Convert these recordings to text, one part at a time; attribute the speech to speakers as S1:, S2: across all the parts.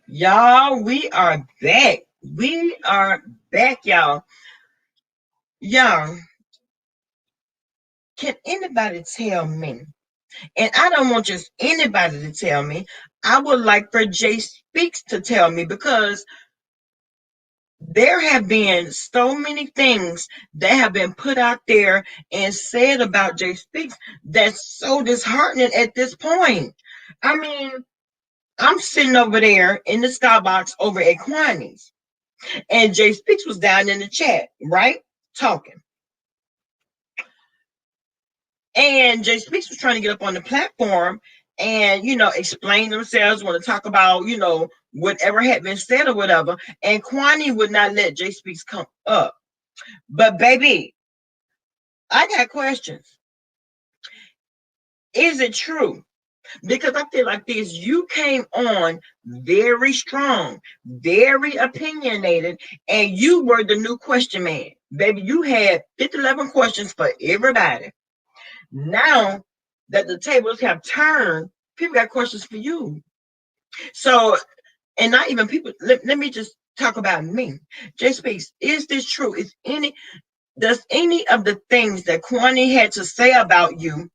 S1: Y'all, we are back. We are back, y'all. Y'all, can anybody tell me? And I don't want just anybody to tell me. I would like for Jay Speaks to tell me because there have been so many things that have been put out there and said about Jay Speaks that's so disheartening at this point. I mean, I'm sitting over there in the skybox over at Kwani's. And Jay Speaks was down in the chat, right? Talking. And Jay Speaks was trying to get up on the platform and, explain themselves, want to talk about, whatever had been said or whatever. And Kwani would not let Jay Speaks come up. But baby, I got questions. Is it true? Because I feel like this, you came on very strong, very opinionated, and you were the new question man. Baby, you had 11 questions for everybody. Now that the tables have turned, people got questions for you. So, and not even people, let me just talk about me. Jay Speaks, is this true? Does any of the things that Kwani had to say about you?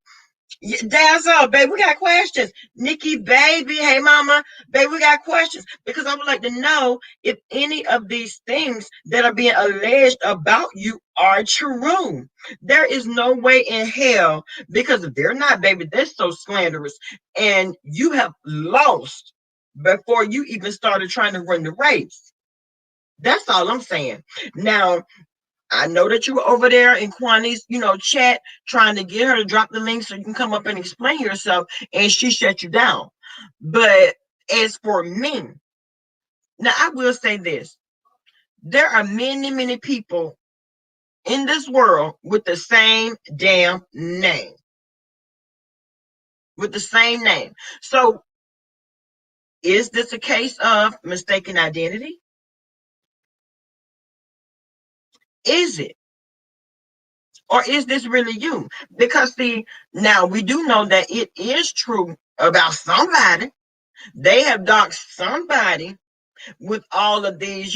S1: That's all, baby. We got questions. Nikki, baby. Hey, mama. Baby, we got questions. Because I would like to know if any of these things that are being alleged about you are true. There is no way in hell, because if they're not, baby, they're so slanderous. And you have lost before you even started trying to run the race. That's all I'm saying. Now, I know that you were over there in Kwani's, chat trying to get her to drop the link so you can come up and explain yourself, and she shut you down. But as for me, now I will say this: there are many, many people in this world with the same damn name, with the same name. So, is this a case of mistaken identity? Is it? Or is this really you? Because see, now we do know that it is true about somebody. They have doxed somebody with all of these,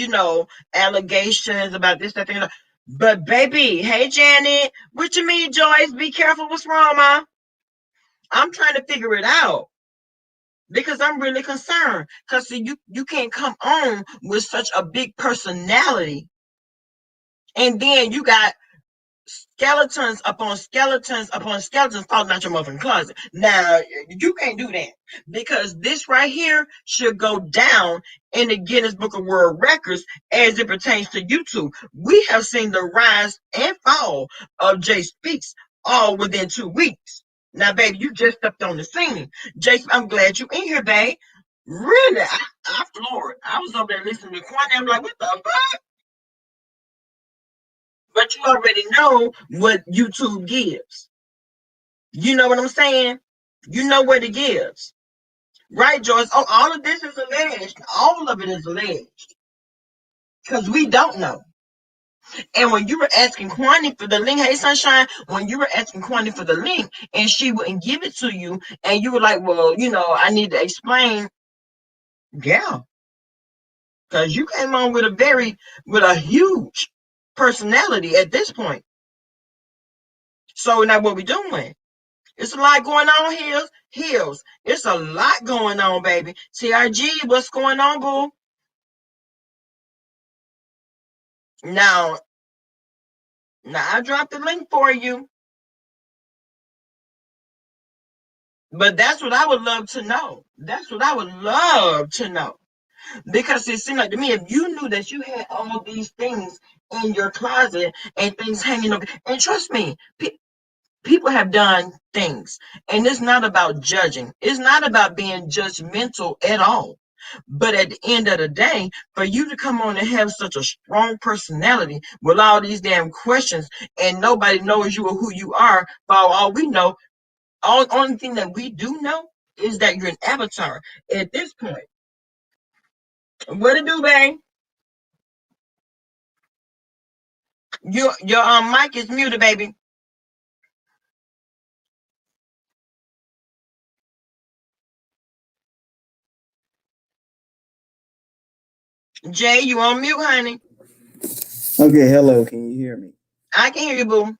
S1: allegations about this, that, thing. But baby, hey Janet, what you mean, Joyce? Be careful, what's wrong, ma? I'm trying to figure it out because I'm really concerned. Cause see, you can't come on with such a big personality, and then you got skeletons upon skeletons upon skeletons falling out your motherfucking closet. Now, you can't do that because this right here should go down in the Guinness Book of World Records as it pertains to YouTube. We have seen the rise and fall of Jay Speaks all within 2 weeks. Now, baby, you just stepped on the scene. Jay, I'm glad you in here, babe. Really, I floored. I was over there listening to Quan. I'm like, what the fuck? But you already know what YouTube gives. You know what I'm saying? You know what it gives. Right, Joyce? Oh, all of this is alleged. All of it is alleged. Because we don't know. And when you were asking Kwani for the link, hey Sunshine, when you were asking Kwani for the link and she wouldn't give it to you, and you were like, well, I need to explain. Yeah. Because you came on with a huge personality at this point. So now what we doing? It's a lot going on, Hills. It's a lot going on, baby. TRG, what's going on, boo? Now, I dropped the link for you. But that's what I would love to know. That's what I would love to know. Because it seemed like to me, if you knew that you had all these things in your closet and things hanging over, and trust me, people have done things. And it's not about judging. It's not about being judgmental at all. But at the end of the day, for you to come on and have such a strong personality with all these damn questions and nobody knows you or who you are, for all we know, only thing that we do know is that you're an avatar at this point. What it do, bang? Your mic is muted, baby. Jay, you on mute, honey?
S2: Okay, hello, can you hear me?
S1: I can hear you, boo.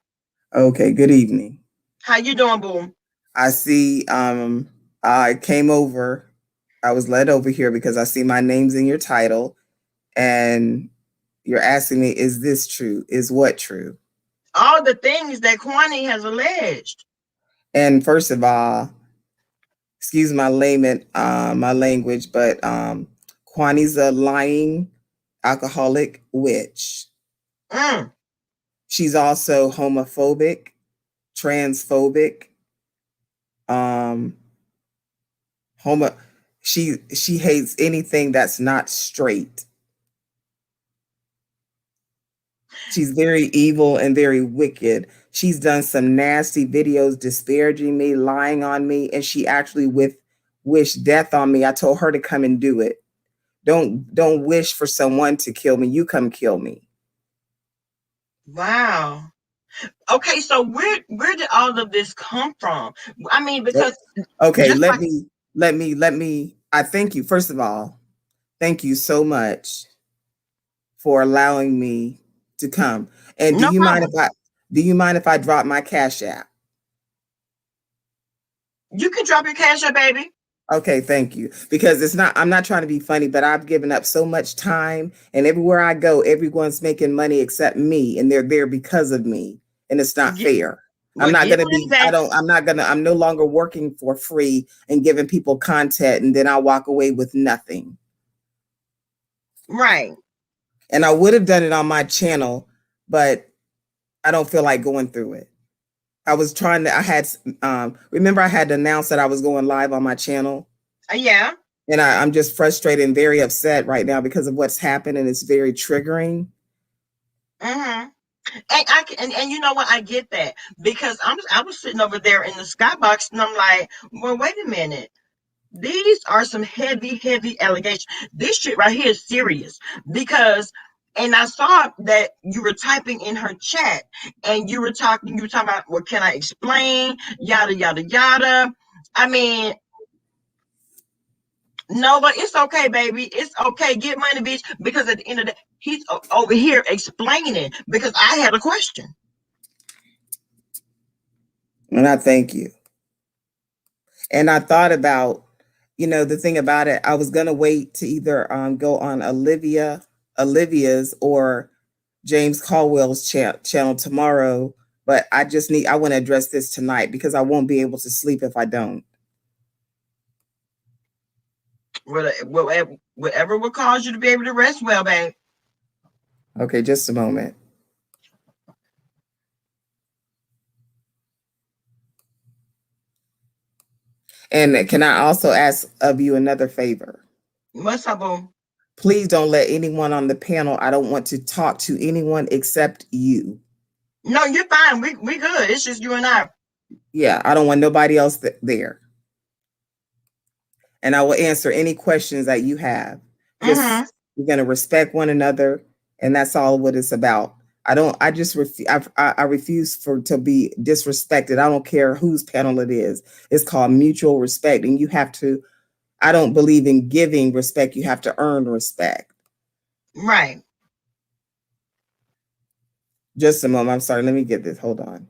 S2: Okay, good evening.
S1: How you doing, boo?
S2: I see I came over, I was led over here because I see my name's in your title and you're asking me, is this true? Is what true?
S1: All the things that Kwani has alleged.
S2: And first of all, excuse my layman my language, but Kwani's a lying alcoholic witch.
S1: Mm.
S2: She's also homophobic, transphobic, um homo she hates anything that's not straight. She's very evil and very wicked. She's done some nasty videos disparaging me, lying on me, and she actually with wished death on me. I told her to come and do it. Don't wish for someone to kill me. You come kill me.
S1: Wow. Okay, so where did all of this come from? I mean, because
S2: Okay,
S1: just
S2: let
S1: like
S2: me I thank you. First of all, thank you so much for allowing me to come. And
S1: no problem.
S2: do you mind if I drop my cash app?
S1: You can drop your cash up, baby.
S2: Okay, thank you. Because I'm not trying to be funny, but I've given up so much time and everywhere I go, everyone's making money except me and they're there because of me. And it's not
S1: Get,
S2: fair.
S1: well, get money back.
S2: I'm no longer working for free and giving people content and then I walk away with nothing.
S1: Right.
S2: And I would have done it on my channel, but I don't feel like going through it. I had, remember I had to announce that I was going live on my channel.
S1: Yeah.
S2: And I'm just frustrated and very upset right now because of what's happened, and it's very triggering.
S1: Mm-hmm. And you know what? I get that because I was sitting over there in the skybox and I'm like, well, wait a minute. These are some heavy allegations. This shit right here is serious because, and I saw that you were typing in her chat and you were talking about, what can I explain? Yada, yada, yada. I mean, no, but it's okay, baby. It's okay. Get money, bitch. Because at the end of the day, he's over here explaining because I had a question.
S2: And I thank you. And I thought about, the thing about it, I was gonna wait to either go on Olivia's or James Caldwell's channel tomorrow, but I want to address this tonight because I won't be able to sleep if I don't.
S1: Whatever will cause you to be able to rest well, babe.
S2: Okay, just a moment. And can I also ask of you another favor?
S1: What's up, boo?
S2: Please don't let anyone on the panel. I don't want to talk to anyone except you.
S1: No, you're fine. We good. It's just you and I.
S2: Yeah, I don't want nobody else there. And I will answer any questions that you have. Just
S1: Mm-hmm.
S2: we're going to respect one another, and that's all what it's about. I don't. I refuse to be disrespected. I don't care whose panel it is. It's called mutual respect, and you have to. I don't believe in giving respect. You have to earn respect.
S1: Right.
S2: Just a moment. I'm sorry. Let me get this. Hold on.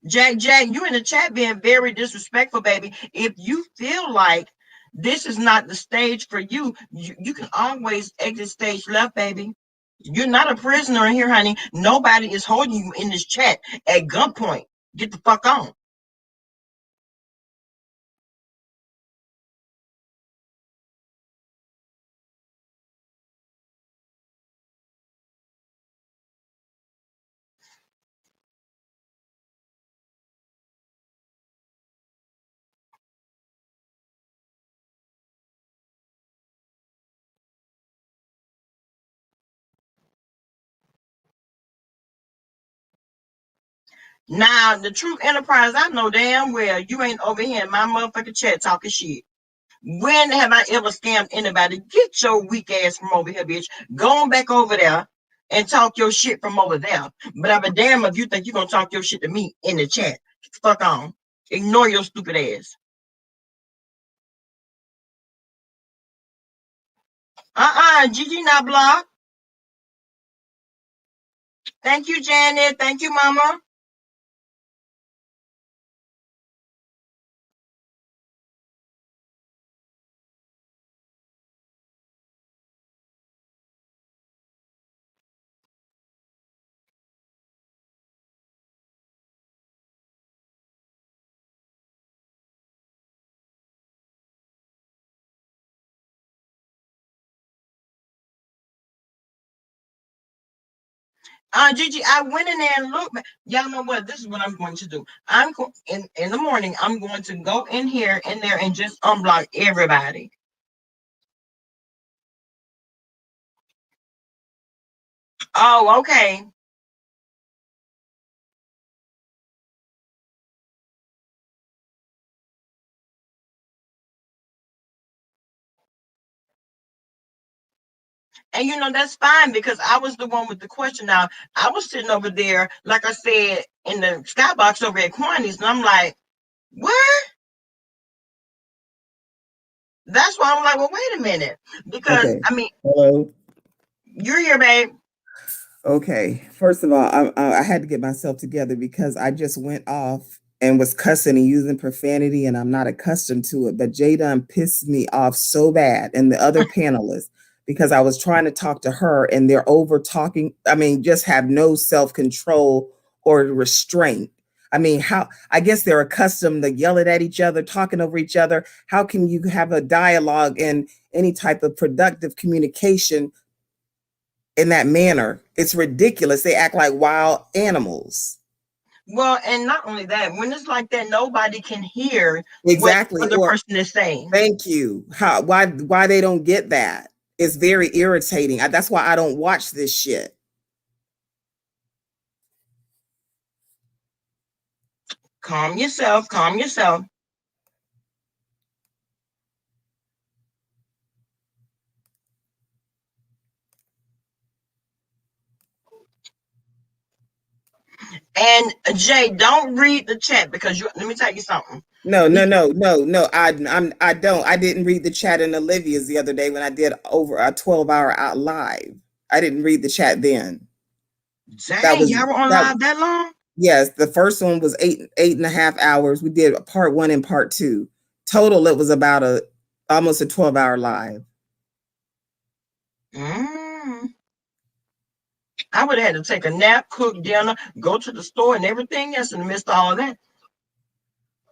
S1: Jack, you in the chat being very disrespectful, baby. If you feel like this is not the stage for you, you can always exit stage left, baby. You're not a prisoner in here, honey. Nobody is holding you in this chat at gunpoint. Get the fuck on. Now, the Truth Enterprise, I know damn well you ain't over here in my motherfucking chat talking shit. When have I ever scammed anybody? Get your weak ass from over here, bitch. Go on back over there and talk your shit from over there. But I'm a damn if you think you're gonna talk your shit to me in the chat. Get the fuck on. Ignore your stupid ass. Gigi not blocked. Thank you, Janet. Thank you, Mama. Gigi, I went in there and looked. Y'all know what? This is what I'm going to do. In the morning. I'm going to go in there, and just unblock everybody. Oh, okay. And that's fine because I was the one with the question. Now I was sitting over there, like I said, in the skybox over at Quani's, and I'm like, what? That's why I'm like, well, wait a minute, because
S2: Okay.
S1: I mean,
S2: Hello.
S1: you're here, babe.
S2: Okay. First of all, I had to get myself together because I just went off and was cussing and using profanity, and I'm not accustomed to it. But Jada pissed me off so bad, and the other panelists, because I was trying to talk to her, and they're over talking. I mean, just have no self control or restraint. I mean, how? I guess they're accustomed to yelling at each other, talking over each other. How can you have a dialogue and any type of productive communication in that manner? It's ridiculous. They act like wild animals.
S1: Well, and not only that, when it's like that, nobody can hear what the
S2: Exactly.
S1: other
S2: Or
S1: person is saying.
S2: thank you. How why they don't get that? It's very irritating. That's why I don't watch this shit.
S1: Calm yourself. Calm yourself. And Jay, don't read the chat because let me tell you something.
S2: No, no, no, no, no. I don't. I didn't read the chat in Olivia's the other day when I did over a 12-hour out live. I didn't read the chat then. That
S1: Dang,
S2: was
S1: y'all were on
S2: that
S1: live that long?
S2: Yes, the first one was eight and a half hours. We did part one and part two. Total, it was about almost a 12-hour live.
S1: Mm. I would have had to take a nap, cook dinner, go to the store, and everything else in the midst of all of that.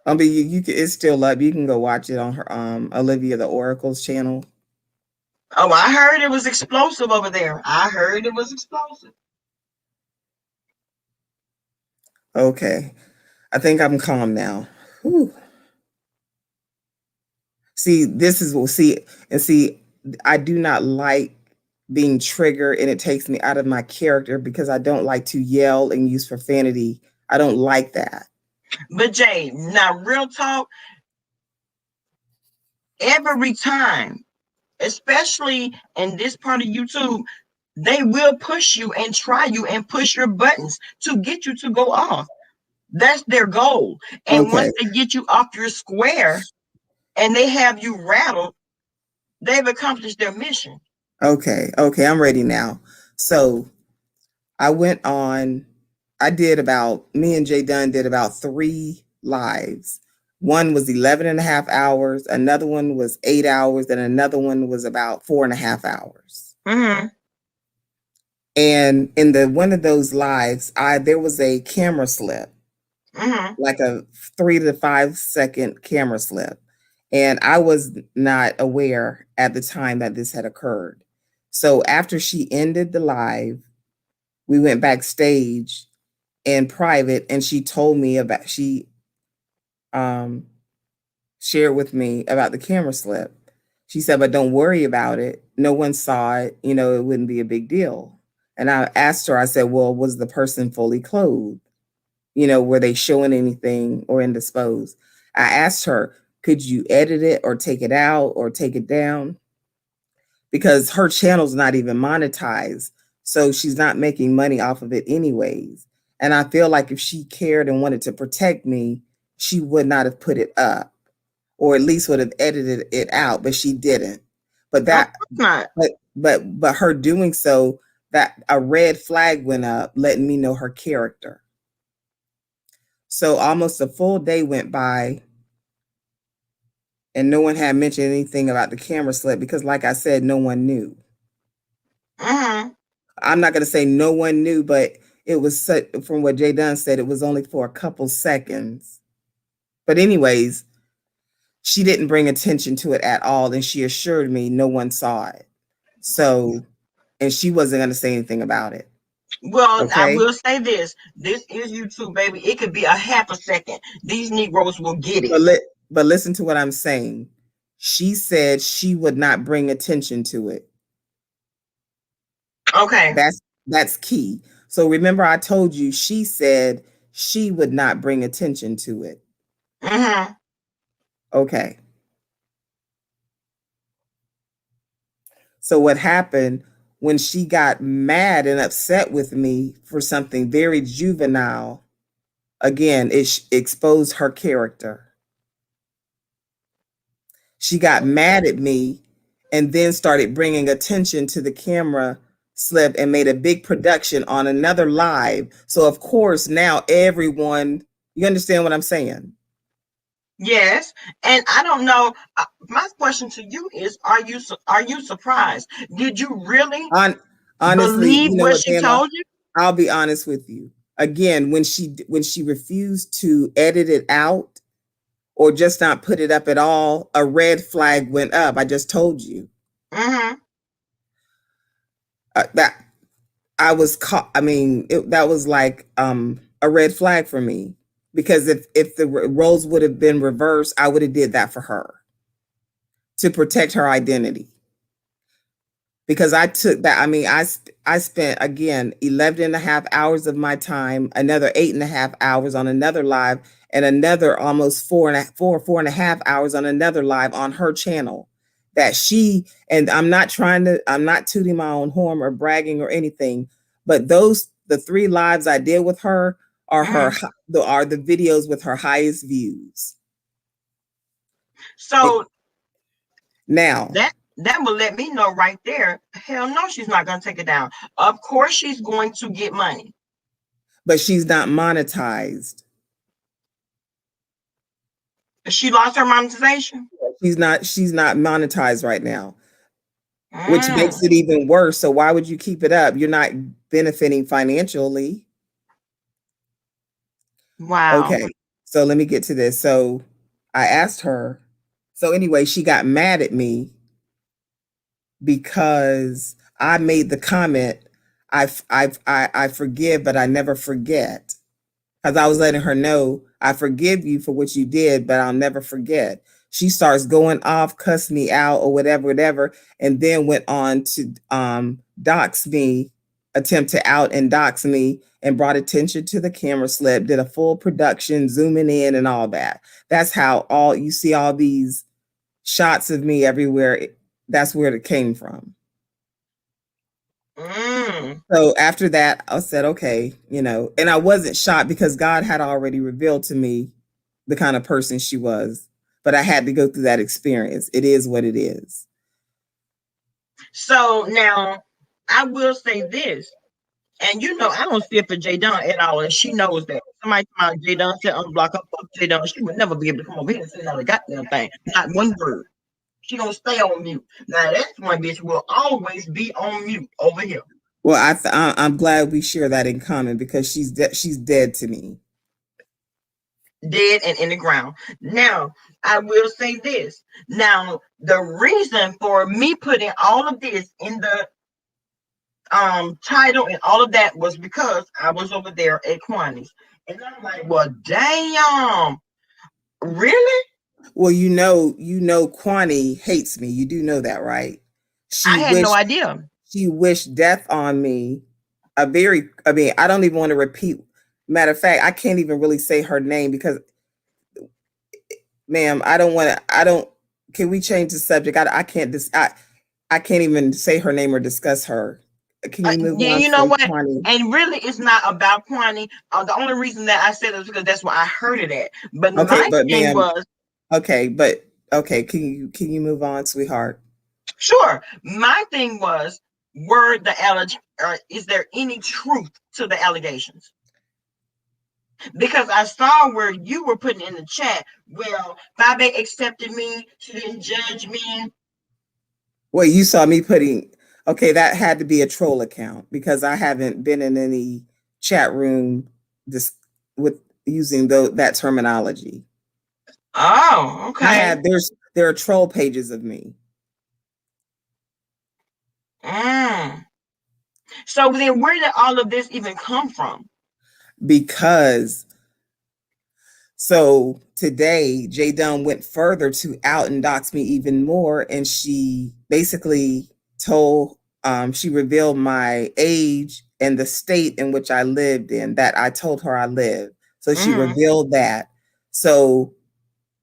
S2: I mean, you can, it's still up. You can go watch it on her Olivia the Oracle's channel.
S1: Oh, I heard it was explosive over there. I heard it was explosive.
S2: Okay, I think I'm calm now. Whew. See, this is what see and see. I do not like being triggered, and it takes me out of my character because I don't like to yell and use profanity. I don't like that.
S1: But Jay, now real talk, every time, especially in this part of YouTube, they will push you and try you and push your buttons to get you to go off. That's their goal. And once
S2: Okay,
S1: they get you off your square and they have you rattled, they've accomplished their mission.
S2: okay, okay. I'm ready now. So I went on, I did about, me and Jay Dunn did about three lives. One was 11 and a half hours, another one was 8 hours, and another one was about 4.5 hours.
S1: Mm-hmm.
S2: And in the one of those lives, there was a camera slip,
S1: Mm-hmm.
S2: like a 3 to 5 second camera slip. And I was not aware at the time that this had occurred. So after she ended the live, we went backstage in private, and she told me about she um shared with me about the camera slip. She said, but don't worry about it, no one saw it, it wouldn't be a big deal. And I asked her, I said, well, was the person fully clothed? Were they showing anything or indisposed? I asked her, could you edit it or take it out or take it down? Because her channel's not even monetized. So she's not making money off of it anyways. And I feel like if she cared and wanted to protect me, she would not have put it up, or at least would have edited it out, but she didn't. But
S1: Of
S2: that
S1: course not.
S2: but her doing so, that a red flag went up, letting me know her character. So almost a full day went by and no one had mentioned anything about the camera slip because, like I said, no one knew.
S1: Mm-hmm.
S2: I'm not going to say no one knew, but it was such, from what Jay Dunn said, it was only for a couple seconds. But anyways, she didn't bring attention to it at all, and she assured me no one saw it. So, and she wasn't going to say anything about it.
S1: Well, I
S2: Okay.
S1: will say this. This is YouTube, baby. It could be a half a second. These Negroes will get it.
S2: But but listen to what I'm saying. She said she would not bring attention to it.
S1: Okay.
S2: That's key. So remember I told you she said she would not bring attention to it.
S1: Mm-hmm.
S2: Okay. So what happened when she got mad and upset with me for something very juvenile, again, it exposed her character. She got mad at me and then started bringing attention to the camera slip and made a big production on another live. So of course now everyone, you understand what I'm saying?
S1: Yes, and I don't know. My question to you is: are you surprised? Did you really
S2: On honestly,
S1: believe
S2: you know
S1: what
S2: what,
S1: she
S2: Bama?
S1: told you?
S2: I'll be honest with you. Again, when she refused to edit it out or just not put it up at all, a red flag went up. I just told you
S1: Mm-hmm.
S2: that I was caught. I mean, that was like a red flag for me because if the roles would have been reversed, I would have did that for her to protect her identity. Because I took that. I mean, I spent again 11 and a half hours of my time, another 8.5 hours on another live, and another almost four and a half hours on another live on her channel. That she, and I'm not tooting my own horn or bragging or anything, but the 3 lives I did with her are
S1: Mm-hmm.
S2: the videos with her highest views. It,
S1: So
S2: now,
S1: that will let me know right there. Hell no, she's not going to take it down. Of course, she's going to get money.
S2: but she's not monetized.
S1: She lost her monetization.
S2: She's not monetized right now, which makes
S1: Mm.
S2: it even worse. So why would you keep it up? You're not benefiting financially.
S1: Wow.
S2: Okay. So let me get to this. So I asked her. So anyway, she got mad at me because I made the comment, I forgive, but I never forget. Because I was letting her know, I forgive you for what you did, but I'll never forget. She starts going off, cuss me out or whatever, whatever, and then went on to dox me, attempt to out and dox me, and brought attention to the camera slip, did a full production, zooming in and all that. That's how all you see all these shots of me everywhere. That's where it came from.
S1: Mm.
S2: So after that, I said, okay, and I wasn't shocked because God had already revealed to me the kind of person she was, but I had to go through that experience. It is what it is.
S1: So now I will say this. And I don't feel for J Dunn at all, and she knows that. Somebody come out, J Dunn said unblock her, fuck J Dunn. She would never be able to come over here and say another goddamn thing. Not one word. She gonna stay on mute. Now that's one bitch will always be on mute over here.
S2: Well, I'm glad we share that in common because she's dead to me.
S1: Dead and in the ground. Now, I will say this. Now, the reason for me putting all of this in the title and all of that was because I was over there at Kwani's. And I'm like, well, damn. Really?
S2: Well, Kwani hates me. You do know that, right?
S1: I
S2: She
S1: had no
S2: wished
S1: idea.
S2: she wished death on me. I mean, I don't even want to repeat. Matter of fact, I can't even really say her name because, ma'am, I don't, can we change the subject? I can't, I can't even say her name or discuss her. Can we move
S1: Yeah,
S2: on
S1: you know
S2: from
S1: what?
S2: Kwani?
S1: And really, it's not about Kwani. The only reason that I said it was because that's where I heard it at. But
S2: Okay,
S1: my
S2: but
S1: thing
S2: ma'am,
S1: was,
S2: okay, but okay, can you move on, sweetheart?
S1: Sure. My thing was, were the is there any truth to the allegations? Because I saw where you were putting in the chat, well, Bobby accepted me, she didn't judge me.
S2: Well, you saw me putting, okay, that had to be a troll account because I haven't been in any chat room this with using that terminology.
S1: Oh,
S2: I
S1: okay.
S2: have there are troll pages of me
S1: Mm. So then where did all of this even come from?
S2: because so today Jay Dunn went further to out and dox me even more, and she basically told she revealed my age and the state in which I lived in that I told her I lived. So she
S1: Mm.
S2: revealed that. So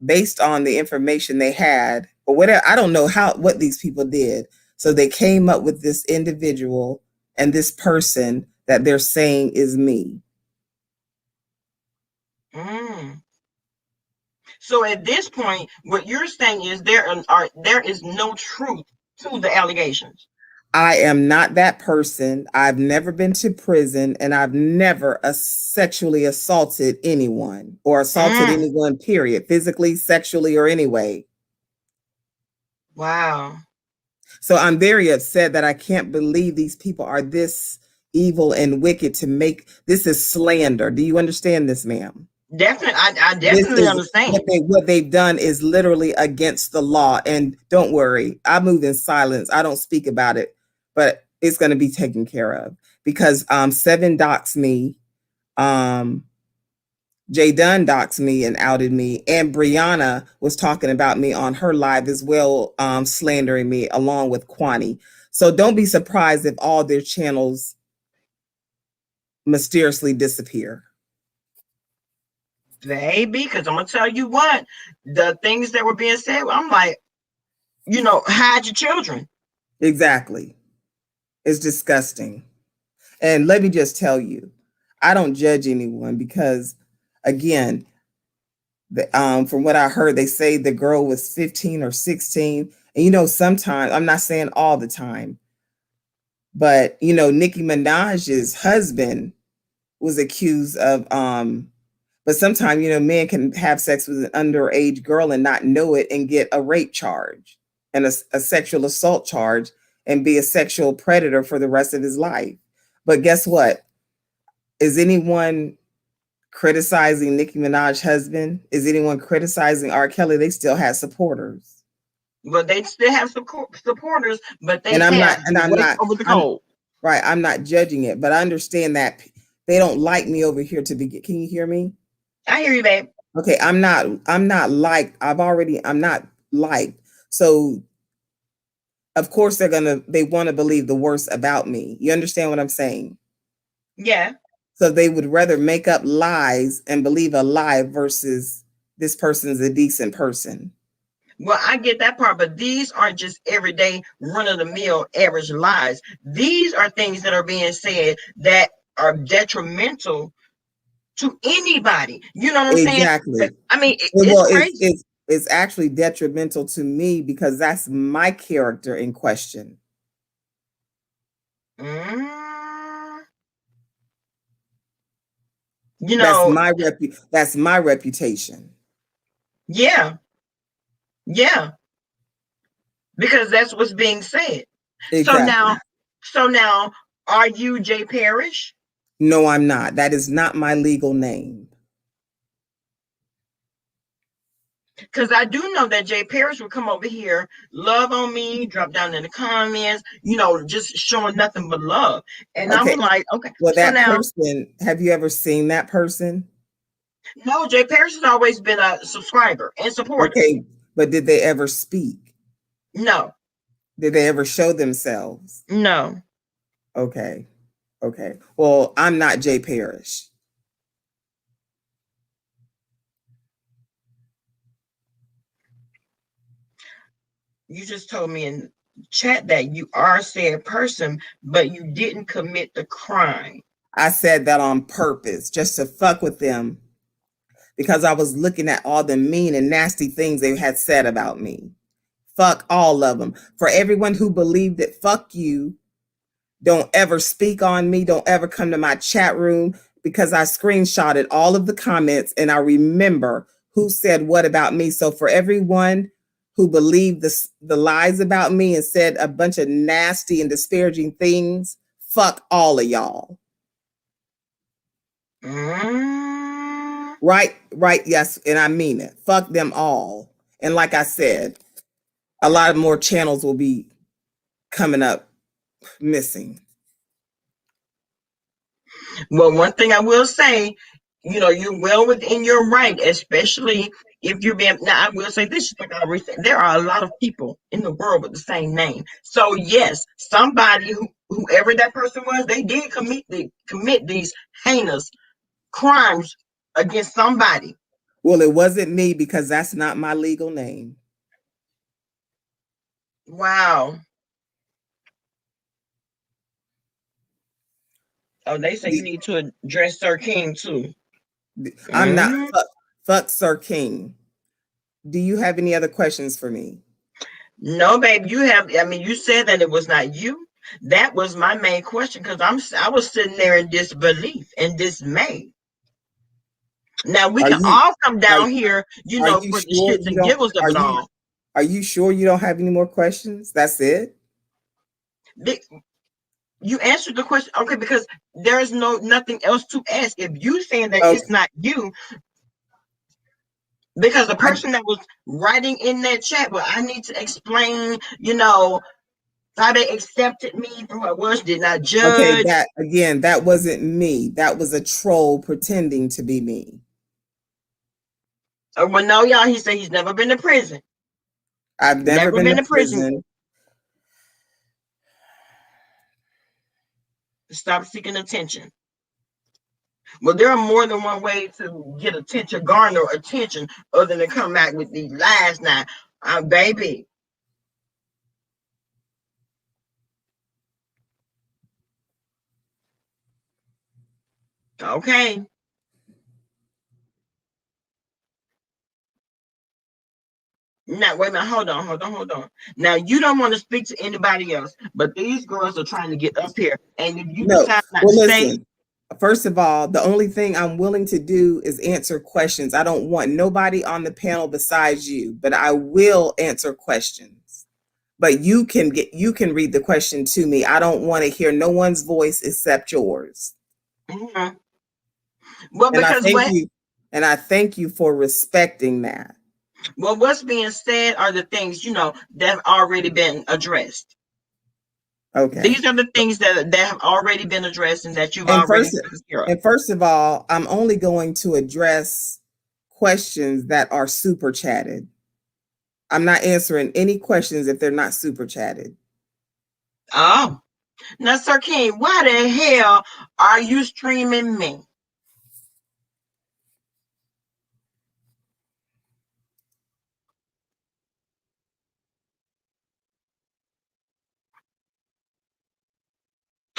S2: based on the information they had or whatever, I don't know what these people did. So they came up with this individual and this person that they're saying is me.
S1: Mm. So at this point, what you're saying is there is no truth to the allegations.
S2: I am not that person. I've never been to prison and I've never sexually assaulted anyone or assaulted
S1: Mm.
S2: anyone, period, physically, sexually, or anyway.
S1: Wow.
S2: So I'm very upset that I can't believe these people are this evil and wicked to make this is slander. Do you understand this, ma'am?
S1: Definitely, I
S2: This
S1: definitely
S2: is
S1: understand.
S2: what they've done is literally against the law. And don't worry, I move in silence. I don't speak about it, but it's going to be taken care of because Seven doxed me, um, Jay Dunn doxed me and outed me, and Brianna was talking about me on her live as well, slandering me along with Kwani. So don't be surprised if all their channels mysteriously disappear.
S1: Baby, because I'm gonna tell you what, the things that were being said, I'm like, hide your children.
S2: Exactly. It's disgusting. And let me just tell you, I don't judge anyone because, again, from what I heard, they say the girl was 15 or 16. And, sometimes, I'm not saying all the time, but, Nicki Minaj's husband was accused of, but sometimes, men can have sex with an underage girl and not know it and get a rape charge and a sexual assault charge and be a sexual predator for the rest of his life. But guess what? Is anyone criticizing Nicki Minaj's husband? Is anyone criticizing R. Kelly? They still have supporters.
S1: But they still have supporters, but they
S2: And
S1: have the weight over the
S2: I'm
S1: cold.
S2: right, I'm not judging it, but I understand that they don't like me over here to begin. Can you hear me?
S1: I hear you, babe.
S2: Okay, I'm not liked. I'm not liked. So of course they want to believe the worst about me. You understand what I'm saying?
S1: Yeah.
S2: So they would rather make up lies and believe a lie versus this person's a decent person.
S1: Well, I get that part, but these aren't just everyday run of the mill average lies. These are things that are being said that are detrimental to anybody. You know what I'm saying?
S2: Exactly.
S1: I mean, it's
S2: Well,
S1: crazy.
S2: it's actually detrimental to me because that's my character in question.
S1: Mm, you
S2: That's
S1: know,
S2: that's my reputation.
S1: yeah, yeah, because that's what's being said. So
S2: Exactly.
S1: now, so now, are you Jay Parrish?
S2: No, I'm not. That is not my legal name.
S1: Because I do know that Jay Parrish will come over here, love on me, drop down in the comments, just showing nothing but love. And I'm
S2: Okay.
S1: like, okay.
S2: Well,
S1: So
S2: that
S1: now,
S2: person, have you ever seen that person?
S1: no, Jay Parrish has always been a subscriber and supporter.
S2: Okay. But did they ever speak?
S1: No,
S2: Did they ever show themselves?
S1: no.
S2: Okay. Okay. Well, I'm not Jay Parrish.
S1: You just told me in chat that you are said person, but you didn't commit the crime.
S2: I said that on purpose just to fuck with them because I was looking at all the mean and nasty things they had said about me. Fuck all of them. For everyone who believed it, fuck you. Don't ever speak on me. Don't ever come to my chat room because I screenshotted all of the comments and I remember who said what about me. So for everyone who believed the lies about me and said a bunch of nasty and disparaging things, fuck all of y'all. Right, yes, and I mean it. Fuck them all. And like I said, a lot of more channels will be coming up missing.
S1: Well, one thing I will say, you're well within your right, especially if you're being. Now, I will say this: like I already said, there are a lot of people in the world with the same name. So yes, somebody whoever that person was, they did commit these heinous crimes against somebody.
S2: Well, it wasn't me because that's not my legal name.
S1: Wow. Oh, they say you need to address Sir King too.
S2: I'm not fuck Sir King. Do you have any other questions for me?
S1: No, babe, you said that it was not you. That was my main question because I was sitting there in disbelief and dismay. Now we can all come
S2: are,
S1: down here,
S2: are you
S1: for the
S2: sure
S1: shits
S2: you
S1: and
S2: don't
S1: giggles of it all.
S2: are you sure you don't have any more questions? That's it?
S1: You answered the question, okay, because there is nothing else to ask. If you saying that
S2: Okay.
S1: it's not you, because the person that was writing in that chat, well, I need to explain, how they accepted me for what I was, did not
S2: Okay,
S1: judge.
S2: that wasn't me. That was a troll pretending to be me.
S1: Well, no, y'all, he said he's never been to prison.
S2: I've never been to prison.
S1: Stop seeking attention. Well, there are more than one way to get attention, garner attention, other than to come back with these lies now. Baby. Okay. Now, wait a minute. Hold on. Now, you don't want to speak to anybody else, but these girls are trying to get up here. And if you
S2: No.
S1: decide not
S2: Well,
S1: to stay.
S2: listen. First of all, the only thing I'm willing to do is answer questions. I don't want nobody on the panel besides you, but I will answer questions. But you can read the question to me. I don't want to hear no one's voice except yours.
S1: Mm-hmm. Well,
S2: And
S1: because
S2: I thank you for respecting that.
S1: Well, what's being said are the things, that have already been addressed.
S2: Okay.
S1: These are the things that have already been addressed and that you've
S2: And
S1: already
S2: first,
S1: taken care of.
S2: and first of all, I'm only going to address questions that are super chatted. I'm not answering any questions if they're not super chatted.
S1: Oh, now, Sir King, why the hell are you streaming me?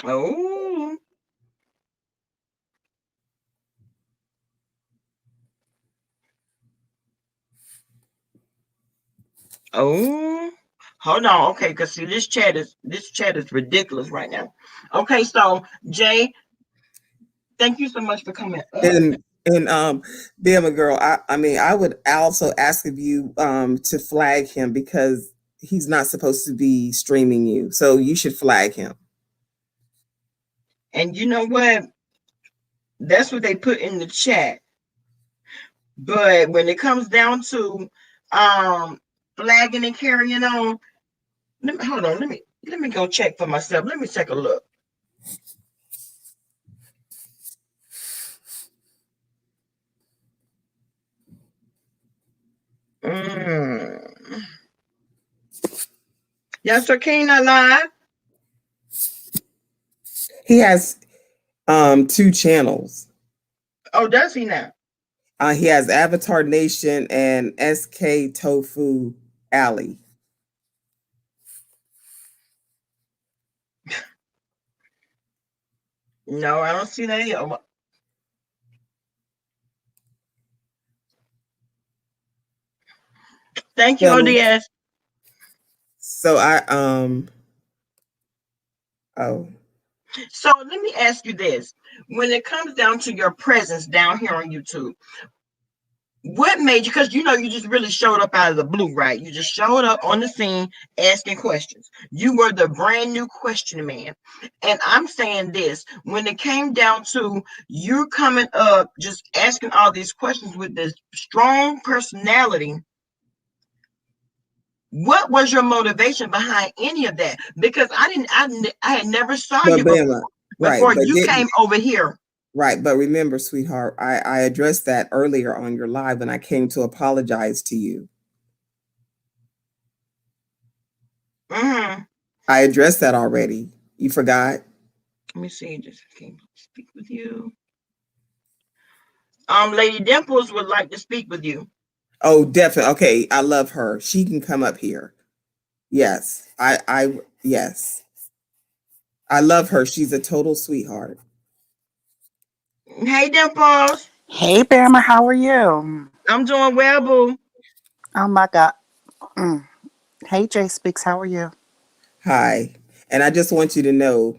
S1: Oh. Oh. Hold on. Okay, because see, this chat is ridiculous right now. Okay, so Jay, thank you so much for coming up.
S2: And damn a girl, I mean, I would also ask of you to flag him because he's not supposed to be streaming you. So you should flag him.
S1: And you know what? That's what they put in the chat. But when it comes down to flagging and carrying on, hold on, let me go check for myself. Let me take a look. Yes, sir, King not live.
S2: He has 2 channels.
S1: Oh, does he now?
S2: He has Avatar Nation and SK Tofu Alley.
S1: No, I don't see that either. Thank you,
S2: Thelma,
S1: ODS.
S2: So oh,
S1: So let me ask you this. When it comes down to your presence down here on YouTube, what made you, because you just really showed up out of the blue, right? You just showed up on the scene asking questions. You were the brand new question man. And I'm saying this, when it came down to you coming up, just asking all these questions with this strong personality, what was your motivation behind any of that? Because I had never saw
S2: but
S1: you before
S2: Bama, right? But
S1: you
S2: didn't
S1: came over here.
S2: right? But remember, sweetheart, I addressed that earlier on your live when I came to apologize to you.
S1: Hmm.
S2: I addressed that already. You forgot?
S1: Let me see. Just came to speak with you. Lady Dimples would like to speak with you.
S2: Oh, definitely. Okay, I love her. She can come up here. Yes, yes, I love her. She's a total sweetheart.
S1: Hey, Dimples.
S3: Hey, Bama, how are you?
S1: I'm doing well, boo.
S3: Oh my God. Mm. Hey, Jay Speaks, how are you?
S2: Hi, and I just want you to know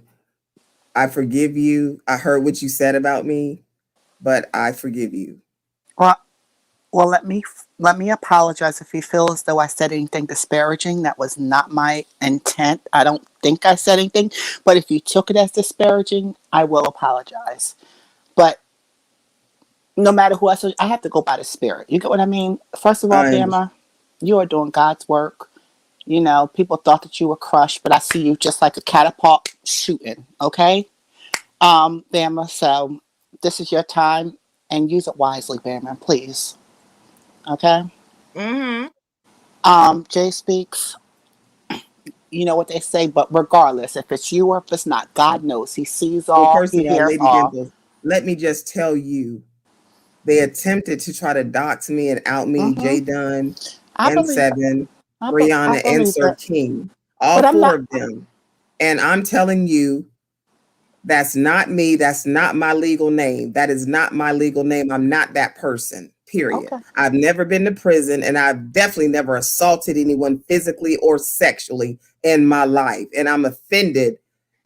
S2: I forgive you. I heard what you said about me, but I forgive you.
S3: Well, well, let me apologize if you feel as though I said anything disparaging. That was not my intent. I don't think I said anything, but if you took it as disparaging, I will apologize. But no matter who I say, I have to go by the spirit. You get what I mean? First of all,
S2: I
S3: Bama, you are doing God's work. You know, people thought that you were crushed, but I see you just like a catapult shooting. Okay. Bama, so this is your time and use it wisely, Bama, please. Okay?
S1: Mm-hmm.
S3: Jay Speaks, you know what they say, but regardless, if it's you or if it's not, God knows. He sees
S2: well,
S3: all,
S2: first
S3: he
S2: of all,
S3: hears
S2: Lady
S3: all.
S2: Dimples, let me just tell you, they attempted to try to dox me and out me,
S3: Hmm.
S2: Jay Dunn,
S3: I believe it.
S2: N7,
S3: I
S2: Brianna, and
S3: believe
S2: Sir
S3: it.
S2: King, all
S3: But I'm
S2: four
S3: not,
S2: of them. And I'm telling you, that's not me. That's not my legal name. That is not my legal name. I'm not that person, period.
S3: okay,
S2: I've never been to prison and I've definitely never assaulted anyone physically or sexually in my life. And I'm offended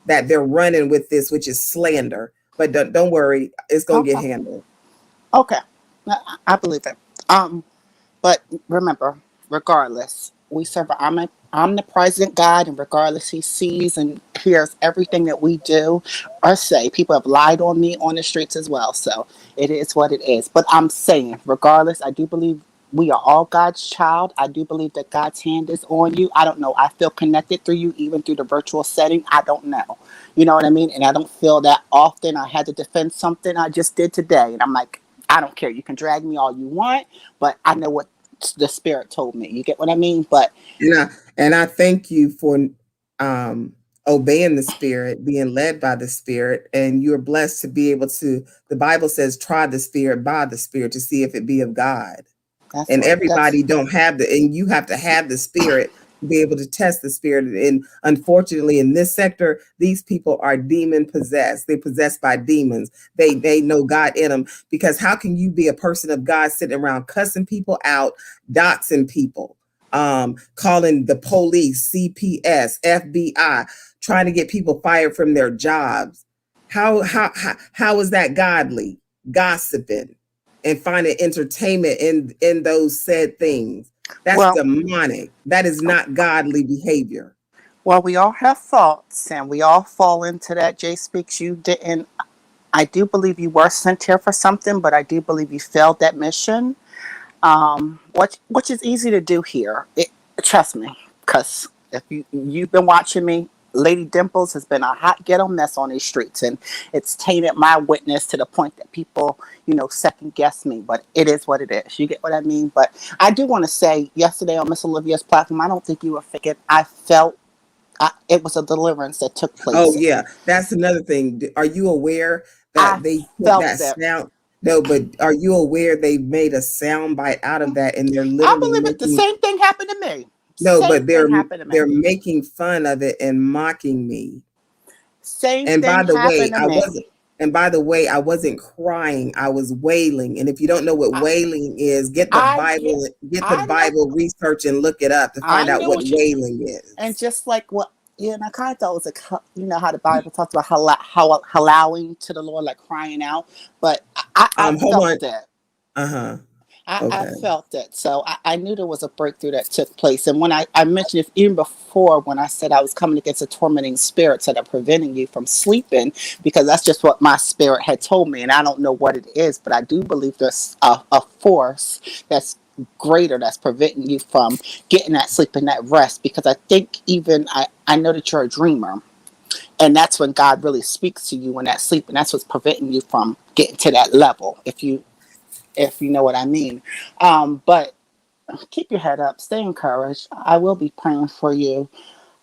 S2: that they're running with this, which is slander. But don't worry, it's going to get
S3: okay,
S2: handled.
S3: okay. I believe it. But remember, regardless, we serve an omnipresent God, and regardless, He sees and hears everything that we do or say. People have lied on me on the streets as well, so it is what it is. But I'm saying, regardless, I do believe we are all God's child. I do believe that God's hand is on you. I don't know. I feel connected through you, even through the virtual setting. I don't know. You know what I mean? And I don't feel that often. I had to defend something I just did today, and I'm like, I don't care. You can drag me all you want, but I know what the spirit told me. You get what I mean? But
S2: And I thank you for um, obeying the Spirit, being led by the Spirit, and you're blessed to be able to. The Bible says, "Try the Spirit by the Spirit to see if it be of God."
S3: that's
S2: And
S3: what that's
S2: everybody don't have the, and you have to have the Spirit to be able to test the Spirit. And unfortunately, in this sector, these people are demon possessed. They're possessed by demons. They know God in them, because how can you be a person of God sitting around cussing people out, doxing people, calling the police, CPS, FBI, trying to get people fired from their jobs? How is that godly? Gossiping and finding entertainment in those said things. That's
S3: well.
S2: demonic. That is not godly behavior.
S3: Well, we all have faults, and we all fall into that. Jay Speaks. You didn't. I do believe you were sent here for something, but I do believe you failed that mission. Which is easy to do here. Trust me, because if you've been watching me, Lady Dimples has been a hot ghetto mess on these streets, and it's tainted my witness to the point that people, second guess me. But it is what it is. You get what I mean? But I do want to say, yesterday on Miss Olivia's platform, I don't think you were faking. I felt it was a deliverance that took
S2: Oh
S3: place.
S2: yeah, that's another thing. Are you aware
S3: I
S2: that they put
S3: felt
S2: that
S3: that.
S2: sound? No, but are you aware they made a sound bite out of that, and they're
S3: I
S2: literally
S3: believe it. The
S2: making
S3: same thing happened to me.
S2: no,
S3: Same
S2: but
S3: thing happened to me.
S2: they're making fun of it and mocking me.
S3: Same
S2: And by
S3: thing
S2: the way,
S3: happened to
S2: I wasn't
S3: me.
S2: And by the way, I wasn't crying, I was wailing. And if you don't know what
S3: I,
S2: wailing is,
S3: I get,
S2: get the
S3: I know,
S2: Bible research and look it up to find
S3: I
S2: out
S3: know
S2: what
S3: what you.
S2: wailing
S3: And
S2: is.
S3: just like what, and I kind of thought it was like, you know how the Bible talks about how allowing to the Lord, like crying out. But I
S2: Hold
S3: felt
S2: on.
S3: that.
S2: Uh-huh.
S3: I
S2: Okay.
S3: felt it. So I knew there was a breakthrough that took place. And when I mentioned it even before, when I said I was coming against the tormenting spirits that are preventing you from sleeping, because that's just what my spirit had told me. And I don't know what it is, but I do believe there's a force that's greater that's preventing you from getting that sleep and that rest. Because I think even I know that you're a dreamer. And that's when God really speaks to you in that sleep. And that's what's preventing you from getting to that level. If you know what I mean. But keep your head up, stay encouraged. I will be praying for you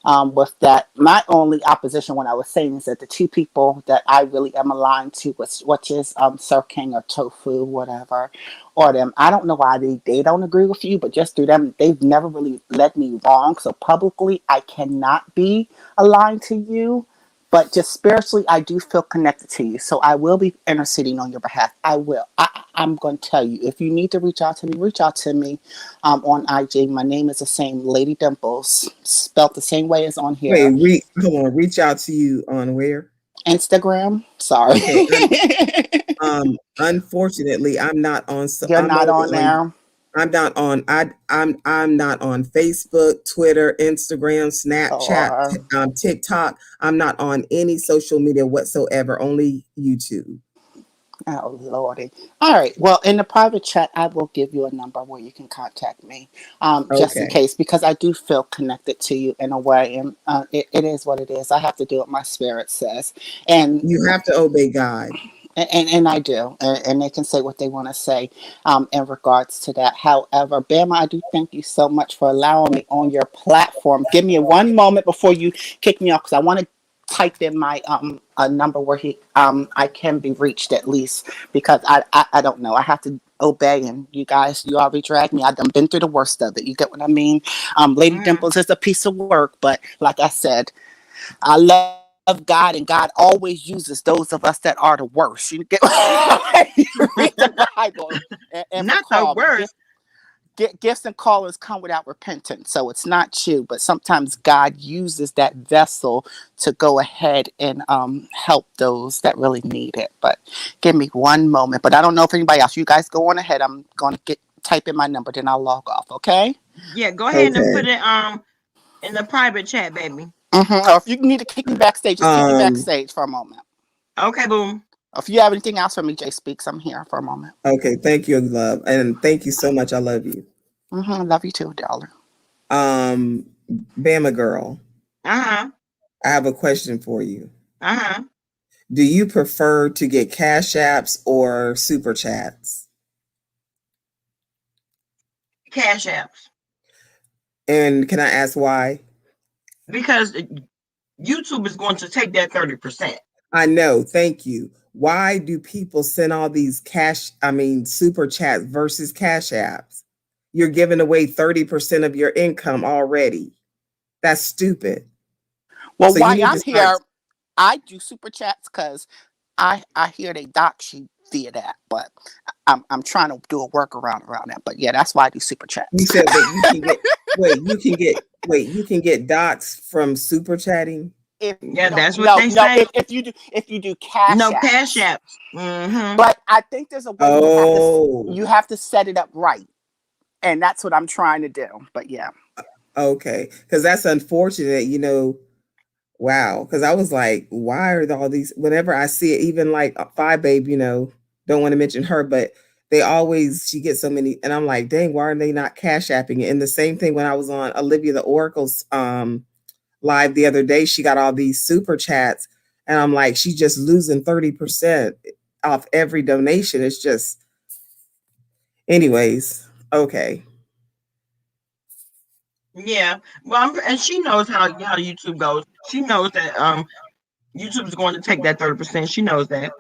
S3: with that. My only opposition, when I was saying, is that the two people that I really am aligned to, which is Sir King or Tofu, whatever, or them. I don't know why they don't agree with you, but just through them, they've never really led me wrong. So publicly, I cannot be aligned to you. But just spiritually, I do feel connected to you. So I will be interceding on your behalf. I will. I'm going to tell you. If you need to reach out to me, reach out to me on IG. My name is the same, Lady Dimples, spelled the same way as on
S2: Wait,
S3: here.
S2: hold on. Reach out to you on where?
S3: Instagram. Sorry.
S2: Okay. Unfortunately, I'm not on.
S3: You're
S2: I'm
S3: not
S2: only
S3: on
S2: on.
S3: there.
S2: I'm not on. I'm not on Facebook, Twitter, Instagram, Snapchat,
S3: Or
S2: TikTok. I'm not on any social media whatsoever. Only YouTube.
S3: oh lordy. All right. Well, in the private chat, I will give you a number where you can contact me, just in
S2: Okay.
S3: case, because I do feel connected to you in a way, and it is what it is. I have to do what my spirit says, and
S2: You have to obey God.
S3: and I do, and they can say what they want to say in regards to that. However, Bama, I do thank you so much for allowing me on your platform. Give me one moment before you kick me off, because I want to type in my a number where I can be reached at least, because I don't know, I have to obey, and you already dragged me. I've done been through the worst of it. You get what I mean? Lady
S1: Mhm.
S3: Dimples is a piece of work, but like I said, I love God, and God always uses those of us that are the worst. You get you read the Bible, and for
S1: Not the
S3: call
S1: worst.
S3: gifts and callers come without repentance. So it's not you, but sometimes God uses that vessel to go ahead and help those that really need it. But give me one moment. But I don't know if anybody else. You guys go on ahead. I'm going to get type in my number, then I'll log off. Okay.
S1: Yeah, go ahead and put
S2: Okay.
S1: it in the private chat, baby.
S3: Or if you need to kick me backstage, just kick me
S2: Um.
S3: backstage for a moment.
S1: Okay, boom.
S3: If you have anything else for me, Jay Speaks, I'm here for a moment.
S2: Okay. Thank you, love, and thank you so much. I love you.
S3: Love you too, darling.
S2: Um. Bama girl,
S1: Uh-huh.
S2: I have a question for you.
S1: Uh-huh.
S2: Do you prefer to get cash apps or super chats?
S1: Cash apps.
S2: And can I ask why?
S1: Because YouTube is going to take that 30%.
S2: I know. Thank you. Why do people send all these super chats versus cash apps? You're giving away 30% of your income already. That's stupid.
S3: Well,
S2: So you
S3: while
S2: need to
S3: I'm
S2: start.
S3: here, I do super chats because I hear they dox you via that, but I'm trying to do a workaround around that. But yeah, that's why I do super
S2: You
S3: chats.
S2: said that you can get, you can get docs from super chatting.
S3: If
S1: Yeah,
S3: no
S1: that's what
S3: no
S1: they
S3: no
S1: say.
S3: if you do cash
S1: No cash
S3: apps,
S1: apps. Mm-hmm.
S3: but I think there's a way
S2: Oh,
S3: you have to set it up right, and that's what I'm trying to do. But yeah.
S2: okay. Because that's unfortunate, Wow, because I was like, why are all these? Whenever I see it, even like Phi Babe, don't want to mention her, but she gets so many, and I'm like, dang, why are they not cash apping it? And the same thing when I was on Olivia the Oracle's live the other day, she got all these super chats, and I'm like, she's just losing 30% off every donation. It's just, anyways, okay,
S1: Yeah. Well, and she knows how YouTube goes. She knows that YouTube is going to take that 30%. She knows that.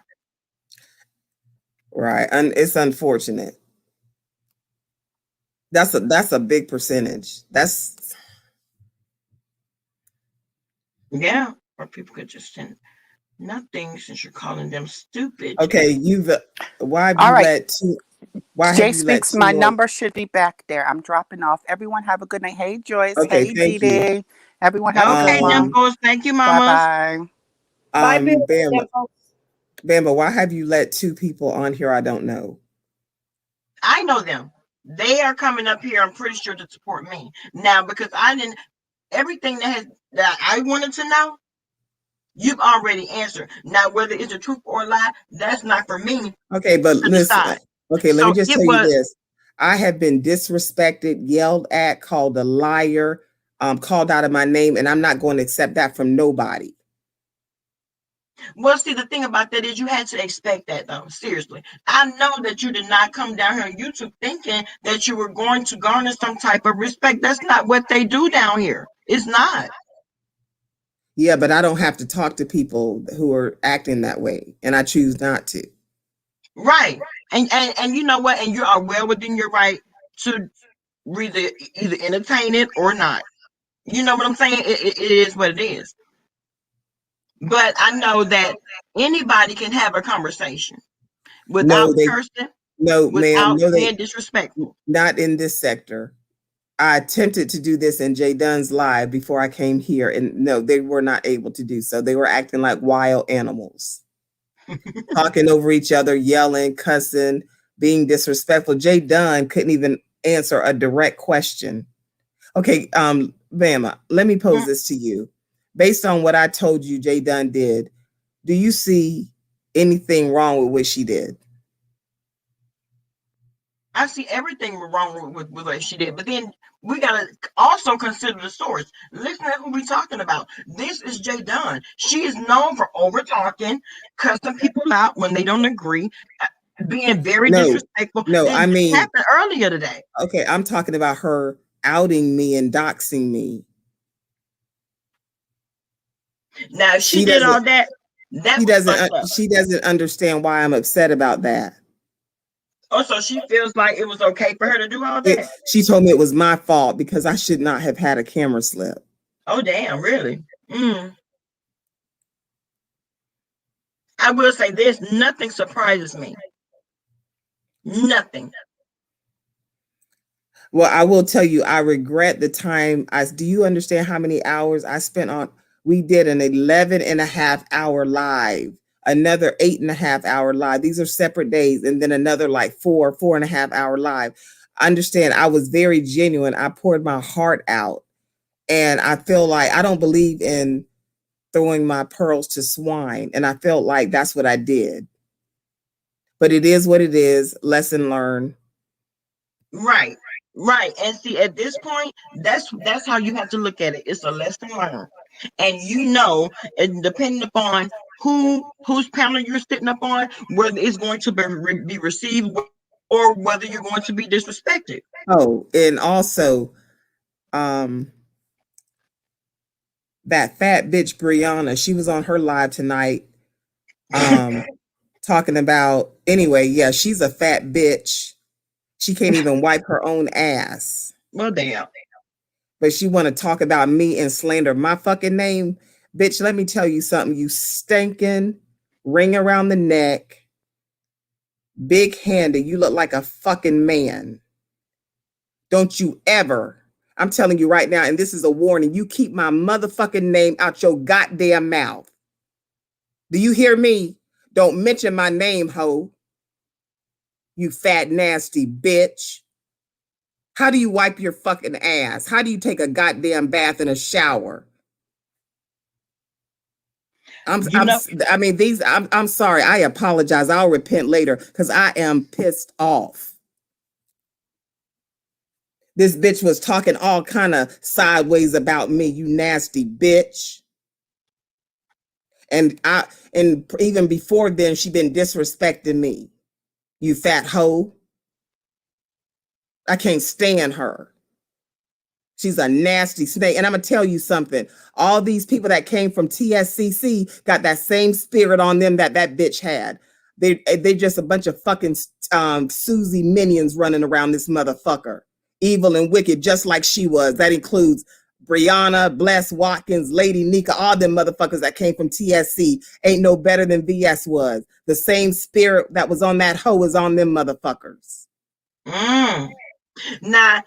S2: right, and it's unfortunate. That's a big percentage.
S1: Yeah. Or people could just send. Nothing, since you're calling them stupid.
S2: Okay, why have
S3: All
S2: you
S3: right.
S2: let two why have
S3: Jay
S2: you let
S3: Speaks, my
S2: two on?
S3: number should be back there. I'm dropping off. Everyone have a good night. Hey, Joyce.
S2: Okay,
S3: Hey,
S2: thank
S3: Dee
S2: you.
S3: Dee. Everyone have a good
S1: Okay,
S3: one.
S2: Um
S1: dimples. Thank you,
S3: Bye
S1: mamas.
S3: bye.
S4: Bye,
S2: Bama,
S4: beautiful.
S2: Bama, why have you let two people on here I don't know?
S1: I know them. They are coming up here, I'm pretty sure, to support me. Now, because I didn't everything that I wanted to know, you've already answered. Now, whether it's a truth or a lie, that's not for me
S2: Okay, but
S1: to
S2: listen.
S1: decide.
S2: Okay, let me
S1: So
S2: just
S1: it
S2: tell you
S1: was,
S2: this. I have been disrespected, yelled at, called a liar, called out of my name, and I'm not going to accept that from nobody.
S1: well, see, the thing about that is you had to expect that, though. Seriously. I know that you did not come down here on YouTube thinking that you were going to garner some type of respect. That's not what they do down here. It's not.
S2: Yeah, but I don't have to talk to people who are acting that way, and I choose not to.
S1: Right. And you know what? And you are well within your right to either entertain it or not. You know what I'm saying? It is what it is. But I know that anybody can have a conversation
S2: No,
S1: without
S2: they
S1: cursing,
S2: no, ma'am,
S1: without
S2: no, they
S1: being disrespectful.
S2: not in this sector. I attempted to do this in Jay Dunn's live before I came here, and no, they were not able to do so. They were acting like wild animals, talking over each other, yelling, cussing, being disrespectful. Jay Dunn couldn't even answer a direct question. Okay, Bama, let me pose
S1: Mm,
S2: this to you. Based on what I told you Jay Dunn did, do you see anything wrong with what she did?
S1: I see everything wrong with what she did. But then we gotta also consider the source. Listen to who we talking about. This is Jay Dunn. She is known for over talking, cussing people out when they don't agree, being very
S2: No,
S1: disrespectful.
S2: no, I
S1: This
S2: mean,
S1: happened earlier today.
S2: okay, I'm talking about her outing me and doxing me.
S1: Now, if she
S2: She
S1: did all
S2: doesn't
S1: that, that was fucked up.
S2: she doesn't understand why I'm upset about that.
S1: Also, she feels like it was okay for her to do all that.
S2: She told me it was my fault because I should not have had a camera slip.
S1: Oh, damn, really? Mm. I will say this: nothing surprises me. Nothing.
S2: Well, I will tell you, I regret the time. Do you understand how many hours I spent on? We did an 11 and a half hour live, another 8.5 hour live. These are separate days, and then another like 4.5 hour live. Understand, I was very genuine. I poured my heart out, and I feel like I don't believe in throwing my pearls to swine, and I felt like that's what I did. But it is what it is. Lesson learned.
S1: Right. Right. And see, at this point, that's how you have to look at it. It's a lesson learned. And you know, and depending upon whose panel you're sitting up on, whether it's going to be received or whether you're going to be disrespected.
S2: Oh, and also, um, that fat bitch Brianna, she was on her live tonight, um, talking about anyway, yeah, she's a fat bitch. She can't even wipe her own ass.
S1: Well, damn.
S2: But she wanna talk about me and slander my fucking name. Bitch, let me tell you something, you stinking ring around the neck, big handed, you look like a fucking man. Don't you ever, I'm telling you right now, and this is a warning, you keep my motherfucking name out your goddamn mouth. Do you hear me? Don't mention my name, ho. You fat, nasty bitch. How do you wipe your fucking ass? How do you take a goddamn bath in a shower? I'm,
S1: You
S2: I'm,
S1: know,
S2: I mean, I'm sorry. I apologize. I'll repent later because I am pissed off. This bitch was talking all kind of sideways about me, you nasty bitch. And even before then, she been disrespecting me. You fat hoe. I can't stand her. She's a nasty snake. And I'm going to tell you something. All these people that came from TSCC got that same spirit on them that bitch had. They just a bunch of fucking Susie minions running around this motherfucker. Evil and wicked, just like she was. That includes Brianna, Bless, Watkins, Lady Nika, all them motherfuckers that came from TSC ain't no better than VS was. The same spirit that was on that hoe is on them motherfuckers.
S1: Mm. Now,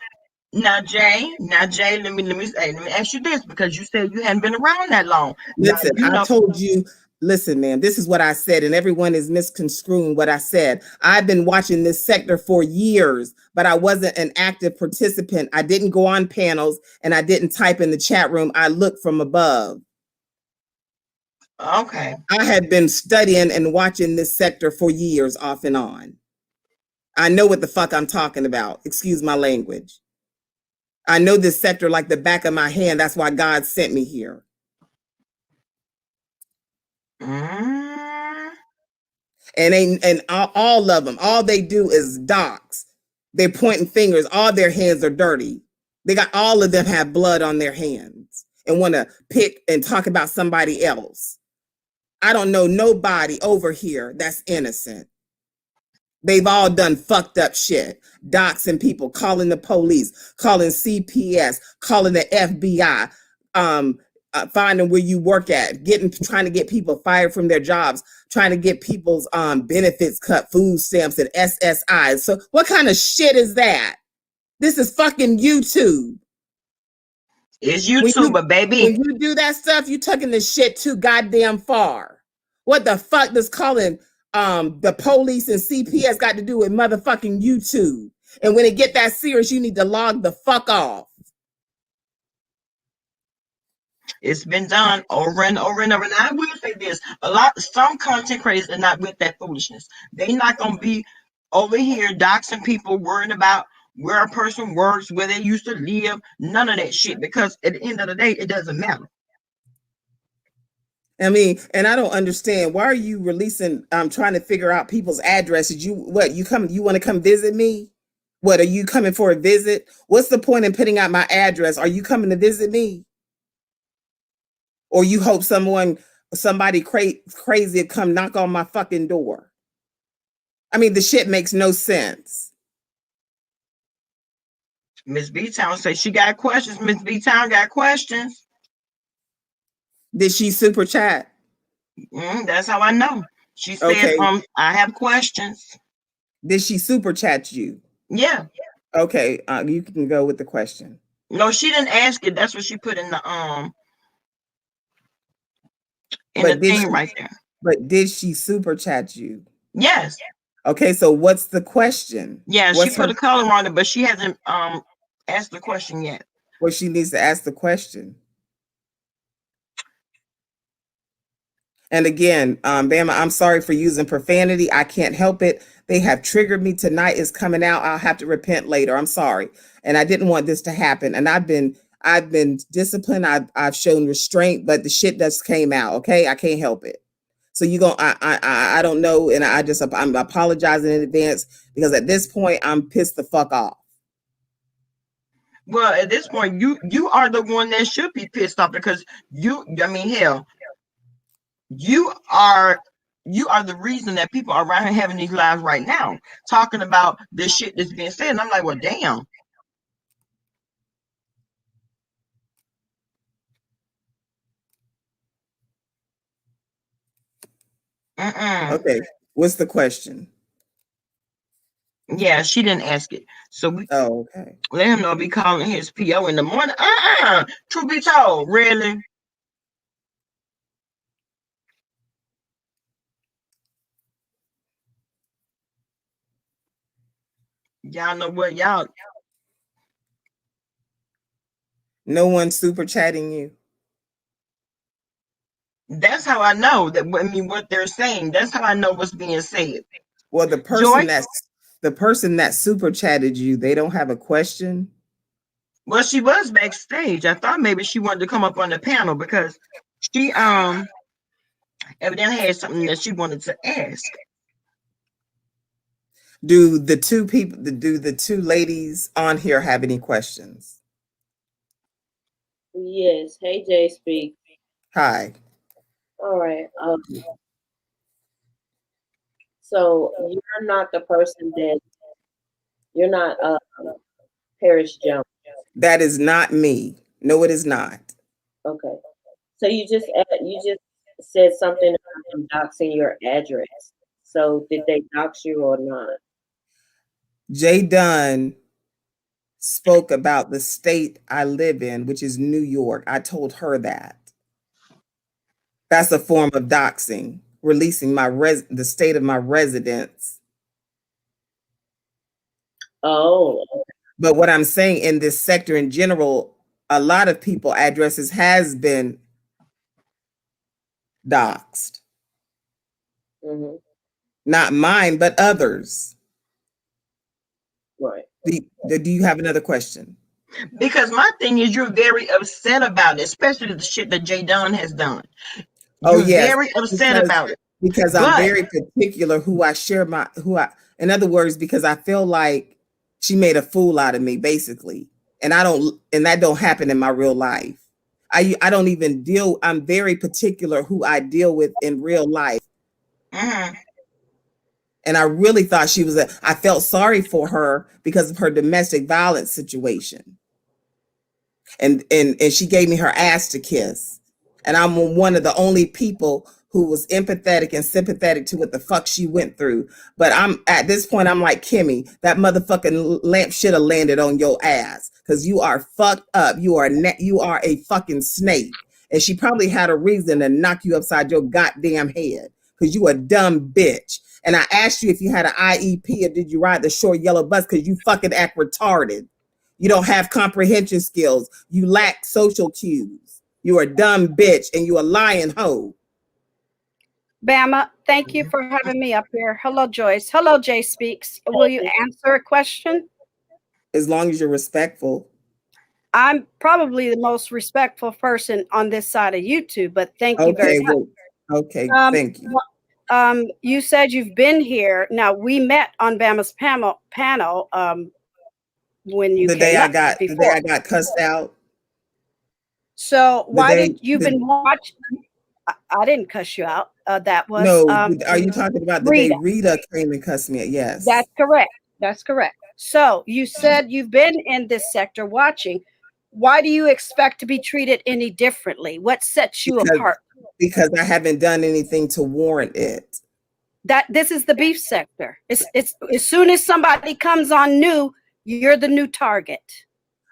S1: now, Jay, let me ask you this because you said you hadn't been around that long. Now,
S2: Listen,
S1: you
S2: I
S1: know,
S2: told you, listen, man, this is what I said, and everyone is misconstruing what I said. I've been watching this sector for years, but I wasn't an active participant. I didn't go on panels and I didn't type in the chat room. I looked from above.
S1: okay.
S2: I had been studying and watching this sector for years off and on. I know what the fuck I'm talking about. Excuse my language. I know this sector like the back of my hand. That's why God sent me here.
S1: Mm.
S2: And all of them, all they do is dox. They're pointing fingers. All their hands are dirty. They got all of them have blood on their hands and want to pick and talk about somebody else. I don't know nobody over here that's innocent. They've all done fucked up shit. Doxing people, calling the police, calling CPS, calling the FBI, finding where you work at, trying to get people fired from their jobs, trying to get people's benefits cut, food stamps and SSIs. So what kind of shit is that? This is fucking YouTube.
S1: It's
S2: When
S1: YouTube,
S2: you
S1: but baby,
S2: when you do that stuff, you taking the shit too goddamn far. What the fuck does calling the police and CPS got to do with motherfucking YouTube? And when it get that serious, you need to log the fuck off.
S1: it's been done over and over and over. And I will say this: some content creators are not with that foolishness. They not gonna be over here doxing people, worrying about where a person works, where they used to live, none of that shit. Because at the end of the day, it doesn't matter.
S2: I mean, and I don't understand why are you releasing trying to figure out people's addresses. You want to come visit me? What are you coming for a visit? What's the point in putting out my address? Are you coming to visit me? Or you hope somebody crazy come knock on my fucking door? I mean, the shit makes no sense.
S1: Miss B Town says she got questions. Miss B Town got questions.
S2: Did she super chat?
S1: That's how I know. She said,
S2: Okay.
S1: I have questions.
S2: Did she super chat you?
S1: Yeah.
S2: Okay, you can go with the question.
S1: No, she didn't ask it. That's what she put in the
S2: But did
S1: thing
S2: she?
S1: right there.
S2: But did she super chat you?
S1: Yes.
S2: Okay, so what's the question?
S1: Yeah, she
S2: What's her?
S1: put a color on it, but she hasn't asked the question yet.
S2: Well, she needs to ask the question. And again, Bama, I'm sorry for using profanity. I can't help it. They have triggered me. Tonight is coming out. I'll have to repent later. I'm sorry. And I didn't want this to happen. And I've been disciplined. I've shown restraint, but the shit just came out. Okay. I can't help it. So I don't know. And I'm apologizing in advance because at this point I'm pissed the fuck off.
S1: Well, at this point, you are the one that should be pissed off because hell, you are the reason that people are around here having these lives right now, talking about this shit that's being said. And I'm like, well, damn.
S2: Okay. What's the question?
S1: Yeah, she didn't ask it. So
S2: okay.
S1: Let him know I'll be calling his PO in the morning. Truth be told, really. Y'all know what y'all.
S2: No one's super chatting you.
S1: That's how I know that. I mean, what they're saying. That's how I know what's being said.
S2: Well, the
S1: Joy.
S2: person that super chatted you, they don't have a question.
S1: Well, she was backstage. I thought maybe she wanted to come up on the panel because she evidently had something that she wanted to ask.
S2: Do the two ladies on here have any questions?
S4: Yes. Hey, Jay Speak.
S2: Hi.
S4: All right. So you're not the person that you're not Paris Jones.
S2: That is not me. No, it is not.
S4: Okay. So you just said something about them doxing your address. So did they dox you or not?
S2: Jay Dunn spoke about the state I live in, which is New York. I told her that. That's a form of doxing, releasing the state of my residence.
S4: Oh,
S2: But what I'm saying in this sector in general, a lot of people addresses has been doxed.
S4: mm-hmm.
S2: Not mine, but others.
S4: Right.
S2: Do you have another question?
S1: Because my thing is, you're very upset about it, especially the shit that Jay Dunn has done.
S2: Oh
S1: You're
S2: yes,
S1: very upset
S2: because
S1: about it.
S2: because I'm
S1: But
S2: very particular who I share my who I in other words, because I feel like she made a fool out of me, basically. And that don't happen in my real life. I don't even deal, I'm very particular who I deal with in real life.
S1: mhm.
S2: And I really thought I felt sorry for her because of her domestic violence situation. And she gave me her ass to kiss. And I'm one of the only people who was empathetic and sympathetic to what the fuck she went through. But I'm at this point, I'm like, Kimmy, that motherfucking lamp should have landed on your ass because you are fucked up. You are a fucking snake. And she probably had a reason to knock you upside your goddamn head because you a dumb bitch. And I asked you if you had an IEP or did you ride the short yellow bus because you fucking act retarded. You don't have comprehension skills. You lack social cues. You are a dumb bitch and you a lying hoe.
S5: Bama, thank you for having me up here. Hello, Joyce. Hello, Jay Speaks. Will you answer a question?
S2: As long as you're respectful.
S5: I'm probably the most respectful person on this side of YouTube, but thank you very
S2: Okay,
S5: much.
S2: well, okay,
S5: Um,
S2: thank you.
S5: you said you've been here. Now, we met on Bama's panel when you came up
S2: The day
S5: before.
S2: I got cussed out.
S5: So
S2: The
S5: why
S2: day
S5: did you've
S2: the
S5: been watching? I didn't cuss you out. That was
S2: No, are you talking about the day
S5: Rita.
S2: Rita came and cussed me? Yes.
S5: That's correct. That's correct. So you said you've been in this sector watching. Why do you expect to be treated any differently? What sets you
S2: Because
S5: apart?
S2: I haven't done anything to warrant it.
S5: That this is the beef sector. It's as soon as somebody comes on new, you're the new target.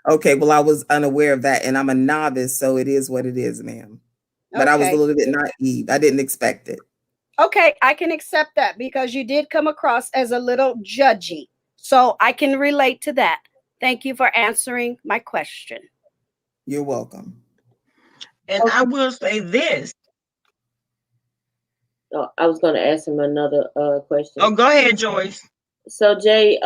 S2: Okay, well, I was unaware of that, and I'm a novice, so it is what it is, ma'am. But I was a
S5: Okay.
S2: little bit naive. I didn't expect it.
S5: Okay, I can accept that because you did come across as a little judgy. So I can relate to that. Thank you for answering my question.
S2: You're welcome.
S1: And I will say this.
S4: Oh, I was going to ask him another question.
S1: Oh, go ahead, Joyce.
S4: So Jay,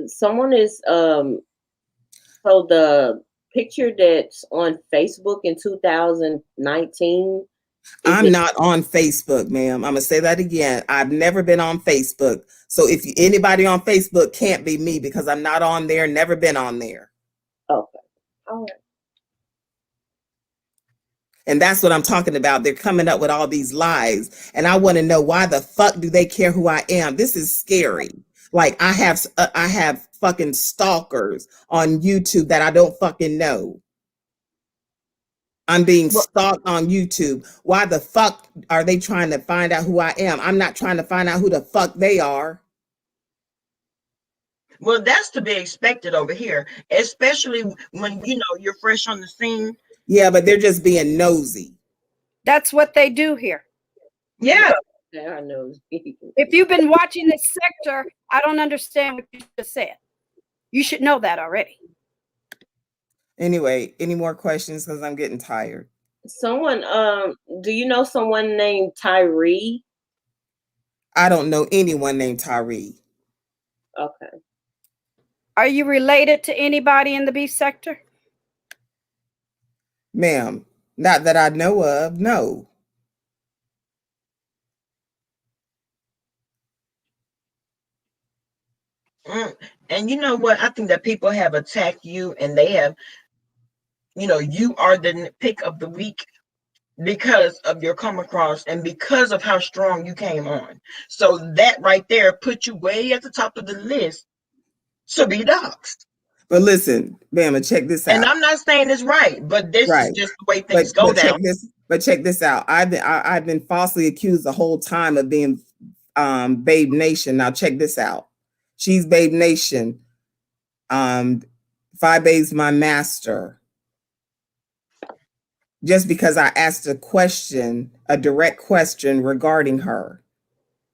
S4: someone is so the picture that's on Facebook in 2019 is
S2: I'm
S4: it
S2: not on Facebook, ma'am. I'm gonna say that again. I've never been on Facebook. So if anybody on Facebook can't be me because I'm not on there, never been on there.
S4: okay? All right.
S2: And that's what I'm talking about. They're coming up with all these lies. And I want to know, why the fuck do they care who I am? This is scary. Like I have fucking stalkers on YouTube that I don't fucking know. I'm being
S1: Well,
S2: stalked on YouTube. Why the fuck are they trying to find out who I am? I'm not trying to find out who the fuck they are.
S1: well, that's to be expected over here, especially when you're fresh on the scene.
S2: Yeah, but they're just being nosy.
S5: That's what they do here.
S1: Yeah.
S4: I know.
S5: If you've been watching this sector, I don't understand what you just said. You should know that already.
S2: Anyway, any more questions? Because I'm getting tired.
S4: Someone, do you know someone named Tyree?
S2: I don't know anyone named Tyree.
S4: Okay.
S5: Are you related to anybody in the beef sector?
S2: Ma'am, not that I know of, no.
S1: And you know what? I think that people have attacked you and they have, you are the pick of the week because of your come across and because of how strong you came on. So that right there put you way at the top of the list to be doxxed.
S2: But listen, Bama, check this
S1: And
S2: out.
S1: I'm not saying it's right, but this is
S2: Right.
S1: just the way
S2: But
S1: things go down.
S2: check this out. I've been falsely accused the whole time of being Babe Nation. Now check this out. She's Babe Nation. Um, Five Babes my master. Just because I asked a question, a direct question regarding her.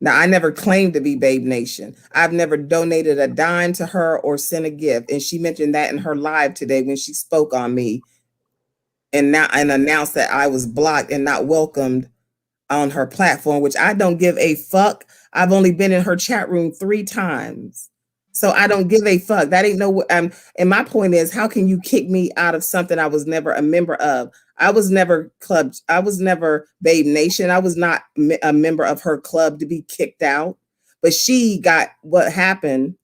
S2: Now, I never claimed to be Babe Nation. I've never donated a dime to her or sent a gift. And she mentioned that in her live today when she spoke on me and announced that I was blocked and not welcomed on her platform, which I don't give a fuck. I've only been in her chat room 3 times. So I don't give a fuck. That ain't no and my point is, how can you kick me out of something I was never a member of? I was never Babe Nation. I was not a member of her club to be kicked out. But she got what happened.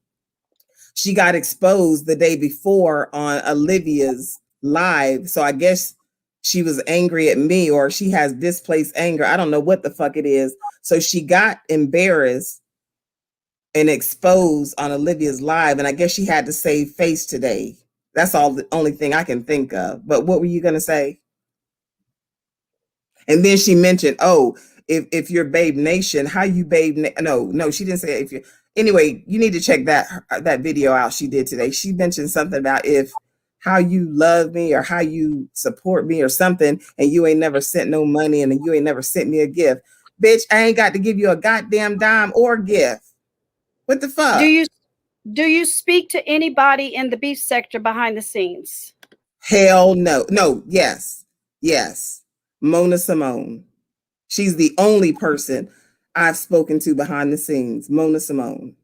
S2: She got exposed the day before on Olivia's live. So I guess she was angry at me, or she has displaced anger. I don't know what the fuck it is. So she got embarrassed and exposed on Olivia's live. And I guess she had to save face today. That's all the only thing I can think of. But what were you going to say? And then she mentioned, oh, if you're Babe Nation, how you no, she didn't say if you anyway, you need to check that video out she did today. She mentioned something about if how you love me or how you support me or something, and you ain't never sent no money and you ain't never sent me a gift. Bitch, I ain't got to give you a goddamn dime or gift. What the fuck?
S5: Do you speak to anybody in the beef sector behind the scenes?
S2: Hell no. No, yes. Yes. Mona Simone. She's the only person I've spoken to behind the scenes. Mona Simone.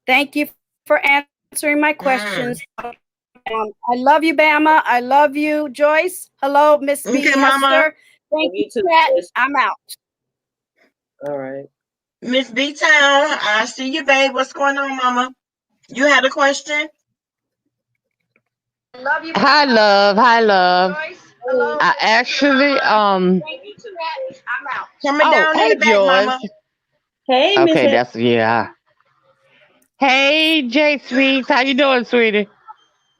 S5: Thank you for answering my questions. I love you, Bama. I love you, Joyce. Hello, Miss B.
S1: Okay, Mama.
S5: Hester. Thank you, Pat. I'm out.
S4: All right.
S1: Miss B Town, I see you, babe. What's going on, Mama? You had a question?
S6: Hi, love. Hi, love. I actually,
S1: Coming
S6: oh,
S1: down in
S6: hey,
S1: the back,
S6: Joyce.
S1: Mama.
S4: Hey, Miss.
S6: Okay, that's, yeah. Hey, Jay Sweets. How you doing, sweetie?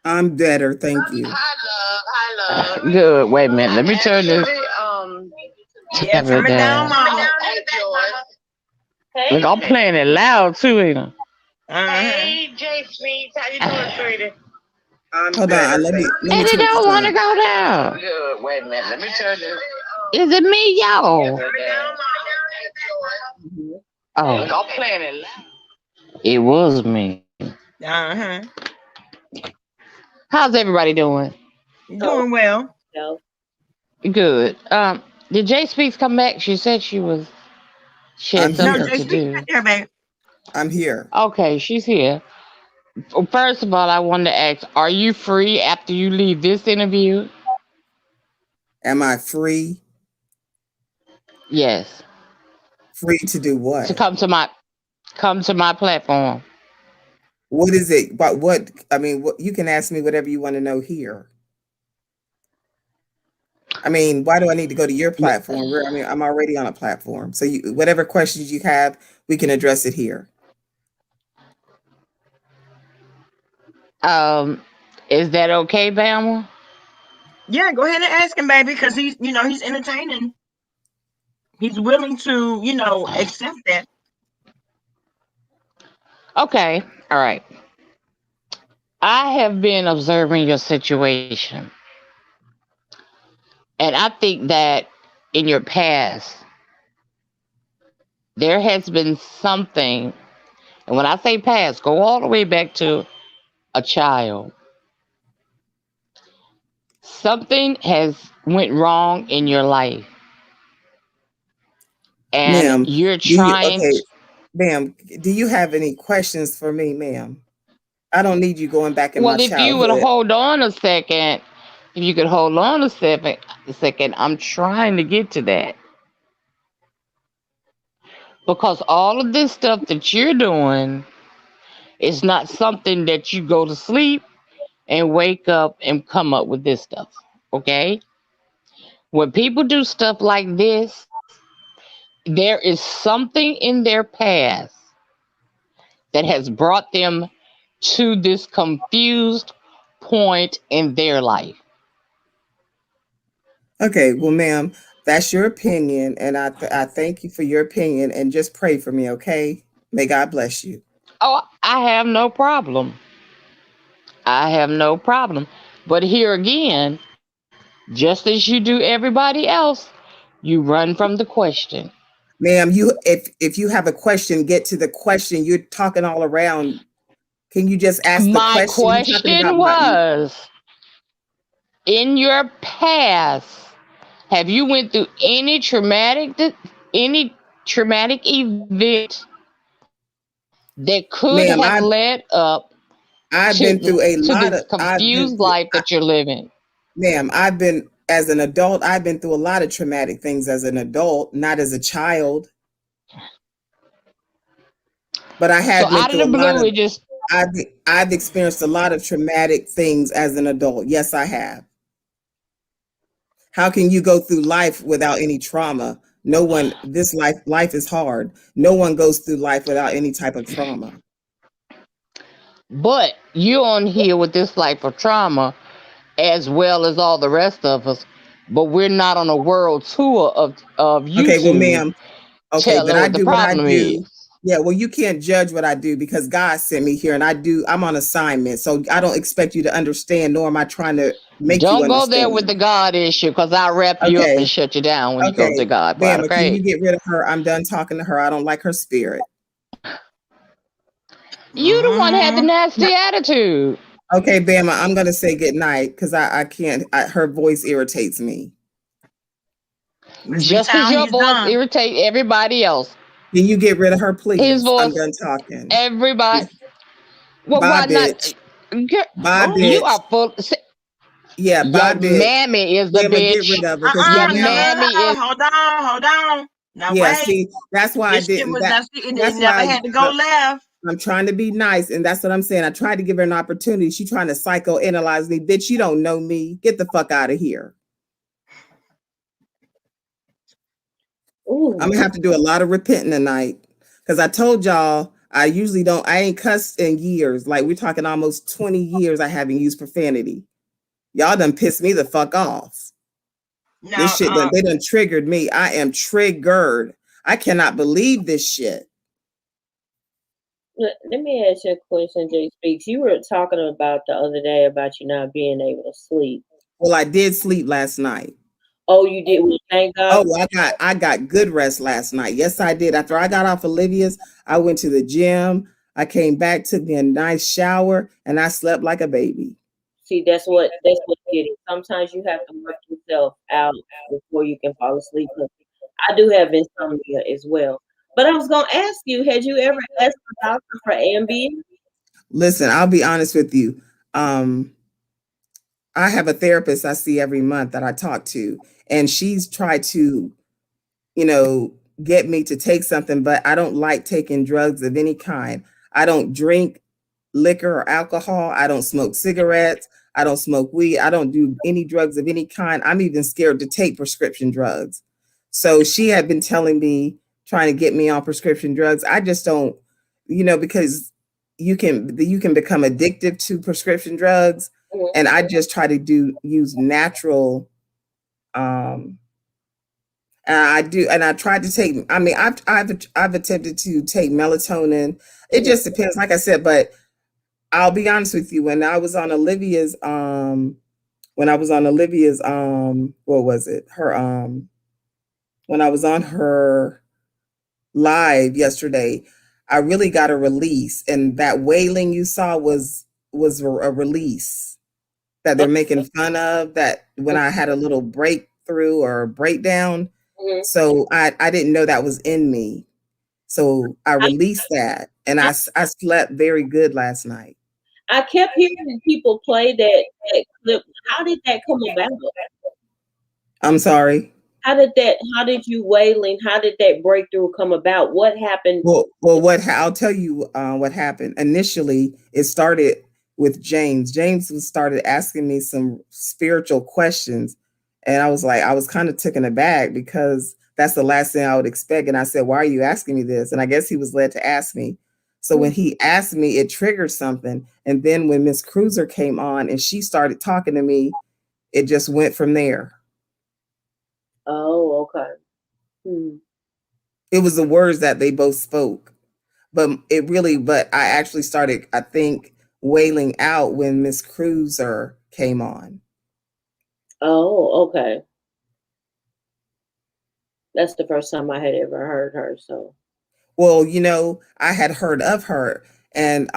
S2: I'm better, thank you.
S6: Hi, love. Good. Wait a minute. Let me turn this.
S1: Yeah,
S6: Turn it
S1: coming down,
S6: down.
S1: Mama.
S6: Look, I'm playing it loud, too, ain't I?
S1: Uh-huh.
S6: Jay Sweets. How you doing, sweetie?
S2: Hold on, let me
S6: And it
S2: turn
S6: don't
S2: this
S6: want to
S2: on.
S6: go down. Good. Wait a minute. Let me turn this. Is it me, y'all? Oh. Look, I'm playing it loud. It was me.
S1: Uh-huh.
S6: How's everybody doing?
S1: Doing well.
S4: So,
S6: Good. Did Jay Speaks come back? She had
S2: I'm
S1: No,
S6: something
S2: here.
S6: to
S1: JC,
S6: do.
S1: right there, babe.
S2: I'm here.
S6: Okay, she's here. Well, first of all, I wanted to ask, are you free after you leave this interview?
S2: Am I free?
S6: Yes.
S2: Free to do
S6: To
S2: what?
S6: come to my platform.
S2: What is it? What I mean, what you can ask me whatever you want to know here. I mean, why do I need to go to your platform? I mean, I'm already on a platform. So whatever questions you have, we can address it here.
S6: Um, is that okay, Bama?
S1: Yeah, go ahead and ask him, baby, because he's entertaining. He's willing to, accept that.
S6: Okay. All right. I have been observing your situation. And I think that in your past, there has been something, and when I say past, go all the way back to a child. Something has went wrong in your life, and
S2: Ma'am,
S6: you're
S2: do you
S6: trying
S2: okay,
S6: to,
S2: ma'am, do you have any questions for me, ma'am? I don't need you going back in my
S6: well, if you would
S2: childhood.
S6: hold on a second, if you could hold on a second, I'm trying to get to that. Because all of this stuff that you're doing is not something that you go to sleep and wake up and come up with this stuff. Okay? When people do stuff like this, there is something in their past that has brought them to this confused point in their life.
S2: Okay, well, ma'am, that's your opinion, and I thank you for your opinion, and just pray for me, okay? May God bless you.
S6: Oh, I have no problem. I have no problem. But here again, just as you do everybody else, you run from the question.
S2: Ma'am, you if you have a question, get to the question. You're talking all around. Can you just ask the
S6: My
S2: question? You're talking about
S6: question
S2: my
S6: was, in your past, have you went through any traumatic event that could
S2: ma'am,
S6: have led up
S2: I've been
S6: to
S2: through a
S6: to
S2: lot
S6: this
S2: of I've been
S6: confused
S2: through
S6: life that you're living?
S2: ma'am, I've been as an adult, I've been through a lot of traumatic things as an adult, not as a child, but I
S6: So
S2: have been
S6: out of
S2: through
S6: the
S2: a lot
S6: blue,
S2: of
S6: it just
S2: I've I've experienced a lot of traumatic things as an adult. Yes, I have. How can you go through life without any trauma? No one, this life is hard. No one goes through life without any type of trauma.
S6: but you're on here with this life of trauma as well as all the rest of us. But we're not on a world tour of
S2: Okay, well,
S6: YouTube
S2: ma'am, okay, but
S6: telling
S2: I
S6: what the
S2: do what I
S6: problem is.
S2: do. Yeah, well, you can't judge what I do because God sent me here and I'm on assignment. So I don't expect you to understand, nor am I trying to make you
S6: Don't go there
S2: understand.
S6: with the God issue because I'll wrap you up
S2: Okay,
S6: and shut you down when you go to the
S2: okay.
S6: God part,
S2: Bama, can
S6: okay?
S2: you get rid of her? I'm done talking to her. I don't like her spirit.
S6: You the one had the
S1: Mm,
S6: nasty attitude.
S2: Okay, Bama, I'm gonna say good night because I can't. Her voice irritates me.
S1: Miss B
S6: Just because
S1: Town,
S6: your
S1: he's
S6: voice
S1: done.
S6: irritate everybody else.
S2: Can you get rid of her,
S6: His
S2: please? I'm
S6: voice,
S2: done talking.
S6: everybody. Well,
S2: Bye,
S6: why not?
S2: bitch.
S6: Girl,
S2: Bye,
S6: you
S2: bitch.
S6: are full.
S2: Yeah, bye,
S6: Your
S2: bitch.
S6: mammy is the
S2: Bama, get
S6: bitch.
S2: rid of her because
S6: Your
S1: Uh-uh, no, no,
S6: mammy
S1: no,
S6: is.
S1: no. Hold on. Now
S2: yeah.
S1: wait.
S2: See, that's why I
S1: This shit
S2: didn't.
S1: was that it
S2: That's
S1: never
S2: why
S1: had to go left.
S2: I'm trying to be nice, and that's what I'm saying. I tried to give her an opportunity. She trying to psychoanalyze me, bitch. You don't know me. Get the fuck out of here. I'm
S4: Ooh.
S2: gonna have to do a lot of repenting tonight because I told y'all I usually don't. I ain't cussed in years. Like we're talking almost 20 years. I haven't used profanity. Y'all done pissed me the fuck off. This
S1: Now,
S2: shit done they done triggered me. I am triggered. I cannot believe this shit.
S4: Let me ask you a question, Jay Speaks. You were talking about the other day about you not being able to sleep.
S2: Well, I did sleep last night.
S4: Oh, you did. Well, thank God.
S2: Oh, I got good rest last night. Yes, I did. After I got off Olivia's, I went to the gym. I came back, took me a nice shower, and I slept like a baby.
S4: See, that's what it is. Sometimes you have to work yourself out before you can fall asleep. 'Cause I do have insomnia as well. But I was gonna ask you, had you ever asked the doctor for Ambien?
S2: Listen, I'll be honest with you. Um, I have a therapist I see every month that I talk to, and she's tried to, you know, get me to take something, but I don't like taking drugs of any kind. I don't drink liquor or alcohol. I don't smoke cigarettes. I don't smoke weed. I don't do any drugs of any kind. I'm even scared to take prescription drugs. So she had been telling me, trying to get me on prescription drugs. I just don't, because you can become addictive to prescription drugs.
S4: Mhm.
S2: And I just try to use natural um and I do, and I tried to take. I mean, I've attempted to take melatonin. It
S4: Mhm.
S2: just depends, like I said. But I'll be honest with you. When I was on Olivia's, what was it? Her, when I was on her live yesterday, I really got a release, and that wailing you saw was a release that they're making fun of. That when I had a little breakthrough or breakdown,
S4: Mhm.
S2: so I didn't know that was in me. So I
S4: I,
S2: released that, and I slept very good last night.
S4: I kept hearing people play that clip. How did that come about?
S2: I'm sorry.
S4: How did you wailing? How did that breakthrough come about? What happened?
S2: Well, I'll tell you what happened. Initially, it started with James. James started asking me some spiritual questions, and I was kind of taken aback because that's the last thing I would expect. And I said, "Why are you asking me this?" And I guess he was led to ask me. So when he asked me, it triggered something. And then when Miss Cruiser came on and she started talking to me, it just went from there.
S4: Oh, okay. Hmm.
S2: It was the words that they both spoke. But I actually started, I think, wailing out when Miss Cruiser came on.
S4: Oh, okay. That's the first time I had ever heard her. So,
S2: Well, I had heard of her, and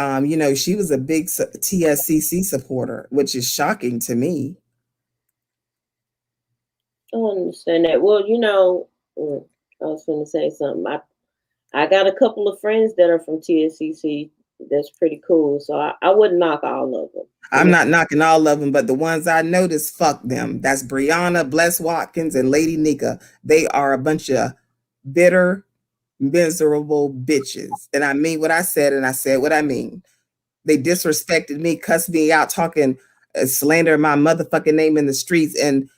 S2: she was a big TSCC supporter, which is shocking to me.
S4: I understand that. Well, I was going to say something. I got a couple of friends that are from TSCC. That's pretty cool. So I wouldn't knock all of them.
S2: I'm not knocking all of them, but the ones I noticed, fuck them. That's Brianna, Bless Watkins, and Lady Nika. They are a bunch of bitter, miserable bitches. And I mean what I said, and I said what I mean. They disrespected me, cussed me out, talking, slander my motherfucking name in the streets, and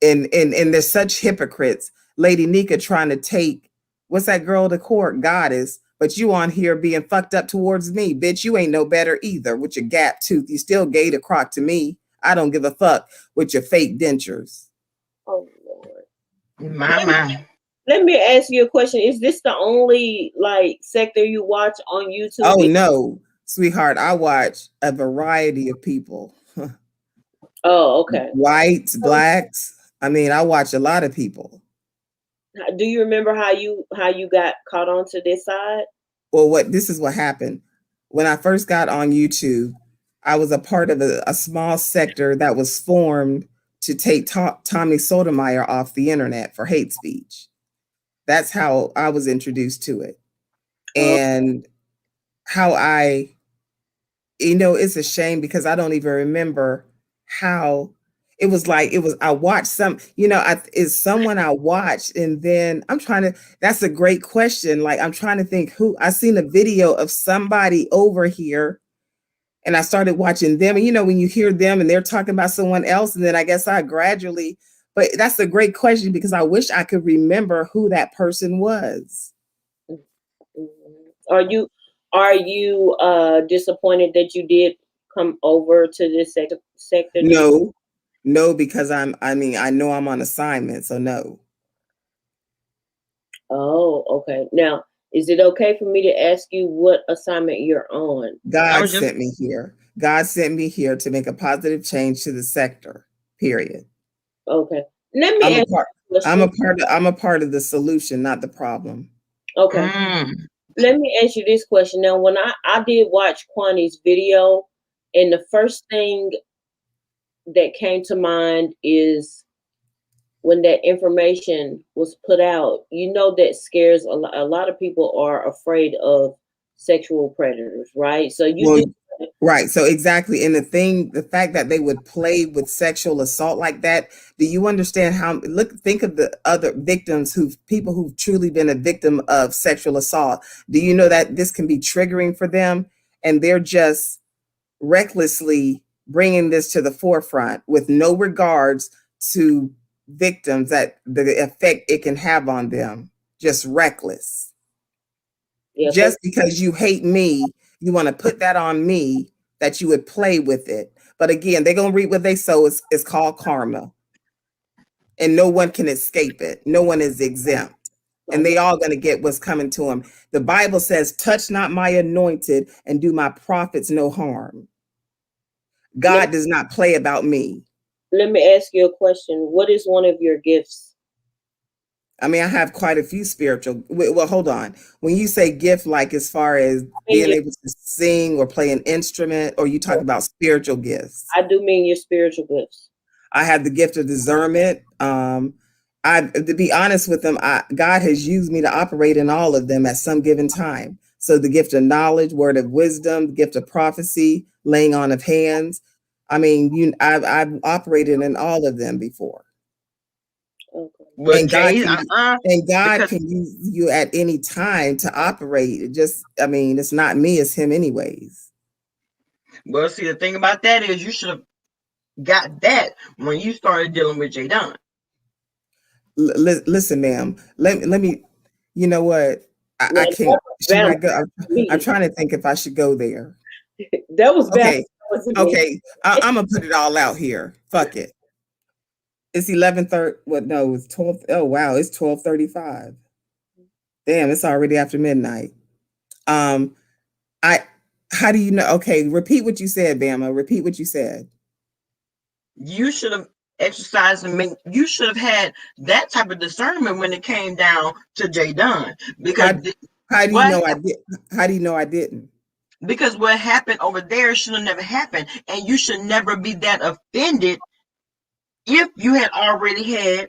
S2: they're such hypocrites. Lady Nika trying to take what's that girl to court, Goddess, but you on here being fucked up towards me, bitch. You ain't no better either with your gap tooth. You still gay to crock to me. I don't give a fuck with your fake dentures.
S4: Oh Lord.
S1: My, my.
S4: Let me ask you a question. Is this the only like sector you watch on YouTube?
S2: Oh no, sweetheart, I watch a variety of people.
S4: Oh, okay.
S2: Whites, blacks. I mean, I watch a lot of people.
S4: Do you remember how you got caught onto this side?
S2: Well, this is what happened. When I first got on YouTube, I was a part of a small sector that was formed to take Tommy Sotomayor off the internet for hate speech. That's how I was introduced to it.
S4: Oh,
S2: And how it's a shame because I don't even remember how it was. Like I watched some, is someone I watched, and then that's a great question. Like, I'm trying to think who. I seen a video of somebody over here, and I started watching them, and when you hear them and they're talking about someone else, and then I guess I gradually, but that's a great question because I wish I could remember who that person was.
S4: mhm. Are you disappointed that you did come over to this sector? Do you?
S2: No, because I know I'm on assignment, so no.
S4: Oh, okay. Now, is it okay for me to ask you what assignment you're on?
S1: I
S2: God
S1: was just
S2: sent me here. God sent me here to make a positive change to the sector. Period.
S4: Okay. Let
S2: I'm
S4: me
S2: a
S4: ask
S2: part.
S4: you a question.
S2: I'm a part of the solution, not the problem.
S4: Okay.
S1: mm,
S4: Let me ask you this question. Now, when I did watch Kwani's video, and the first thing that came to mind is when that information was put out, that scares a lot of people are afraid of sexual predators, right? So you
S2: Well,
S4: do.
S2: right. So exactly. And the fact that they would play with sexual assault like that, do you understand think of the other victims people who've truly been a victim of sexual assault. Do you know that this can be triggering for them? And they're just recklessly bringing this to the forefront with no regards to victims, that the effect it can have on them. Just reckless.
S4: Yeah,
S2: Just because you hate me, you want to put that on me, that you would play with it. But again, they're going to reap what they sow. It's called karma. And no one can escape it. No one is exempt.
S4: I
S2: And they all going to get what's coming to them. The Bible says, touch not my anointed and do my prophets no harm.
S4: let,
S2: God does not play about me.
S4: let me ask you a question. What is one of your gifts?
S2: I mean, I have quite a few spiritual. Well, hold on. When you say gift, like as far as
S4: I mean,
S2: being able to sing or play an instrument, or you talk about spiritual gifts?
S4: I do mean your spiritual gifts.
S2: I have the gift of discernment. To be honest with them, God has used me to operate in all of them at some given time. So the gift of knowledge, word of wisdom, the gift of prophecy, laying on of hands. I mean, I've operated in all of them before.
S4: Okay.
S1: well,
S2: and God
S1: Jay,
S2: can and God
S1: because
S2: can use you at any time to operate. It's not me, it's him anyways.
S1: well, see, the thing about that is you should have got that when you started dealing with Jay Don.
S2: Listen, ma'am, let me, you know what?
S4: Now
S2: I
S4: that
S2: can't.
S4: was
S2: Should I
S4: balance
S2: go?
S4: to
S2: I'm
S4: me.
S2: trying to think if I should go there.
S4: That was balance
S2: Okay,
S4: to me.
S2: okay. I'm gonna put it all out here. Fuck it. It's 11:30. What? No, it's 12. Oh wow, it's 12:35. Damn, it's already after midnight. Um, I. How do you know? Okay, repeat what you said, Bama. Repeat what you said.
S1: You should have exercised and make, you should have had that type of discernment when it came down to Jay Dunn. Because
S2: How how do you
S1: what
S2: know I did? How do you know I didn't?
S1: because what happened over there should have never happened. And you should never be that offended if you had already had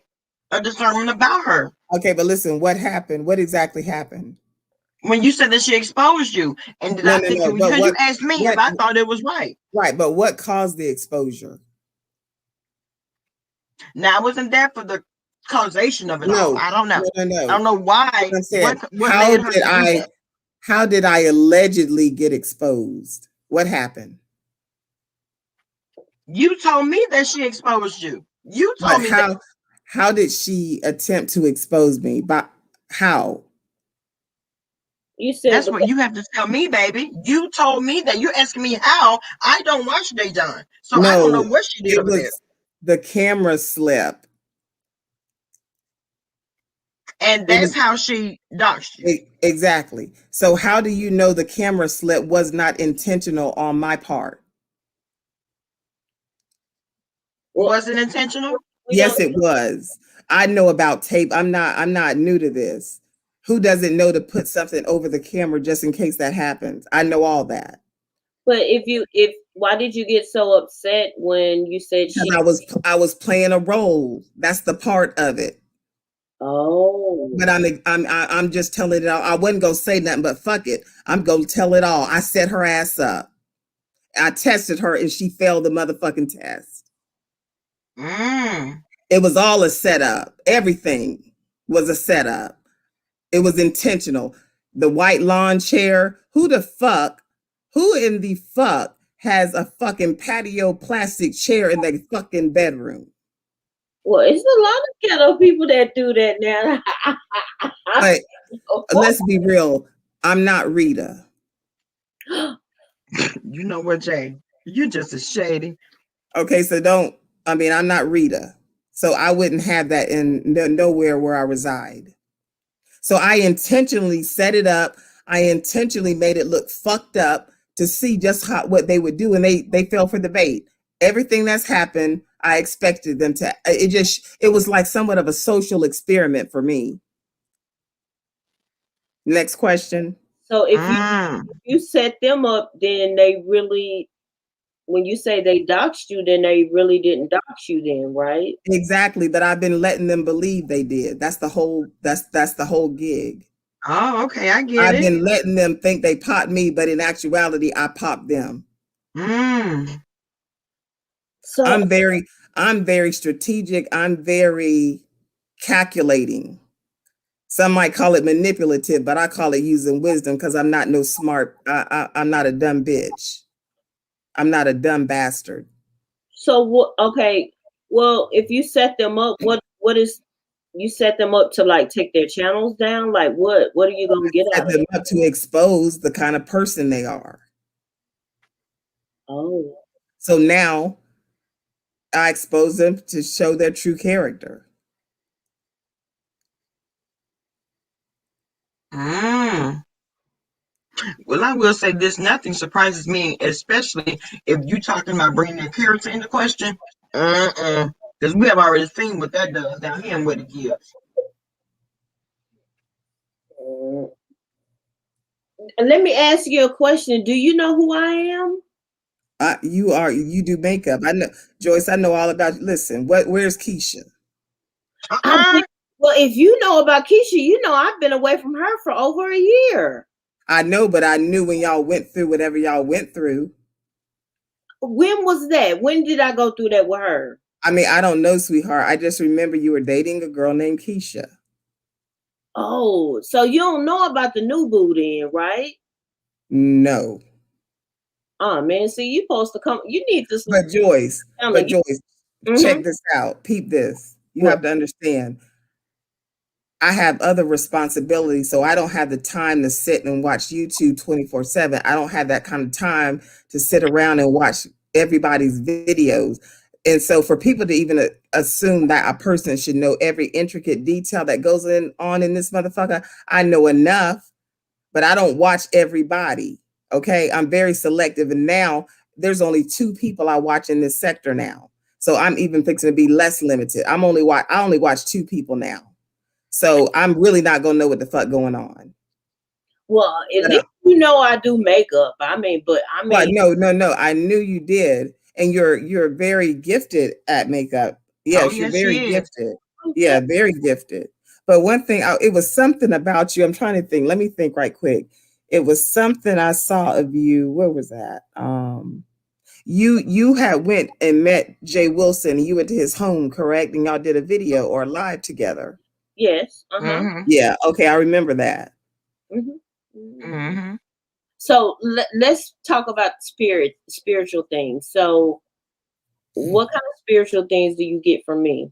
S1: a discernment about her.
S2: Okay, but listen, what happened? What exactly happened?
S1: When you said that she exposed you, and did
S2: No,
S1: I
S2: no,
S1: think
S2: no.
S1: it was
S2: But
S1: because you asked me if
S2: what?
S1: I thought it was right.
S2: Right, but what caused the exposure?
S1: Now I wasn't there for the causation of it all.
S2: No,
S1: I don't know.
S2: no, no,
S1: I
S2: no.
S1: don't know why.
S2: I'm saying,
S1: What led her to do that?
S2: how did I allegedly get exposed? What happened?
S1: You told me that she exposed you. You
S2: But
S1: told me that.
S2: how did she attempt to expose me? By how?
S4: You said
S1: That's what you have to tell me, baby. You told me that. You're asking me how. I don't watch Day Done, so I don't know
S2: No,
S1: what she did
S2: it
S1: over there.
S2: was the camera slip.
S1: And
S2: It
S1: that's
S2: was
S1: how she doxed you.
S2: exactly. So how do you know the camera slip was not intentional on my part?
S4: well,
S1: Was it intentional?
S4: we don't
S2: Yes, it was. I know about tape. I'm not new to this. Who doesn't know to put something over the camera just in case that happens? I know all that.
S4: but if why did you get so upset when you said
S2: Because
S4: she
S2: I was playing a role. That's the part of it.
S4: oh
S2: But I'm just telling it all. I wasn't gonna say nothing, but fuck it. I'm gonna tell it all. I set her ass up. I tested her and she failed the motherfucking test.
S1: Mm.
S2: It was all a setup. Everything was a setup. It was intentional. The white lawn chair. Who in the fuck has a fucking patio plastic chair in their fucking bedroom?
S4: well it's a lot of ghetto people that do that now.
S2: But let's be real. I'm not Rita.
S1: You know what, Jay? You're just a shady.
S2: Okay, so don't. I mean, I'm not Rita, so I wouldn't have that in nowhere where I reside. So I intentionally set it up. I intentionally made it look fucked up to see just what they would do, and they fell for the bait. Everything that's happened, I expected them to. It was like somewhat of a social experiment for me. Next question.
S4: So
S1: Mm.
S4: if you set them up, then they really when you say they doxed you, then they really didn't dox you then, right?
S2: Exactly, but I've been letting them believe they did. That's the whole gig.
S1: Oh, okay, I get
S2: I've
S1: it.
S2: been letting them think they popped me, but in actuality, I popped them.
S1: Mm.
S4: So
S2: I'm very, I'm very strategic. I'm very calculating. Some might call it manipulative, but I call it using wisdom because I'm not no smart. I'm not a dumb bitch. I'm not a dumb bastard.
S4: so what okay, well if you set them up, what is you set them up to like take their channels down? Like what are you gonna get
S2: Set
S4: out of
S2: them
S4: it?
S2: up to expose the kind of person they are.
S4: Oh.
S2: So now I expose them to show their true character.
S1: Mm. Well, I will say this: nothing surprises me, especially if you talking about bringing their character into question. Because we have already seen what that does down here and what it gives.
S4: Mm. Let me ask you a question. Do you know who I am?
S2: You do makeup. I know, Joyce. I know all about you. Listen, where's Keisha?
S4: I've
S1: Uh-uh.
S4: been, well, if you know about Keisha, you know I've been away from her for over a year.
S2: I know, but I knew when y'all went through whatever y'all went through.
S4: When was that? When did I go through that with her?
S2: I mean, I don't know, sweetheart. I just remember you were dating a girl named Keisha.
S4: Oh, so you don't know about the new boo then, right?
S2: No,
S4: Oh man, see, you supposed to come. You need to
S2: but Joyce,
S4: sound
S2: but
S4: like
S2: Joyce,
S4: mm-hmm.
S2: check this out. Peep this. You
S4: What?
S2: have to understand. I have other responsibilities, so I don't have the time to sit and watch YouTube 24/7. I don't have that kind of time to sit around and watch everybody's videos. And so for people to even assume that a person should know every intricate detail that goes on in this motherfucker, I know enough, but I don't watch everybody. Okay? I'm very selective, and now there's only 2 people I watch in this sector now. So I'm even fixing to be less limited. I only watch 2 people now. So I'm really not gonna know what the fuck going on.
S4: Well, at
S2: But
S4: least you know I do makeup. I mean, but I
S2: well,
S4: mean,
S2: no, no, no. I knew you did, and you're very gifted at makeup.
S1: Oh,
S2: Yes, you're
S1: yes,
S2: very
S1: she is.
S2: gifted. Yeah, very gifted. But one thing, it was something about you. I'm trying to think. Let me think right quick. It was something I saw of you. Where was that? You had went and met Jay Wilson. And you went to his home, correct? And y'all did a video or a live together.
S4: yes,
S1: Mm-hmm.
S2: Yeah. Okay, I remember that.
S4: hmm hmm
S1: Mm-hmm.
S4: So let's talk about spiritual things. So, what kind of spiritual things do you get from me?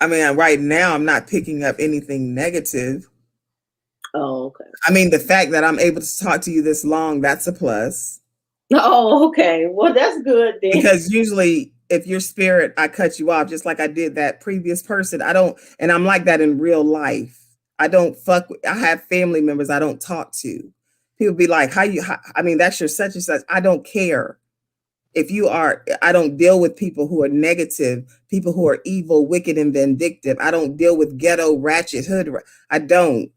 S2: I mean, right now I'm not picking up anything negative.
S4: Oh, okay.
S2: I mean, the fact that I'm able to talk to you this long, that's a plus.
S4: Oh, okay. Well, that's good then.
S2: Because usually if your spirit, I cut you off just like I did that previous person. I don't, and I'm like that in real life. I don't fuck with, I have family members I don't talk to. People be like, I mean, that's your such and such. I don't care. If you are, I don't deal with people who are negative, people who are evil, wicked, and vindictive. I don't deal with ghetto, ratchet, hood. I don't.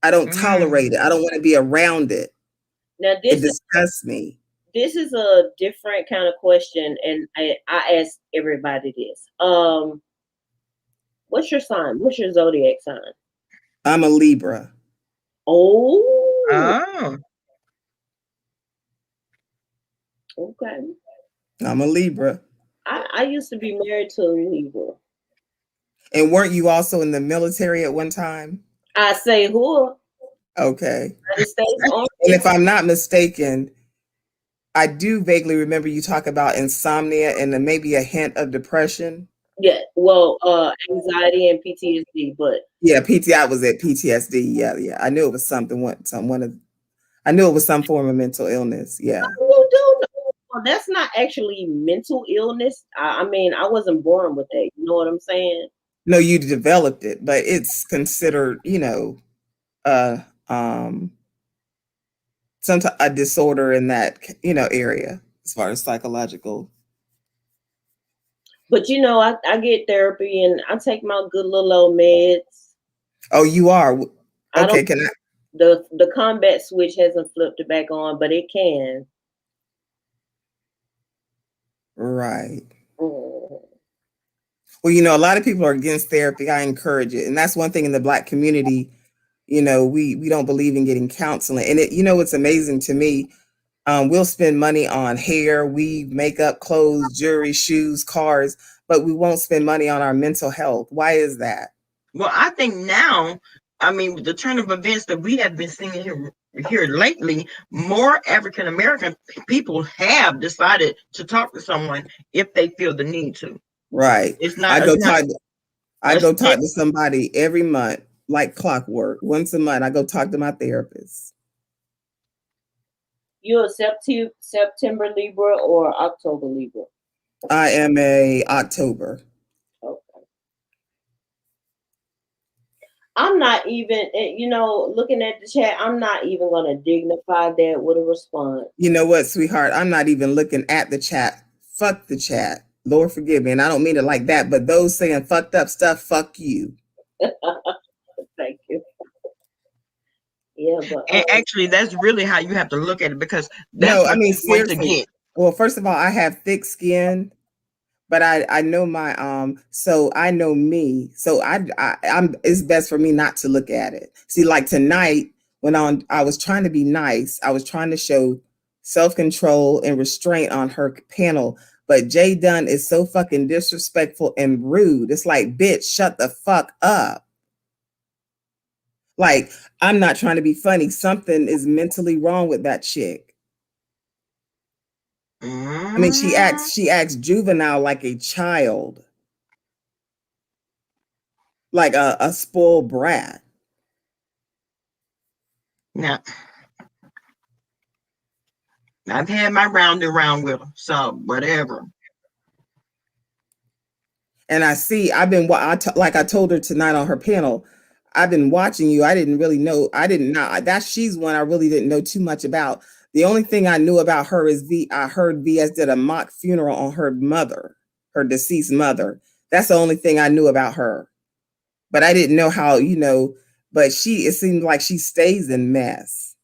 S2: I don't tolerate it. I don't want to be around it.
S4: Now
S2: It disgusts me.
S4: this is a different kind of question, and I ask everybody this. What's your sign? What's your zodiac sign?
S2: I'm a Libra.
S4: Oh,
S1: Oh.
S4: okay.
S2: I'm a Libra.
S4: I used to be married to a Libra.
S2: And weren't you also in the military at one time?
S4: I say who?
S2: Okay.
S4: United States Army.
S2: And if I'm not mistaken, I do vaguely remember you talk about insomnia and then maybe a hint of depression.
S4: Yeah, well, anxiety and PTSD, but
S2: Yeah, PTI was it. PTSD. Yeah, yeah. I knew it was something. I knew it was some form of mental illness. Yeah.
S4: you do know. Well, that's not actually mental illness. I mean, I wasn't born with that. You know what I'm saying?
S2: No, you developed it, but it's considered, uh, um, some a disorder in that area as far as psychological.
S4: But I get therapy and I take my good little old meds.
S2: Oh, you are.
S4: I don't
S2: Okay, can I?
S4: the combat switch hasn't flipped it back on, but it can.
S2: Right.
S4: Mm.
S2: Well, a lot of people are against therapy. I encourage it, and that's one thing in the Black community. We don't believe in getting counseling, and it's amazing to me. We'll spend money on hair, weave, makeup, clothes, jewelry, shoes, cars, but we won't spend money on our mental health. Why is that?
S1: Well, I think now, I mean, with the turn of events that we have been seeing here lately, more African American people have decided to talk to someone if they feel the need to.
S2: Right.
S1: It's
S2: I
S1: not
S2: go
S1: it's not
S2: talk. I
S1: a
S2: go talk
S1: stick.
S2: to somebody every month, like clockwork. Once a month, I go talk to my therapist.
S4: You're a September Libra or October Libra?
S2: I am a October.
S4: Okay. I'm not even, looking at the chat, I'm not even going to dignify that with a response.
S2: You know what, sweetheart? I'm not even looking at the chat. Fuck the chat. Lord forgive me. And I don't mean it like that, but those saying fucked up stuff, fuck you.
S4: Thank you. Yeah, but
S1: And actually, that's really how you have to look at it, because that's
S2: No, I
S1: what
S2: mean,
S1: you're going to
S2: seriously.
S1: get.
S2: Well, first of all, I have thick skin, but I know my so I know me, so I'm it's best for me not to look at it. See, like tonight when I was trying to be nice, I was trying to show self-control and restraint on her panel, but Jay Dunn is so fucking disrespectful and rude. It's like, bitch, shut the fuck up. Like, I'm not trying to be funny, something is mentally wrong with that chick. I mean, she acts juvenile like a child. like a spoiled brat.
S1: Now, I've had my round and round with them, so whatever.
S2: And I see, like I told her tonight on her panel, I've been watching you. I didn't really know. I didn't know that she's one I really didn't know too much about. The only thing I knew about her is I heard VS did a mock funeral on her mother, her deceased mother. That's the only thing I knew about her. But I didn't know how, but it seems like she stays in mess.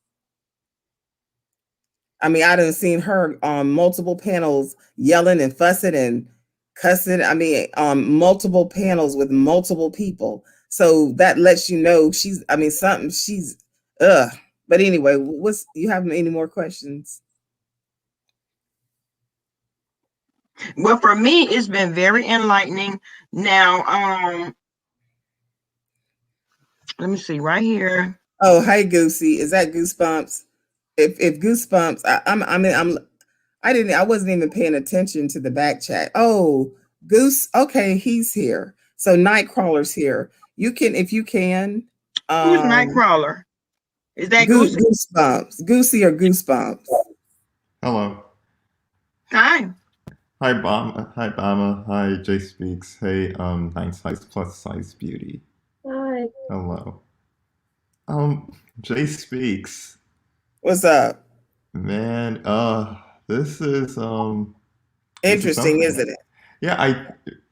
S2: I mean, I done seen her on multiple panels yelling and fussing and cussing. I mean, on multiple panels with multiple people. So that lets you know she's, ugh. But anyway, you have any more questions?
S1: Well, for me, it's been very enlightening. Now, let me see right here.
S2: Oh, hey Goosey, is that Goosebumps? If Goosebumps, I wasn't even paying attention to the back chat. Oh, Goose, okay, he's here. So Nightcrawler's here. You can, if you can.
S1: Who's Nightcrawler? Is that Goosey?
S2: Goosebumps, Goosey or Goosebumps?
S7: Hello.
S1: Hi.
S7: Hi, Bama. Hi, Bama. Hi, Jay Speaks. Hey, 9 size plus size beauty.
S4: Hi.
S7: Hello. Jay Speaks.
S2: What's up?
S7: Man, this is
S2: Interesting, isn't it?
S7: Yeah,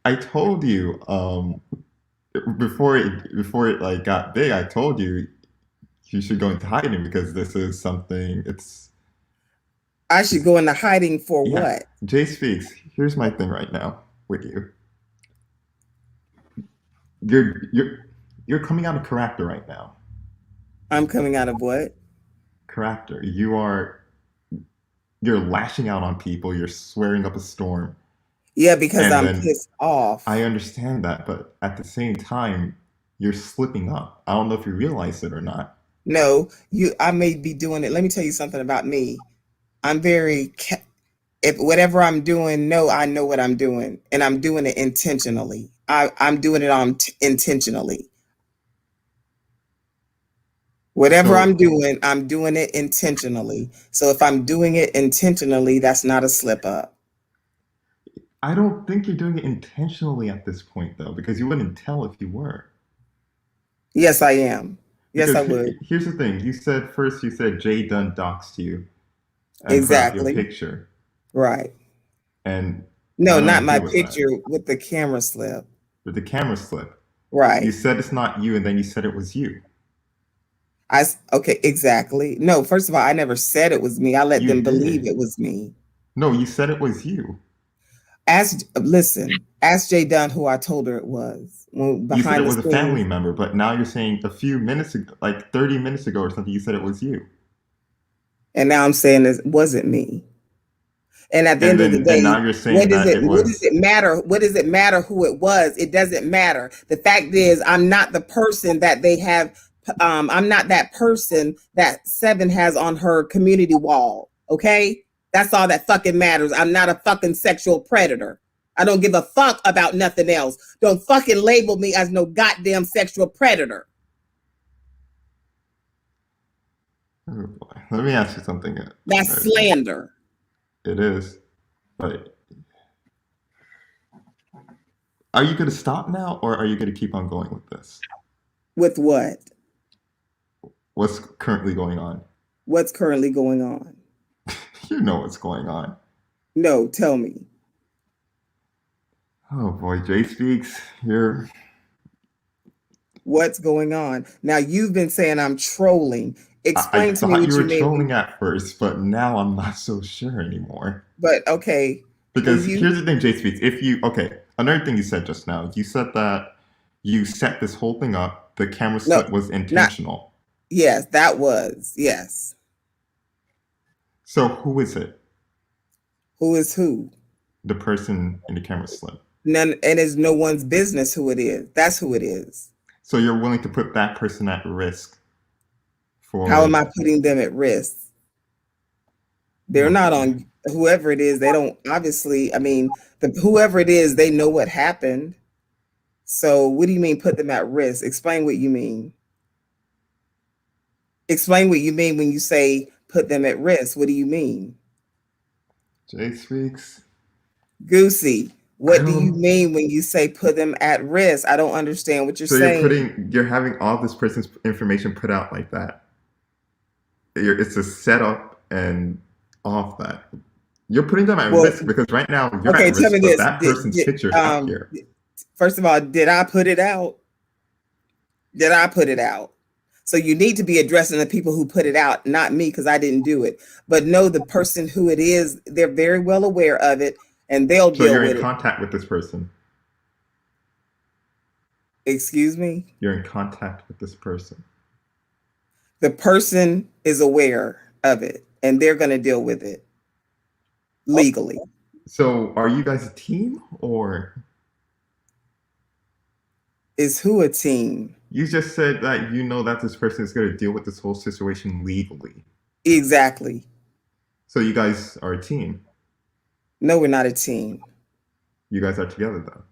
S7: I told you, before it like got big, I told you should go into hiding because this is something.
S2: I should go into hiding for what?
S7: Jay Speaks. Here's my thing right now with you. You're coming out of character right now.
S2: I'm coming out of what?
S7: Character. You're lashing out on people. You're swearing up a storm.
S2: Yeah, because I'm pissed off.
S7: I understand that, but at the same time, you're slipping up. I don't know if you realize it or not.
S2: No, I may be doing it. Let me tell you something about me. I'm very, if whatever I'm doing, no, I know what I'm doing, and I'm doing it intentionally. I'm doing it intentionally. Whatever I'm doing it intentionally. So if I'm doing it intentionally, that's not a slip up.
S7: I don't think you're doing it intentionally at this point, though, because you wouldn't tell if you were.
S2: Yes, I am. Yes,
S7: because
S2: I would.
S7: Here's the thing. You said Jay Dunn doxed you and
S2: exactly.
S7: put up your picture.
S2: Right.
S7: And
S2: no, not my picture with the camera slip.
S7: With the camera slip.
S2: Right.
S7: You said it's not you, and then you said it was you.
S2: Okay, exactly. No, first of all, I never said it was me. I let them believe it was me.
S7: No, you said it was you.
S2: Ask Jay Dunn who I told her it was.
S7: You said it was a family member, but now you're saying a few minutes ago, like 30 minutes ago or something, you said it was you.
S2: And now I'm saying it wasn't me. And at the end of the day,
S7: now you're saying
S2: what does it matter? What does it matter who it was? It doesn't matter. The fact is, I'm not the person that they have. I'm not that person that Seven has on her community wall. Okay, that's all that fucking matters. I'm not a fucking sexual predator. I don't give a fuck about nothing else. Don't fucking label me as no goddamn sexual predator.
S7: Oh boy. Let me ask you something.
S2: That's slander.
S7: It is. But are you going to stop now, or are you going to keep on going with this?
S2: With what?
S7: What's currently going on?
S2: What's currently going on?
S7: You know what's going on.
S2: No, tell me.
S7: Oh boy, Jay Speaks, you're...
S2: What's going on? Now, you've been saying I'm trolling. Explain to me what
S7: you were
S2: mean.
S7: Trolling at first, but now I'm not so sure anymore.
S2: But okay.
S7: Because here's the thing, Jay Speaks. Another thing you said just now, you said that you set this whole thing up. The camera slip was intentional.
S2: Yes, that was. Yes.
S7: So who is it?
S2: Who is who?
S7: The person in the camera slip.
S2: And it's no one's business who it is. That's who it is.
S7: So you're willing to put that person at risk for...
S2: How am I putting them at risk? They're not on whoever it is. They don't, obviously, I mean, whoever it is, they know what happened. So what do you mean put them at risk? Explain what you mean. Explain what you mean when you say put them at risk. What do you mean?
S7: Jay speaks.
S2: Goosey,
S7: I
S2: what do you
S7: don't.
S2: mean when you say put them at risk? I don't understand what you're
S7: So
S2: saying.
S7: you're having all this person's information put out like that. It's a setup and all of that. You're putting them at
S2: Well,
S7: risk because right now you're
S2: okay,
S7: at
S2: tell me
S7: risk, but
S2: this.
S7: that person's picture is out here.
S2: First of all, did I put it out? Did I put it out? So you need to be addressing the people who put it out, not me, because I didn't do it. But know the person who it is, they're very well aware of it and they'll
S7: So
S2: deal
S7: you're
S2: with
S7: in
S2: it.
S7: contact with this person.
S2: Excuse me?
S7: You're in contact with this person.
S2: The person is aware of it and they're going to deal with it legally.
S7: So are you guys a team or?
S2: Is who a team?
S7: You just said that you know that this person is going to deal with this whole situation legally.
S2: Exactly.
S7: So you guys are a team.
S2: No, we're not a team.
S7: You guys are together though.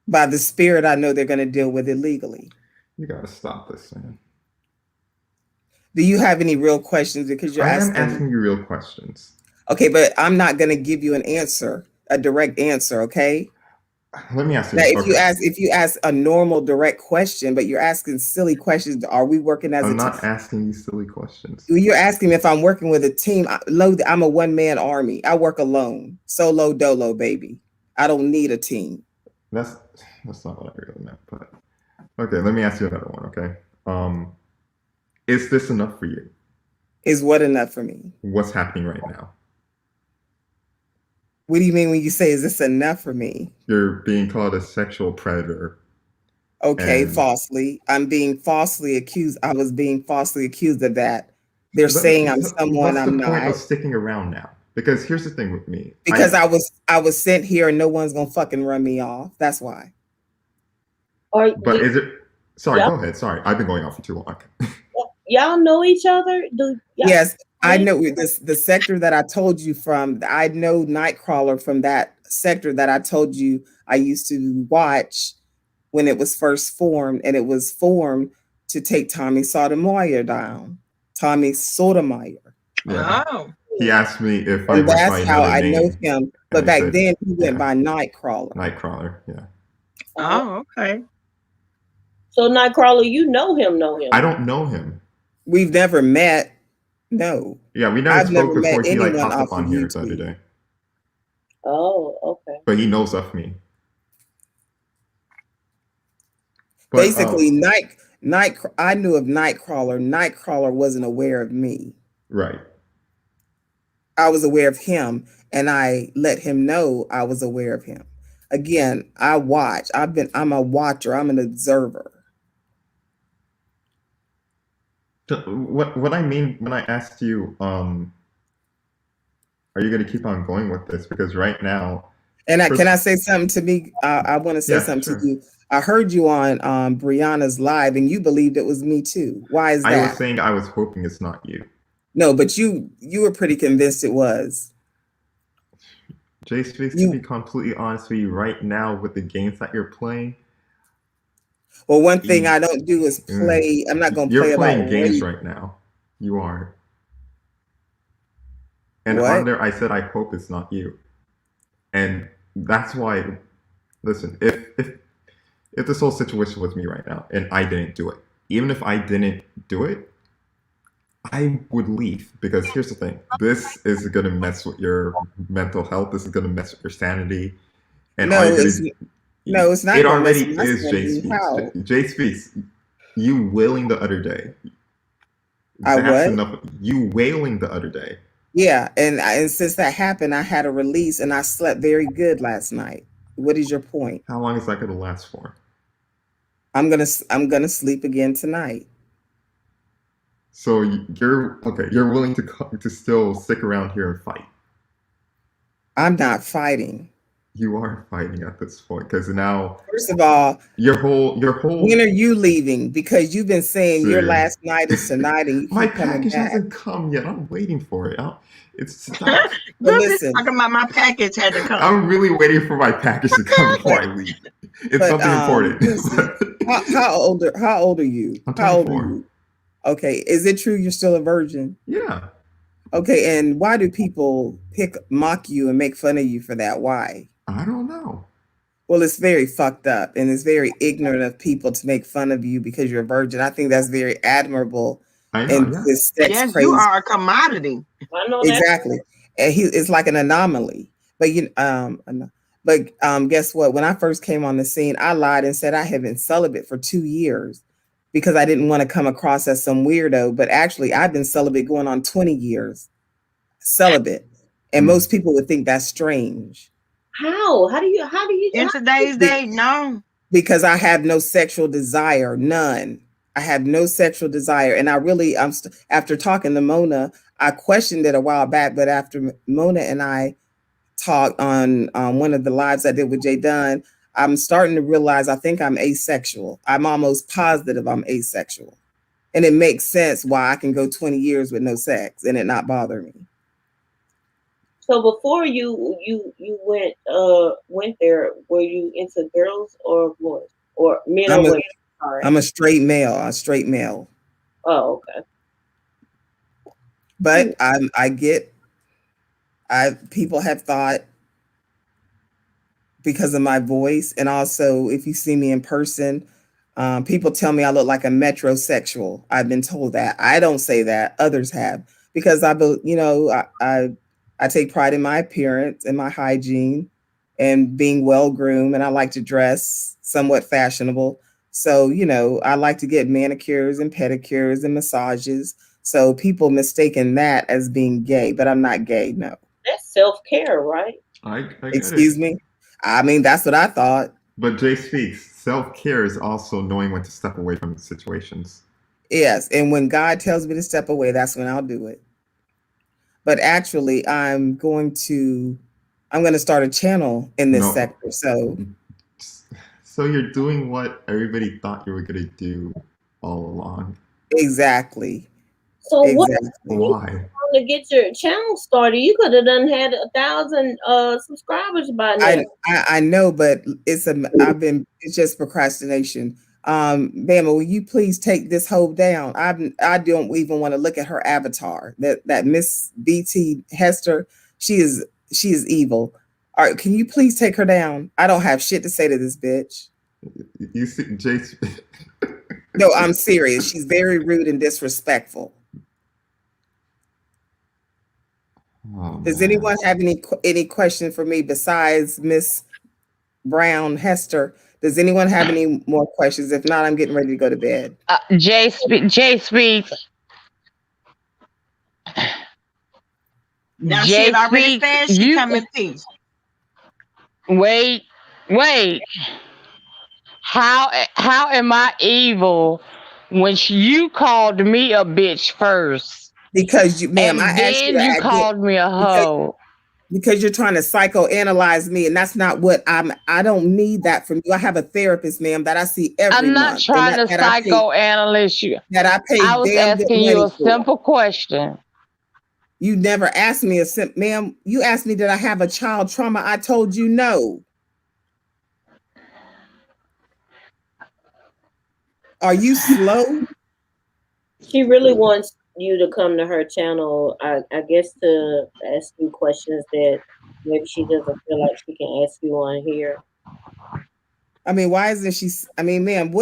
S2: By the spirit, I know they're going to deal with it legally.
S7: You got to stop this, man.
S2: Do you have any real questions? Because you're
S7: I am
S2: asking.
S7: asking you real questions.
S2: Okay, but I'm not going to give you an answer, a direct answer. Okay.
S7: Let me ask you.
S2: Now,
S7: Okay.
S2: if you ask a normal direct question, but you're asking silly questions, are we working as a
S7: I'm
S2: team?
S7: not asking you silly questions.
S2: You're asking me if I'm working with a team. I'm a one-man army. I work alone, solo dolo, baby. I don't need a team.
S7: That's not what I really meant. But okay, let me ask you another one. Okay. Is this enough for you?
S2: Is what enough for me?
S7: What's happening right now?
S2: What do you mean when you say, is this enough for me?
S7: You're being called a sexual predator.
S2: Okay,
S7: And
S2: falsely. I'm being falsely accused. I was being falsely accused of that. They're saying I'm someone
S7: what's
S2: I'm
S7: the point
S2: not.
S7: of sticking around now? Because here's the thing with me.
S2: Because I was sent here and no one's gonna fucking run me off. That's why.
S7: But is it? Sorry,
S4: Yeah.
S7: go ahead. Sorry, I've been going on for too long.
S4: Y'all know each other?
S2: Yes, I know the sector that I told you from. I know Nightcrawler from that sector that I told you I used to watch when it was first formed, and it was formed to take Tommy Sotomayor down. Tommy Sotomayor.
S7: Yeah.
S1: Oh.
S7: He asked me if I
S2: And
S7: went by
S2: that's how
S7: another
S2: I know
S7: name.
S2: him. But
S7: I
S2: back
S7: said,
S2: then he went
S7: yeah.
S2: by Nightcrawler.
S7: Nightcrawler, yeah.
S1: Oh, okay.
S4: So Nightcrawler, you know him.
S7: I don't know him.
S2: We've never met. No.
S7: Yeah, we never
S2: I've
S7: spoke
S2: never
S7: before
S2: met
S7: he like
S2: anyone
S7: popped
S2: off
S7: up on
S2: of
S7: here the other
S2: YouTube.
S7: day.
S4: Oh, okay.
S7: But he knows of me. But,
S2: Basically, I knew of Nightcrawler. Nightcrawler wasn't aware of me.
S7: right.
S2: I was aware of him, and I let him know I was aware of him. Again, I watch. I'm a watcher. I'm an observer.
S7: What I mean when I asked you, are you going to keep on going with this? Because right now,
S2: And can I say something to me? I want to say
S7: Yeah,
S2: something
S7: sure.
S2: to you. I heard you on Brianna's live, and you believed it was me too. Why is that?
S7: I was saying I was hoping it's not you.
S2: No, but you were pretty convinced it was.
S7: Jay Speaks, to be completely honest with you, right now with the games that you're playing.
S2: Well, one thing I don't do is play. I'm not going to play
S7: You're playing
S2: about
S7: games
S2: race.
S7: right now. You are. And
S2: What?
S7: on there, I said I hope it's not you. And that's why. Listen, if this whole situation was me right now and I didn't do it, even if I didn't do it, I would leave. Because here's the thing: this is gonna mess with your mental health. This is gonna mess with your sanity. And
S2: No, it's not.
S7: It
S2: gonna mess
S7: already
S2: with my
S7: is. Jay
S2: sanity.
S7: Speaks.
S2: How?
S7: Jay Speaks. You wailing the other day.
S2: I
S7: That's
S2: what?
S7: enough. You wailing the other day.
S2: Yeah, and since that happened, I had a release, and I slept very good last night. What is your point?
S7: How long is that gonna last for?
S2: I'm gonna sleep again tonight.
S7: So you're okay. You're willing to still stick around here and fight.
S2: I'm not fighting.
S7: you are fighting at this point because now
S2: First of all,
S7: your whole
S2: when are you leaving? Because you've been saying your
S7: see,
S2: last night is tonight and you
S7: my
S2: keep coming
S7: package
S2: back.
S7: hasn't come yet. I'm waiting for it. It's stop.
S2: But
S1: Good bitch
S2: listen,
S1: talking about my package had to come.
S7: I'm really waiting for my package to come before
S2: but
S7: I leave. It's something important.
S2: listen, how old are you?
S7: I'm
S2: How old are
S7: 24.
S2: you? Okay, is it true you're still a virgin?
S7: Yeah,
S2: Okay, and why do people mock you and make fun of you for that? Why?
S7: I don't know.
S2: Well, it's very fucked up and it's very ignorant of people to make fun of you because you're a virgin. I think that's very admirable
S7: I know.
S2: and
S7: Yeah.
S2: this sex
S1: Yes, you
S2: crazy.
S1: are a commodity.
S4: I know that.
S2: Exactly. And it's like an anomaly. But guess what? When I first came on the scene, I lied and said I had been celibate for 2 years because I didn't want to come across as some weirdo. But actually, I've been celibate going on 20 years. Celibate. And
S7: Mm.
S2: most people would think that's strange.
S4: How? How do you
S1: In today's day, no.
S2: Because I have no sexual desire, none. I have no sexual desire, and I really, after talking to Mona, I questioned it a while back, but after Mona and I talked on one of the lives I did with Jay Dunn, I'm starting to realize I think I'm asexual. I'm almost positive I'm asexual, and it makes sense why I can go 20 years with no sex and it not bother me.
S4: So before you went there, were you into girls or boys or men or
S2: I'm a
S4: women? Sorry.
S2: I'm a straight male, a straight male,
S4: Oh, okay. Hmm.
S2: but I get I people have thought because of my voice. And also, if you see me in person, people tell me I look like a metrosexual. I've been told that. I don't say that. Others have because I take pride in my appearance and my hygiene and being well groomed, and I like to dress somewhat fashionable. So I like to get manicures and pedicures and massages. So people mistaken that as being gay, but I'm not gay. No,
S4: That's self care, right?
S7: I get it.
S2: excuse me. I mean, that's what I thought.
S7: But Jay speaks. Self care is also knowing when to step away from situations.
S2: Yes, and when God tells me to step away, that's when I'll do it. But actually, I'm going to start a channel in this
S7: No.
S2: sector. So,
S7: So you're doing what everybody thought you were gonna do all along.
S2: exactly.
S4: So what
S2: Exactly.
S4: you
S7: Why?
S4: to get your channel started? You could have done had 1,000 subscribers by now.
S2: I know, but it's just procrastination. Bama, will you please take this hoe down? I don't even want to look at her avatar. That Miss BT Hester, she is evil. All right, can you please take her down? I don't have shit to say to this bitch.
S7: You see, Jay.
S2: No, I'm serious. She's very rude and disrespectful.
S7: Oh
S2: Does
S7: man.
S2: anyone have any question for me besides Miss Brown Hester? Does anyone have any more questions? If not, I'm getting ready to go to bed.
S6: Jay speaks.
S1: Now she
S6: Jay
S1: had already
S6: speaks.
S1: said she
S6: You
S1: come in peace.
S6: wait, wait. How am I evil when you called me a bitch first,
S2: Because ma'am, I
S6: and
S2: asked you
S6: then
S2: to
S6: you
S2: act good
S6: called me a
S2: because
S6: hoe?
S2: you're trying to psychoanalyze me, and that's not what I don't need that from you. I have a therapist, ma'am, that I see every
S6: I'm not
S2: month, and
S6: trying to psychoanalyze you.
S2: that I pay
S6: I was
S2: damn good
S6: asking you
S2: money
S6: a
S2: for.
S6: simple question.
S2: You never asked me ma'am. You asked me did I have a child trauma? I told you no. Are you slow?
S4: She really wants you to come to her channel, I guess, to ask you questions that maybe she doesn't feel like she can ask you on here.
S2: I mean, why isn't she? I mean, ma'am,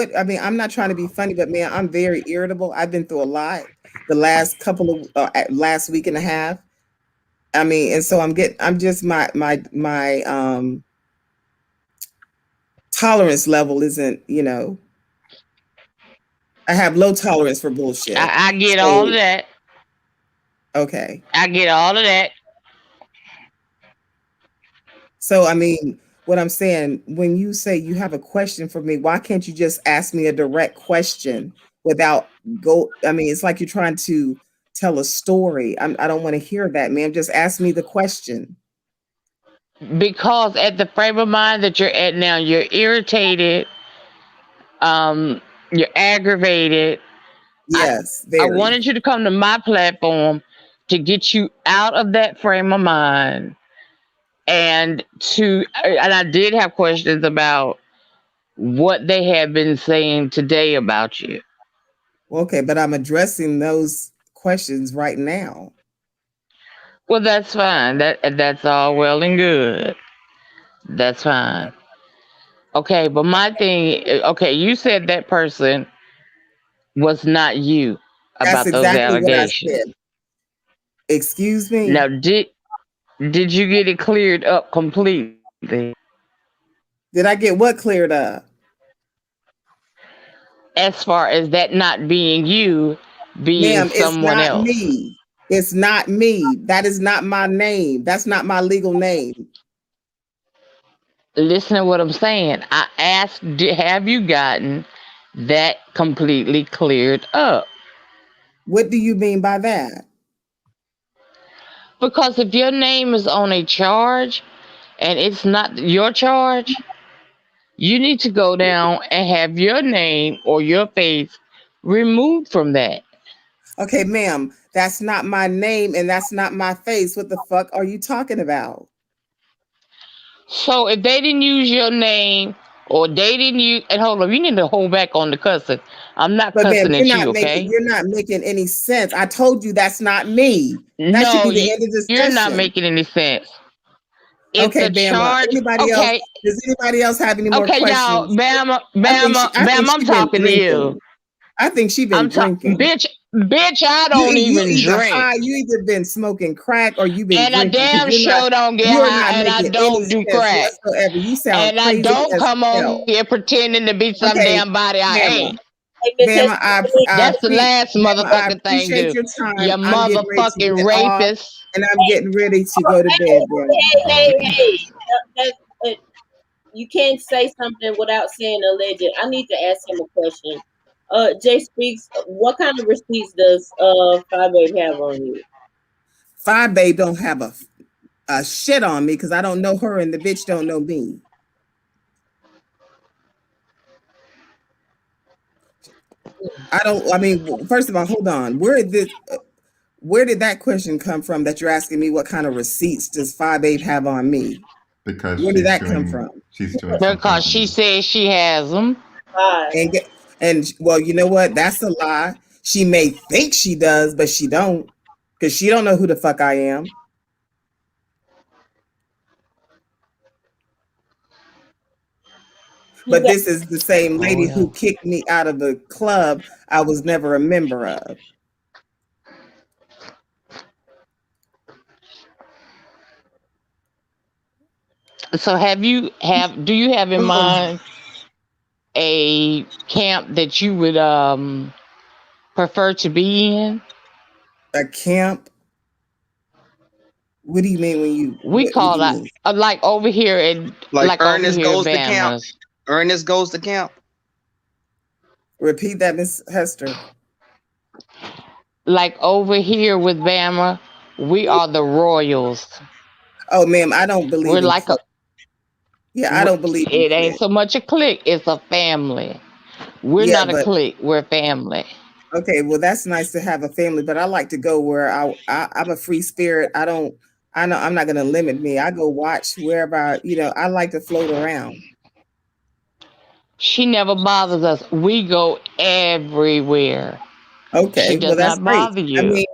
S2: I'm not trying to be funny, but man, I'm very irritable. I've been through a lot the last week and a half. I mean, and so I'm just my tolerance level isn't, I have low tolerance for bullshit.
S6: I get all of
S2: So,
S6: that.
S2: okay.
S6: I get all of that.
S2: So, I mean, what I'm saying, when you say you have a question for me, why can't you just ask me a direct question without I mean, it's like you're trying to tell a story. I don't want to hear that, man. Just ask me the question.
S6: because at the frame of mind that you're at now, you're irritated, um, you're aggravated. I
S2: Yes,
S6: I
S2: very.
S6: wanted you to come to my platform to get you out of that frame of mind, and I did have questions about what they have been saying today about you.
S2: Okay, but I'm addressing those questions right now.
S6: Well, that's fine. That's all well and good. That's fine. Okay, but my thing, okay, you said that person was not you
S2: That's
S6: about those
S2: exactly what I
S6: allegations.
S2: said. Excuse me.
S6: Now, did you get it cleared up completely?
S2: Did I get what cleared up?
S6: As far as that not being you, being
S2: Ma'am, it's
S6: someone
S2: not
S6: else.
S2: me. It's not me. That is not my name. That's not my legal name.
S6: Listen to what I'm saying. I asked, have you gotten that completely cleared up?
S2: What do you mean by that?
S6: Because if your name is on a charge and it's not your charge, you need to go down and have your name or your face removed from that.
S2: Okay, ma'am, that's not my name and that's not my face. What the fuck are you talking about?
S6: So if they didn't use your name or they didn't use, and hold on, you need to hold back on the cussing. I'm not
S2: But ma'am,
S6: cussing at you, okay?
S2: you're not making any sense. I told you that's not me. That should
S6: No,
S2: be the end of
S6: you're not
S2: discussion.
S6: making any sense. If
S2: Okay,
S6: the
S2: Bama.
S6: charge,
S2: Anybody else?
S6: okay,
S2: Does anybody else have any more
S6: okay, y'all,
S2: questions? I think
S6: I'm
S2: she been
S6: talking to you.
S2: drinking. I think she been
S6: I'm talking,
S2: drinking.
S6: bitch, I don't
S2: You
S6: even
S2: either
S6: drink.
S2: high, you either been smoking crack or you been
S6: And I
S2: drinking because
S6: damn sure don't get
S2: you're
S6: high
S2: not
S6: and I
S2: making any
S6: don't do
S2: sense
S6: crack.
S2: whatsoever. You sound
S6: And I
S2: crazy
S6: don't
S2: as
S6: come on
S2: hell.
S6: here pretending to be some
S2: Okay,
S6: damn body I
S2: Bama.
S6: ain't.
S4: Hey, Miss
S2: Bama,
S4: Hester,
S6: That's the last
S2: Bama, I
S6: motherfucking thing,
S2: appreciate
S6: dude.
S2: your
S6: You
S2: time. I'm getting ready to
S6: motherfucking
S2: get off
S6: rapist.
S2: and I'm getting ready to go to bed, Bama.
S7: Oh,
S4: hey. You can't say something without saying alleged. I need to ask him a question. Jay Speaks, what kind of receipts does Five Babe have on you?
S2: Five Babe don't have a shit on me because I don't know her and the bitch don't know me. I don't. I mean, first of all, hold on. Where did that question come from? That you're asking me what kind of receipts does Five Babe have on me?
S7: because
S2: Where did that come from?
S7: she's doing something
S6: Because
S7: on
S6: she
S7: you.
S6: says she has them.
S4: Five.
S2: And well, you know what? That's a lie. She may think she does, but she don't, because she don't know who the fuck I am.
S4: You
S2: But
S4: got
S2: this is the same
S6: Oh
S2: lady
S6: yeah.
S2: who kicked me out of the club I was never a member of.
S6: So do you have in mind a camp that you would prefer to be in?
S2: A camp? What do you mean when you
S6: We
S2: what do
S6: call
S2: you
S6: that
S2: mean?
S8: Like
S6: like over
S8: Ernest
S6: here in
S8: goes to camp.
S6: Bama's.
S8: Ernest goes to camp.
S2: Repeat that, Miss Hester.
S6: Like over here with Bama, we are the royals.
S2: Oh, ma'am, I don't
S6: We're
S2: believe in
S6: like a
S2: I don't believe in
S6: it ain't
S2: clique.
S6: so much a clique, it's a family. We're
S2: Yeah,
S6: not a
S2: but
S6: clique, we're family.
S2: okay, well, that's nice to have a family, but I like to go where I'm a free spirit. I know I'm not going to limit me. I go watch wherever I like to float around.
S6: She never bothers us. We go everywhere. She
S2: Okay, well,
S6: does
S2: that's
S6: not
S2: great.
S6: bother
S2: I
S6: you.
S2: mean,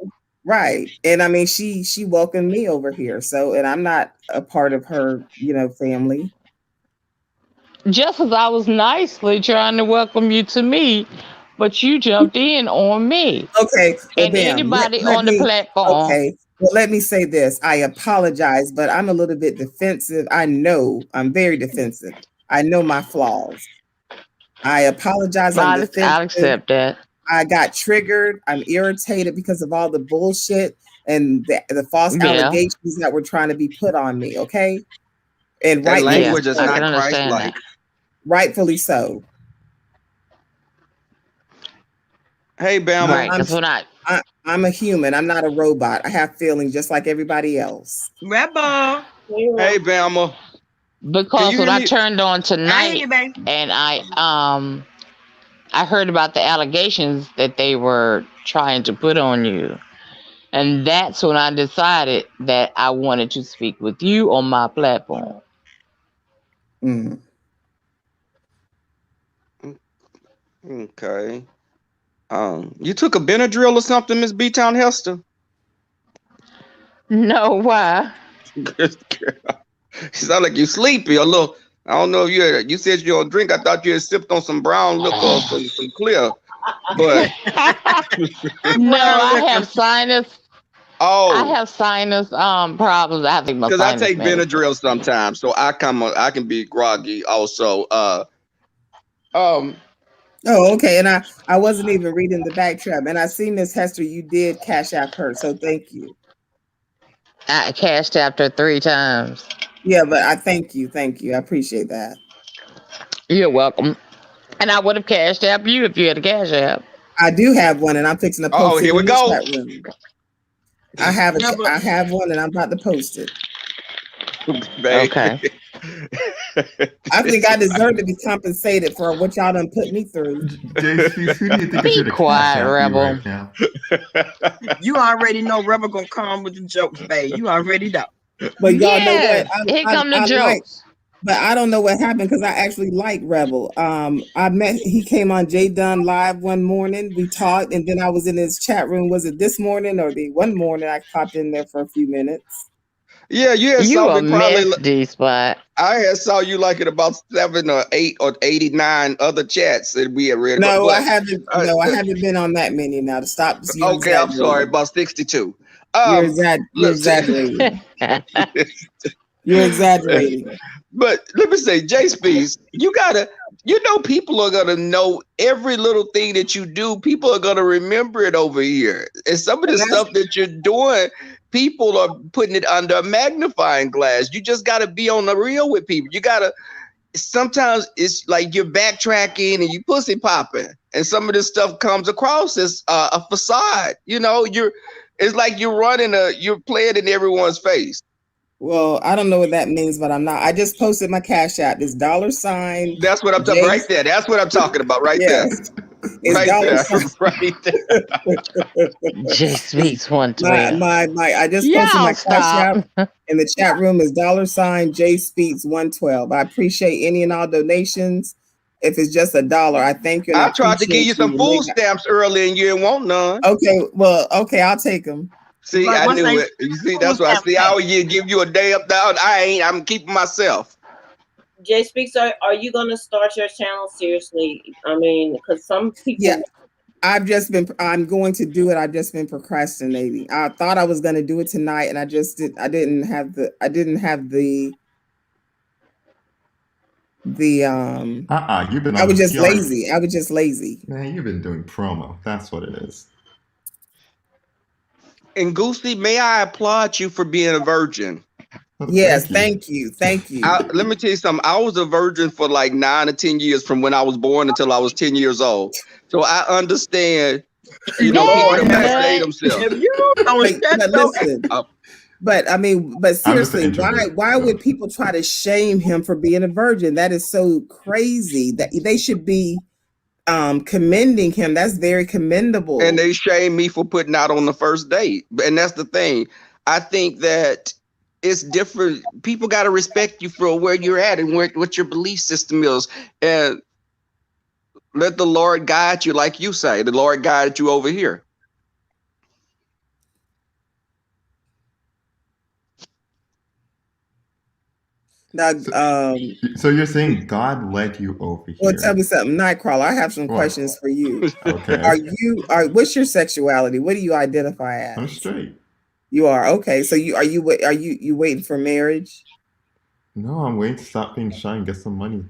S2: right. And I mean, she welcomed me over here. So, and I'm not a part of her, family.
S6: Just as I was nicely trying to welcome you to me, but you jumped in on me.
S2: Okay, well,
S6: And
S2: bam.
S6: anybody on the platform,
S2: Okay, well, let me say this. I apologize, but I'm a little bit defensive. I know I'm very defensive. I know my flaws. I apologize. I'm
S6: I'll
S2: defensive.
S6: accept that.
S2: I got triggered. I'm irritated because of all the bullshit and the false
S6: Yeah,
S2: allegations that were trying to be put on me. Okay, and
S8: That
S2: rightfully
S6: yeah,
S8: language is
S6: I
S2: so.
S6: can
S8: not
S6: understand that.
S8: Christ-like.
S2: Rightfully so.
S8: Hey,
S2: I'm
S8: Bama.
S6: Right,
S2: I'm
S6: because when I
S2: I'm a human. I'm not a robot. I have feelings just like everybody else.
S1: Rebel.
S8: Hey, Bama. Can
S6: Because
S8: you
S6: when
S8: hear
S6: I
S8: me?
S6: turned on
S1: I hear
S6: tonight
S1: you, baby.
S6: and I heard about the allegations that they were trying to put on you. And that's when I decided that I wanted to speak with you on my platform.
S2: Mm.
S8: Okay. You took a Benadryl or something, Miss B Town Hester?
S6: No, why?
S8: Good girl. You sound like you sleepy. A little. I don't know if you said you don't drink. I thought you had sipped on some brown liquor or some clear. But
S6: No,
S1: Brown
S6: I
S1: liquor.
S6: have sinus. I
S8: oh,
S6: have sinus problems. I have to take my
S8: because I
S6: sinus
S8: take
S6: medicine.
S8: Benadryl sometimes, so I can be groggy also. Um,
S2: Oh, okay. And I wasn't even reading the backtrap, and I see Miss Hester, you did cash app her, so thank you.
S6: I cashed after 3 times.
S2: Yeah, but I thank you, I appreciate that.
S6: You're welcome. And I would have cashed app you if you had a cash app.
S2: I do have one, and I'm fixing to
S8: oh,
S2: post it
S8: here we
S2: in the
S8: go.
S2: chat room. I have one, and I'm about to post it.
S8: Babe.
S6: Okay.
S2: I think I deserve to be compensated for what y'all done put me through.
S7: JC, who do you think is
S6: Be
S7: here to cash
S6: quiet,
S7: out you
S6: Rebel.
S7: right now?
S1: You already know Rebel gonna come with the jokes, babe. You already know.
S2: But y'all know what?
S6: Yes. Here come the
S2: I like,
S6: jokes.
S2: but I don't know what happened because I actually like Rebel. He came on Jay Dunn live one morning. We talked, and then I was in his chat room. Was it this morning or the one morning? I popped in there for a few minutes.
S8: Yeah, you had
S6: You
S8: saw
S6: a
S8: me probably.
S6: mess, D-Spot.
S8: I had saw you like in about 7 or 8 or 89 other chats that we had read.
S2: No,
S8: but
S2: I haven't. No, I haven't been on that many now. To stop, you're
S8: okay, I'm sorry,
S2: exaggerating.
S8: about 62.
S2: You're
S8: Listen.
S2: exaggerating. You're exaggerating.
S8: But let me say, J Speeds, people are gonna know every little thing that you do. People are gonna remember it over here. And some of the stuff that you're doing, people are putting it under a magnifying glass. You just gotta be on the real with people. Sometimes it's like you're backtracking and you pussy popping, and some of this stuff comes across as a facade. It's like you're playing in everyone's face.
S2: Well, I don't know what that means, but I'm not. I just posted my cash app. It's $.
S8: That's what I'm talking right there. That's what I'm talking about right there.
S2: Yes, it's
S8: Right there. Right there.
S6: J Speaks 112.
S2: I just posted
S6: Y'all
S2: my cash
S6: stop.
S2: app in the chat room is $J Speaks 112. I appreciate any and all donations. If it's just $1, I thank you and I
S8: tried to give
S2: appreciate
S8: you some food stamps early and you didn't want none.
S2: Okay, well, okay, I'll take them.
S8: See,
S1: Right,
S8: I
S1: once
S8: knew
S1: they-
S8: it. You see, that's why I see. I would give you a day up down. I'm keeping myself.
S4: Jay Speaks, are you going to start your channel seriously? I mean, because some people.
S2: Yeah, I'm going to do it. I've just been procrastinating. I thought I was going to do it tonight, and I didn't have the
S7: You've been.
S2: I was just lazy.
S7: Man, you've been doing promo. That's what it is.
S8: And Goosey, may I applaud you for being a virgin?
S2: Yes, thank you.
S8: Let me tell you something. I was a virgin for like 9 or 10 years from when I was born until I was 10 years old. So I understand, people have to say themselves.
S1: If you don't shut
S2: listen, but seriously, why would people try to shame him for being a virgin? That is so crazy. That they should be commending him. That's very commendable.
S8: And they shame me for putting out on the first date. And that's the thing. I think that it's different. People got to respect you for where you're at and what your belief system is. And let the Lord guide you, like you say. The Lord guided you over here.
S2: Now,
S7: so you're saying God led you over here?
S2: Well, tell me something, Nightcrawler. I have some questions for you.
S7: Okay.
S2: What's your sexuality? What do you identify as?
S7: I'm straight.
S2: You are okay. So are you waiting for marriage?
S7: No, I'm waiting to stop being shy and get some money.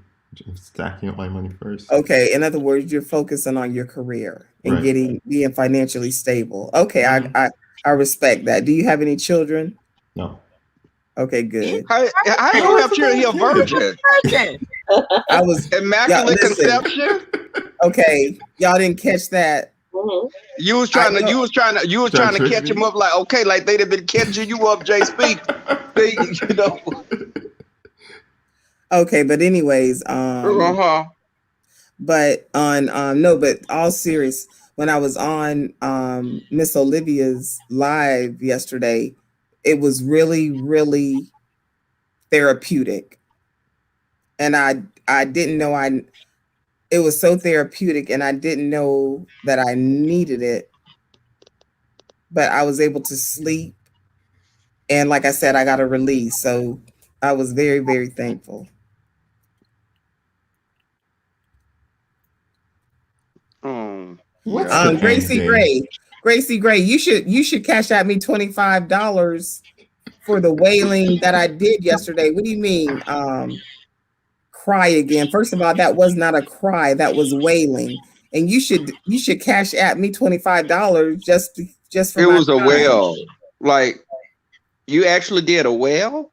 S7: I'm stacking up my money first.
S2: Okay. In other words, you're focusing on your career and being financially stable. Okay, I respect that. Do you have any children?
S7: No.
S2: Okay, good.
S8: I don't have children. You're a virgin.
S2: I was
S8: immaculate conception.
S2: Okay, y'all didn't catch that.
S4: Mm-hmm.
S8: You was trying to catch him up like they'd have been catching you up, J Speak. You know.
S2: Okay, but anyways,
S8: Uh-huh.
S2: but on no, but all serious, when I was on Miss Olivia's live yesterday, it was really, really therapeutic. And I didn't know it was so therapeutic and I didn't know that I needed it, but I was able to sleep and like I said, I got a release. So I was very, very thankful.
S7: What's
S8: Yeah.
S7: the end
S2: Gracie
S7: game?
S2: Gray. Gracie Gray, you should cash out me $25 for the wailing that I did yesterday. What do you mean? Cry again. First of all, that was not a cry, that was wailing. And you should cash at me $25 just for
S8: It
S2: my
S8: was a
S2: time.
S8: well. Like you actually did a well?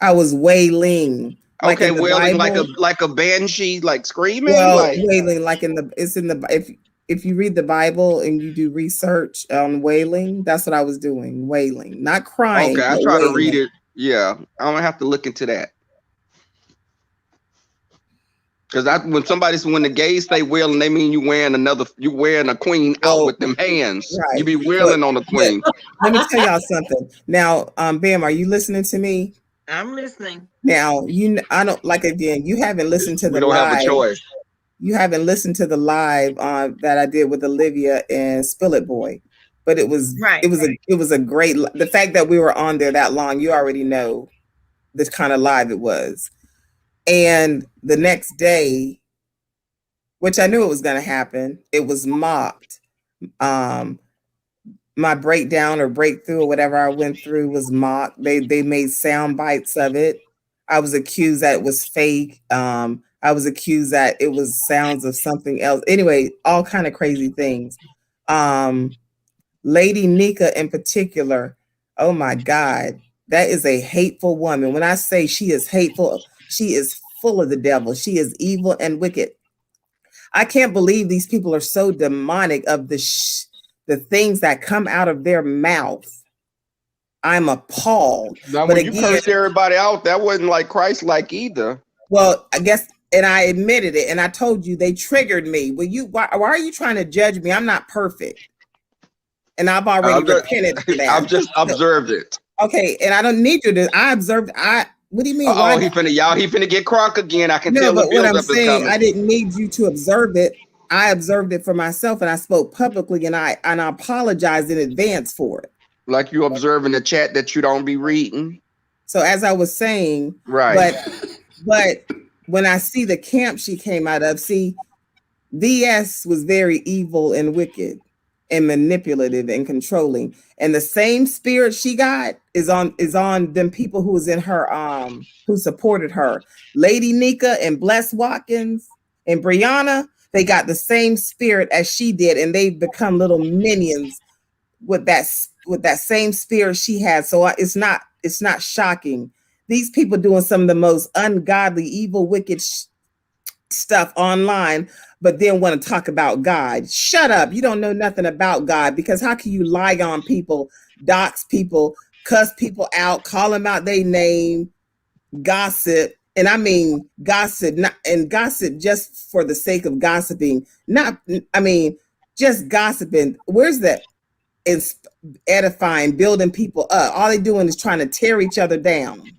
S2: I was wailing like
S8: Okay,
S2: in the
S8: wailing
S2: Bible.
S8: like a banshee, like screaming,
S2: Well,
S8: like
S2: wailing like it's in the if you read the Bible and you do research on wailing, that's what I was doing, wailing, not
S8: okay,
S2: crying,
S8: I
S2: but
S8: try to read
S2: wailing.
S8: it. Yeah, I'm gonna have to look into that. Cause when the gays say wailing, they mean you wearing a queen out
S2: Well,
S8: with them hands. You
S2: right.
S8: be
S2: But
S8: wailing on the
S2: but
S8: queen.
S2: let me tell y'all something. Now, Bam, are you listening to me?
S1: I'm listening.
S2: Now, I don't like again, you haven't listened to
S8: We
S2: the
S8: don't have a
S2: live.
S8: choice.
S2: You haven't listened to the live that I did with Olivia and Spill It Boy. But
S1: Right.
S2: it was a great the fact that we were on there that long, you already know this kind of live it was. And the next day, which I knew it was going to happen, it was mocked. Um, my breakdown or breakthrough or whatever I went through was mocked. They made sound bites of it. I was accused that it was fake. I was accused that it was sounds of something else. Anyway, all kind of crazy things. Um, Lady Nika in particular, oh my God, that is a hateful woman. When I say she is hateful, she is full of the devil. She is evil and wicked. I can't believe these people are so demonic of the things that come out of their mouth. I'm appalled.
S8: Now,
S2: But
S8: when you
S2: again,
S8: cursed everybody out, that wasn't like Christ-like either.
S2: well, I guess, and I admitted it, and I told you they triggered me. Well, why are you trying to judge me? I'm not perfect, and I've already
S8: I've just,
S2: repented for
S8: I've
S2: that.
S8: just
S2: So,
S8: observed it.
S2: okay, and I don't need you to. I observed. What do you mean?
S8: Uh
S2: Why?
S8: oh, he finna get crunk again. I can
S2: No,
S8: tell the
S2: but what I'm
S8: buildup is
S2: saying,
S8: coming.
S2: I didn't need you to observe it. I observed it for myself, and I spoke publicly, and I apologized in advance for it.
S8: Like you observing the chat that you don't be reading.
S2: So as I was saying,
S8: Right.
S2: but when I see the camp she came out of, see, VS was very evil and wicked and manipulative and controlling. And the same spirit she got is on them people who was in her who supported her. Lady Nika and Bless Watkins and Brianna, they got the same spirit as she did, and they've become little minions with that same spirit she had. So it's not shocking. These people doing some of the most ungodly, evil, wicked stuff online, but then want to talk about God. Shut up. You don't know nothing about God, because how can you lie on people, dox people, cuss people out, call them out their name, gossip, and I mean gossip, and gossip just for the sake of gossiping, not, I mean, just gossiping. Where's that? It's edifying, building people up. All they doing is trying to tear each other down.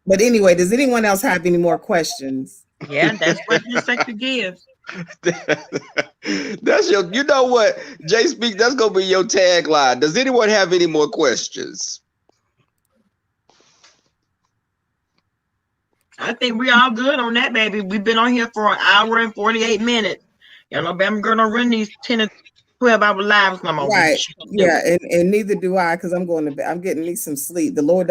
S2: But anyway, does anyone else have any more questions?
S1: Yeah, that's what the sector gives.
S8: That's your, you know what, Jay Speaks, that's gonna be your tagline. Does anyone have any more questions?
S1: I think we all good on that, baby. We've been on here for an hour and 48 minutes. You know, I'm gonna run these 10 to 12-hour lives no more.
S2: Right. Yeah, and neither do I, because I'm going to bed. I'm getting me some sleep. The Lord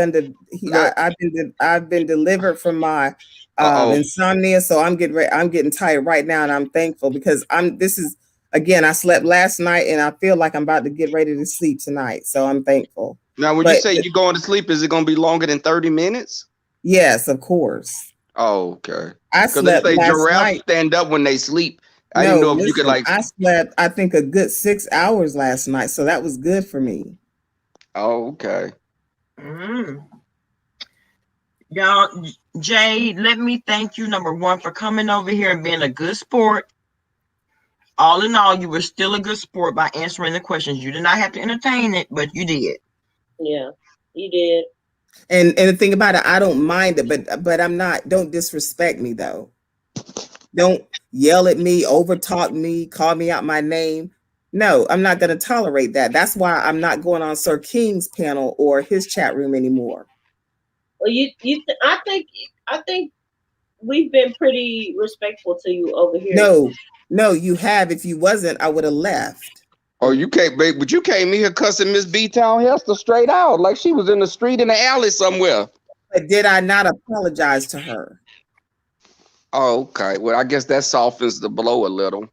S2: I've been delivered from my insomnia, so I'm getting tired right now, and I'm thankful because I slept last night and I feel like I'm about to get ready to sleep tonight. So I'm thankful.
S8: Now, when you say you're going to sleep, is it going to be longer than 30 minutes?
S2: Yes, of course.
S8: Oh, okay.
S2: I slept
S8: they say
S2: last
S8: giraffes
S2: night.
S8: Stand up when they sleep. I
S2: No,
S8: didn't know if
S2: listen,
S8: you could like.
S2: I slept, I think, a good 6 hours last night, so that was good for me.
S8: Oh, okay.
S1: Y'all, Jay, let me thank you, number one, for coming over here and being a good sport. All in all, you were still a good sport by answering the questions. You did not have to entertain it, but you did.
S4: Yeah, you did.
S2: And the thing about it, I don't mind it, but I'm not. Don't disrespect me though. Don't yell at me, overtalk me, call me out my name. No, I'm not going to tolerate that. That's why I'm not going on Sir King's panel or his chat room anymore.
S4: Well, I think we've been pretty respectful to you over here.
S2: No, you have. If you wasn't, I would have left.
S8: Oh, you can't, babe, but you came in here cussing Miss B Town Hester straight out, like she was in the street in the alley somewhere.
S2: But did I not apologize to her?
S8: Oh, okay. Well, I guess that softens the blow a little.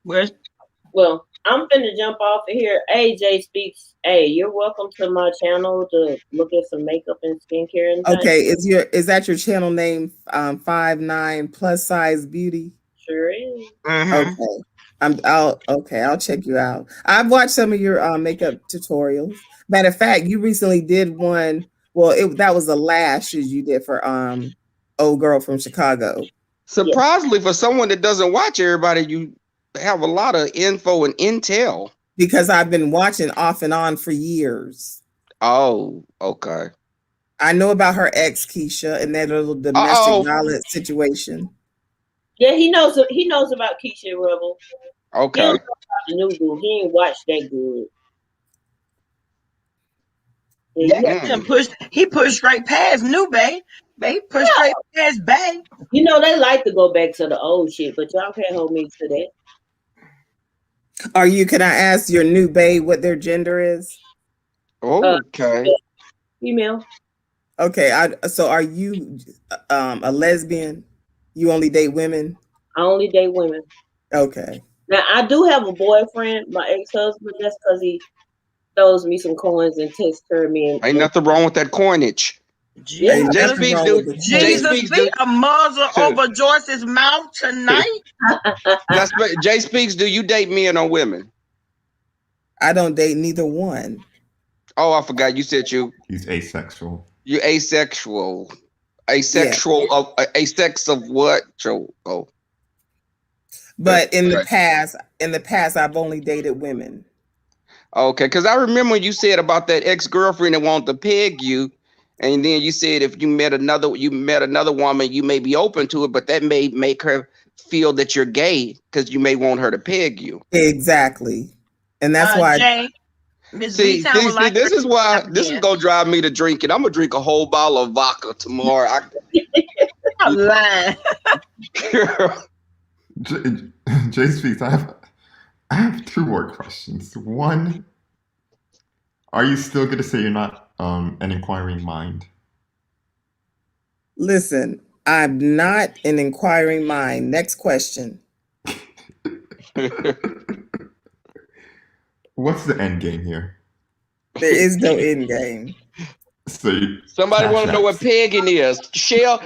S4: Well, I'm finna jump off of here. Hey, Jay Speaks. Hey, you're welcome to my channel to look at some makeup and skincare and things.
S2: Okay, is that your channel name? 5'9" plus size beauty.
S4: Sure is.
S2: Okay. I'll check you out. I've watched some of your makeup tutorials. Matter of fact, you recently did one. Well, that was the lashes you did for old girl from Chicago.
S8: Surprisingly, for someone that doesn't watch everybody, you have a lot of info and intel.
S2: Because I've been watching off and on for years.
S8: Oh, okay.
S2: I know about her ex Keisha and that little domestic violence situation.
S4: Yeah, he knows about Keisha Rebel.
S8: Okay.
S4: He don't know about the new dude. He ain't watched that good.
S1: Yeah, he pushed straight past New Bay. Bay pushed straight past Bay.
S4: You know, they like to go back to the old shit, but y'all can't hold me to that.
S2: Can I ask your new babe what their gender is?
S8: Okay.
S4: Female.
S2: Okay, so are you a lesbian? You only date women?
S4: I only date women.
S2: Okay.
S4: Now, I do have a boyfriend, my ex-husband. That's because he throws me some coins and takes care of me.
S8: Ain't nothing wrong with that coinage.
S1: Jesus, be a muzzle over Joyce's mouth tonight.
S8: Jay Speaks, do you date men or women?
S2: I don't date neither one.
S8: Oh, I forgot. You said
S7: he's asexual.
S8: You're asexual. Asexual of a sex of what? Oh.
S2: But in the past, I've only dated women.
S8: Okay, because I remember you said about that ex-girlfriend that wanted to peg you, and then you said if you met another woman, you may be open to it, but that may make her feel that you're gay because you may want her to peg you.
S2: Exactly, and that's why.
S1: Jay,
S8: this is why this is gonna drive me to drink it. I'm gonna drink a whole bottle of vodka tomorrow.
S1: I'm lying.
S7: Jay Speaks, I have two more questions. One, are you still going to say you're not an inquiring mind?
S2: Listen, I'm not an inquiring mind. Next question.
S7: What's the end game here?
S2: There is no end game.
S8: Somebody want to know what pegging is. Shell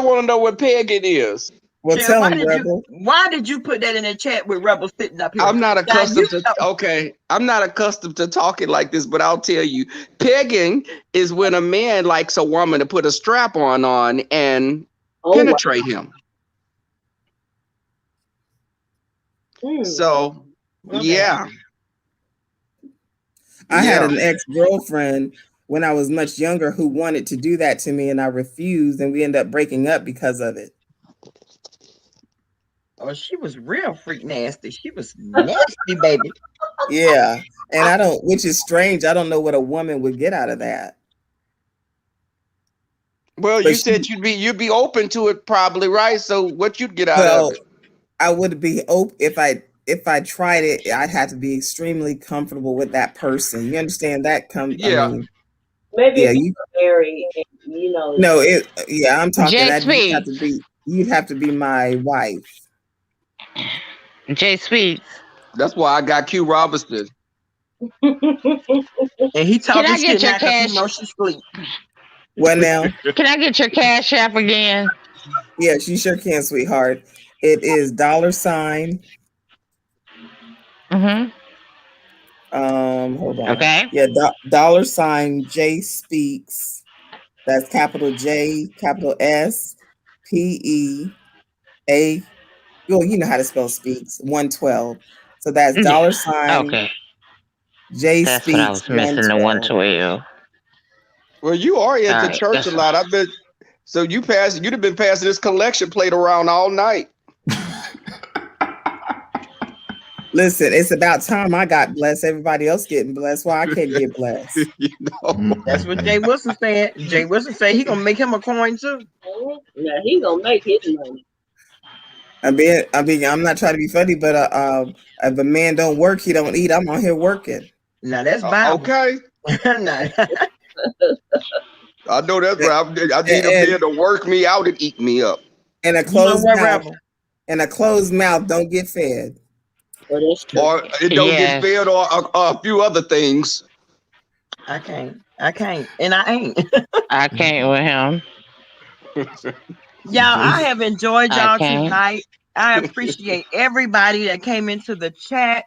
S8: want to know what pegging is.
S2: Well,
S1: Shell,
S2: tell him, Rebel.
S1: Why did you put that in the chat with Rebel sitting up here?
S8: I'm not accustomed to talking like this, but I'll tell you, pegging is when a man likes a woman to put a strap on and penetrate him. So, yeah.
S2: I had an ex-girlfriend when I was much younger who wanted to do that to me, and I refused, and we ended up breaking up because of it.
S1: Oh, she was real freak nasty. She was nasty, baby.
S2: Yeah, and which is strange. I don't know what a woman would get out of that.
S8: Well, you said you'd be open to it, probably, right? So, what you'd get out of it?
S2: I would be open if I tried it. I'd have to be extremely comfortable with that person. You understand that?
S4: Maybe if you were married, you know.
S2: No, I'm talking
S6: Jay
S2: that
S6: Speaks.
S2: you'd have to be my wife.
S6: Jay Speaks.
S8: That's why I got Q Robinson.
S1: And he talking
S6: Can I get your
S1: shit
S6: cash?
S1: now 'cause he knows she sleep.
S2: What now?
S6: Can I get your Cash App again?
S2: Yes, you sure can, sweetheart. It is $.
S6: Mm-hmm.
S2: Hold on.
S6: Okay.
S2: Yeah, $. Jay Speaks That's capital J, capital S, P-E-A. Well, you know how to spell speaks, 112. So that's
S6: Yeah.
S2: $
S6: Okay.
S2: J
S6: That's what I
S2: speaks
S6: was missing. The
S2: 112.
S6: 112.
S8: Well, you are
S6: All
S8: at the
S6: right.
S8: church a
S6: That's
S8: lot. I bet. So you'd have been passing this collection plate around all night.
S2: Listen, it's about time I got blessed. Everybody else getting blessed. Why I can't get blessed?
S8: You know.
S1: That's what Jay Wilson said. Jay Wilson said he gonna make him a coin too.
S4: Now he gonna make his money.
S2: I'm not trying to be funny, but if a man don't work, he don't eat. I'm on here working.
S1: Now that's Bible.
S8: Okay.
S1: Nah.
S8: I know that's right. I need a
S2: And,
S8: man to work me out and eat me up.
S2: and a
S1: You know
S2: closed
S1: what,
S2: mouth
S1: Rebel?
S2: and a closed mouth don't get fed.
S4: Well, that's true.
S8: Or it don't get
S6: Yes.
S8: fed or a few other things.
S1: I can't, and I ain't.
S6: I can't with him.
S1: Y'all, I have enjoyed
S6: I
S1: y'all
S6: can't.
S1: tonight. I appreciate everybody that came into the chat.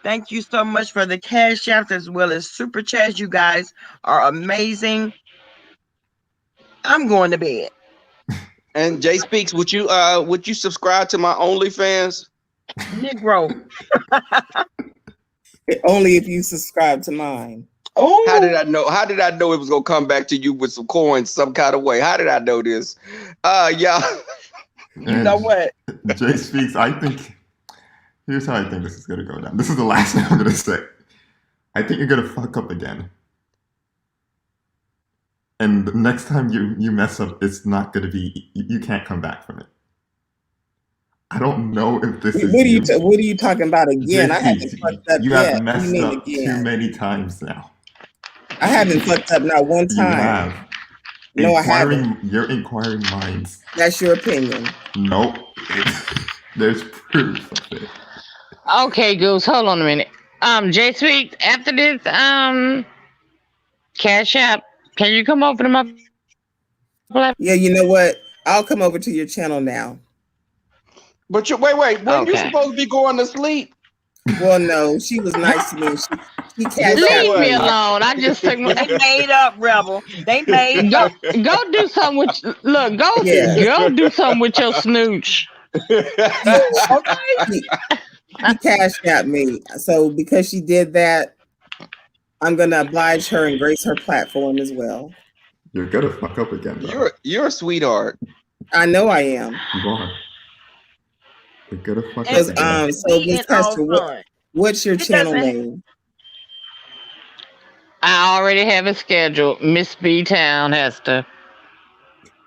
S1: Thank you so much for the cash apps as well as super chats. You guys are amazing. I'm going to bed.
S8: And Jay Speaks, would you subscribe to my OnlyFans?
S1: Negro.
S2: Only if you subscribe to mine.
S1: Oh,
S8: How did I know? How did I know it was gonna come back to you with some coins some kind of way? How did I know this? Yeah.
S1: you know what?
S7: Jay Speaks, I think, here's how I think this is going to go down. This is the last thing I'm going to say. I think you're going to fuck up again. And the next time you mess up, it's not going to be, you can't come back from it. I don't know if this is you.
S2: What are you talking about again? I haven't
S7: JC,
S2: fucked up
S7: you
S2: yet.
S7: have
S2: What do
S7: messed
S2: you mean
S7: up
S2: again?
S7: too many times now.
S2: I haven't fucked up not one
S7: You
S2: time.
S7: have.
S2: No, I haven't.
S7: Your inquiring minds.
S2: That's your opinion.
S7: Nope. There's proof of it.
S6: Okay, Goose, hold on a minute. Jay Speaks, after this, Cash App, can you come over to my platform?
S2: Yeah, you know what? I'll come over to your channel now.
S8: But wait. When you
S6: Okay.
S8: supposed to be going to sleep?
S2: Well, no, she was nice to me. She cashed
S8: know
S2: out
S6: Leave
S8: what?
S6: me alone. I just took my
S1: They made up, Rebel. They made
S6: go
S1: up.
S6: go do something with look, go
S2: Yeah.
S6: go do something with your snooch.
S1: Okay.
S2: She cashed out me. So because she did that, I'm gonna oblige her and grace her platform as well.
S7: You're gonna fuck up again, though.
S8: You're a sweetheart.
S2: I know I am.
S7: You are. You're gonna fuck up
S2: Because
S7: again.
S2: so Miss Hester, what's your
S1: It
S2: channel
S1: doesn't-
S2: name?
S6: I already have it scheduled. Miss B Town Hester.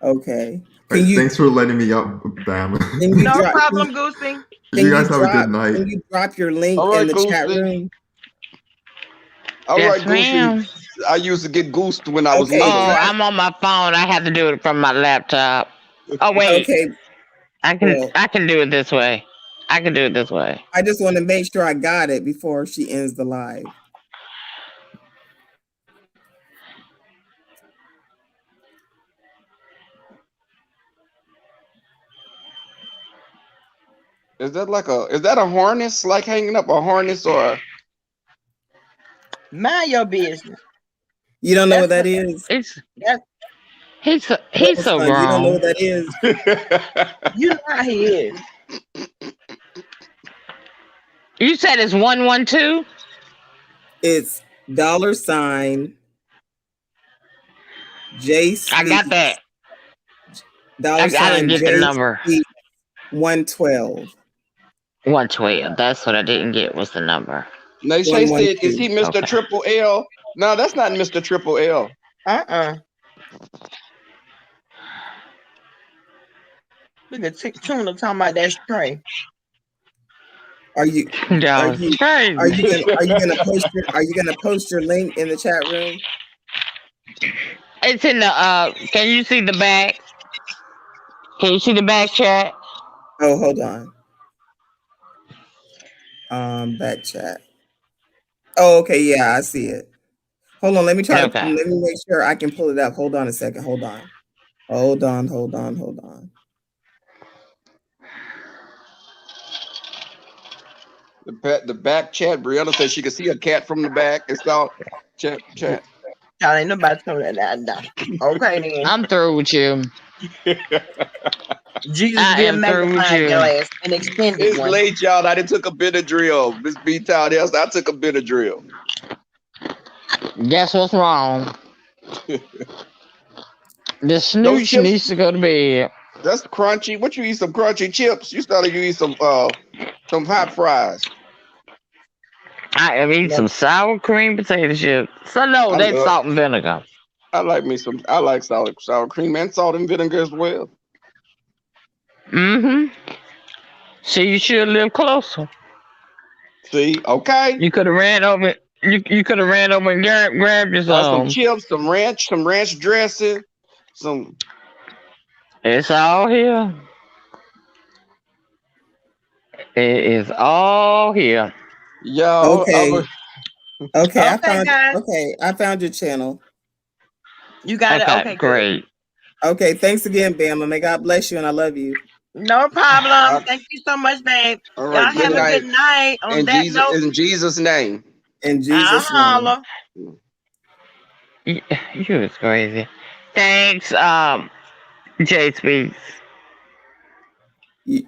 S2: Okay.
S7: Right, thanks for letting me up, Bam.
S1: No problem, Goosey.
S7: You guys have a good night.
S2: Can you drop your link
S8: All right,
S2: in the chat
S8: Goosey.
S2: room?
S8: All
S6: Yes,
S8: right,
S6: ma'am.
S8: Goosey. I used to get goosed when I was
S2: Okay.
S8: little.
S6: Oh, I'm on my phone. I have to do it from my laptop. Oh wait.
S2: Okay.
S6: I can
S2: Well,
S6: I can do it this way. I can do it this way.
S2: I just want to make sure I got it before she ends the live.
S8: Is that a harness, like hanging up a harness or?
S1: Mind your business.
S2: You don't know what that is?
S6: He's so
S2: Son, you don't know
S6: grown.
S2: what that is?
S1: You know how he is.
S6: You said it's 112?
S2: It's $ J.
S6: I got that. I
S2: $sign
S6: didn't get the number.
S2: 112.
S6: 112. That's what I didn't get was the number.
S8: They said, "Is he Mr.
S6: Okay.
S8: Triple L?" No, that's not Mr. Triple L.
S1: Look at Tuna talking about that stray.
S2: Are you
S6: That was crazy.
S2: are you gonna post your link in the chat room?
S6: It's in the can you see the back? Can you see the back chat?
S2: Oh, hold on. Back chat. Oh, okay, yeah, I see it. Hold on, let me try.
S6: Okay.
S2: Let me make sure I can pull it up. Hold on a second. Hold on.
S8: The back chat. Brianna said she could see a cat from the back. It's all chat.
S1: Child, ain't nobody told that. Okay, then.
S6: I'm through with you.
S1: Jesus
S6: I
S1: be a
S6: am through with
S1: magnifying
S6: you.
S1: glass, an extended
S8: It's
S1: one.
S8: late, y'all. I done took a Benadryl. Miss B Town else. I took a Benadryl.
S6: Guess what's wrong? The
S8: Those
S6: snooch
S8: chips,
S6: needs to go to bed.
S8: that's crunchy. What you eat? Some crunchy chips? You started. You eat some hot fries.
S6: I am eating
S1: No.
S6: some sour cream potato chips. So no,
S8: I
S6: that's
S8: love.
S6: salt and vinegar.
S8: I like me some. I like sour cream and salt and vinegar as well.
S6: Mm-hmm. See, you should live closer.
S8: See, okay.
S6: You could have ran over. You could have ran over and grabbed you
S8: Some
S6: some.
S8: chips, some ranch dressing, some.
S6: It's all here. It is all here.
S8: Yo,
S2: Okay. Okay.
S1: Okay, guys.
S2: I found your channel.
S1: You got it?
S6: Okay,
S1: Okay, good.
S6: great.
S2: Okay. Thanks again, Bama. May God bless you and I love you.
S1: No problem. Thank you so much, babe.
S8: all
S1: Y'all
S8: right. Good
S1: have a
S8: night.
S1: good night. On that note,
S8: In Jesus' name.
S2: In
S1: I'll
S2: Jesus' name.
S1: holler.
S6: You was crazy. Thanks, J Speaks.
S2: You're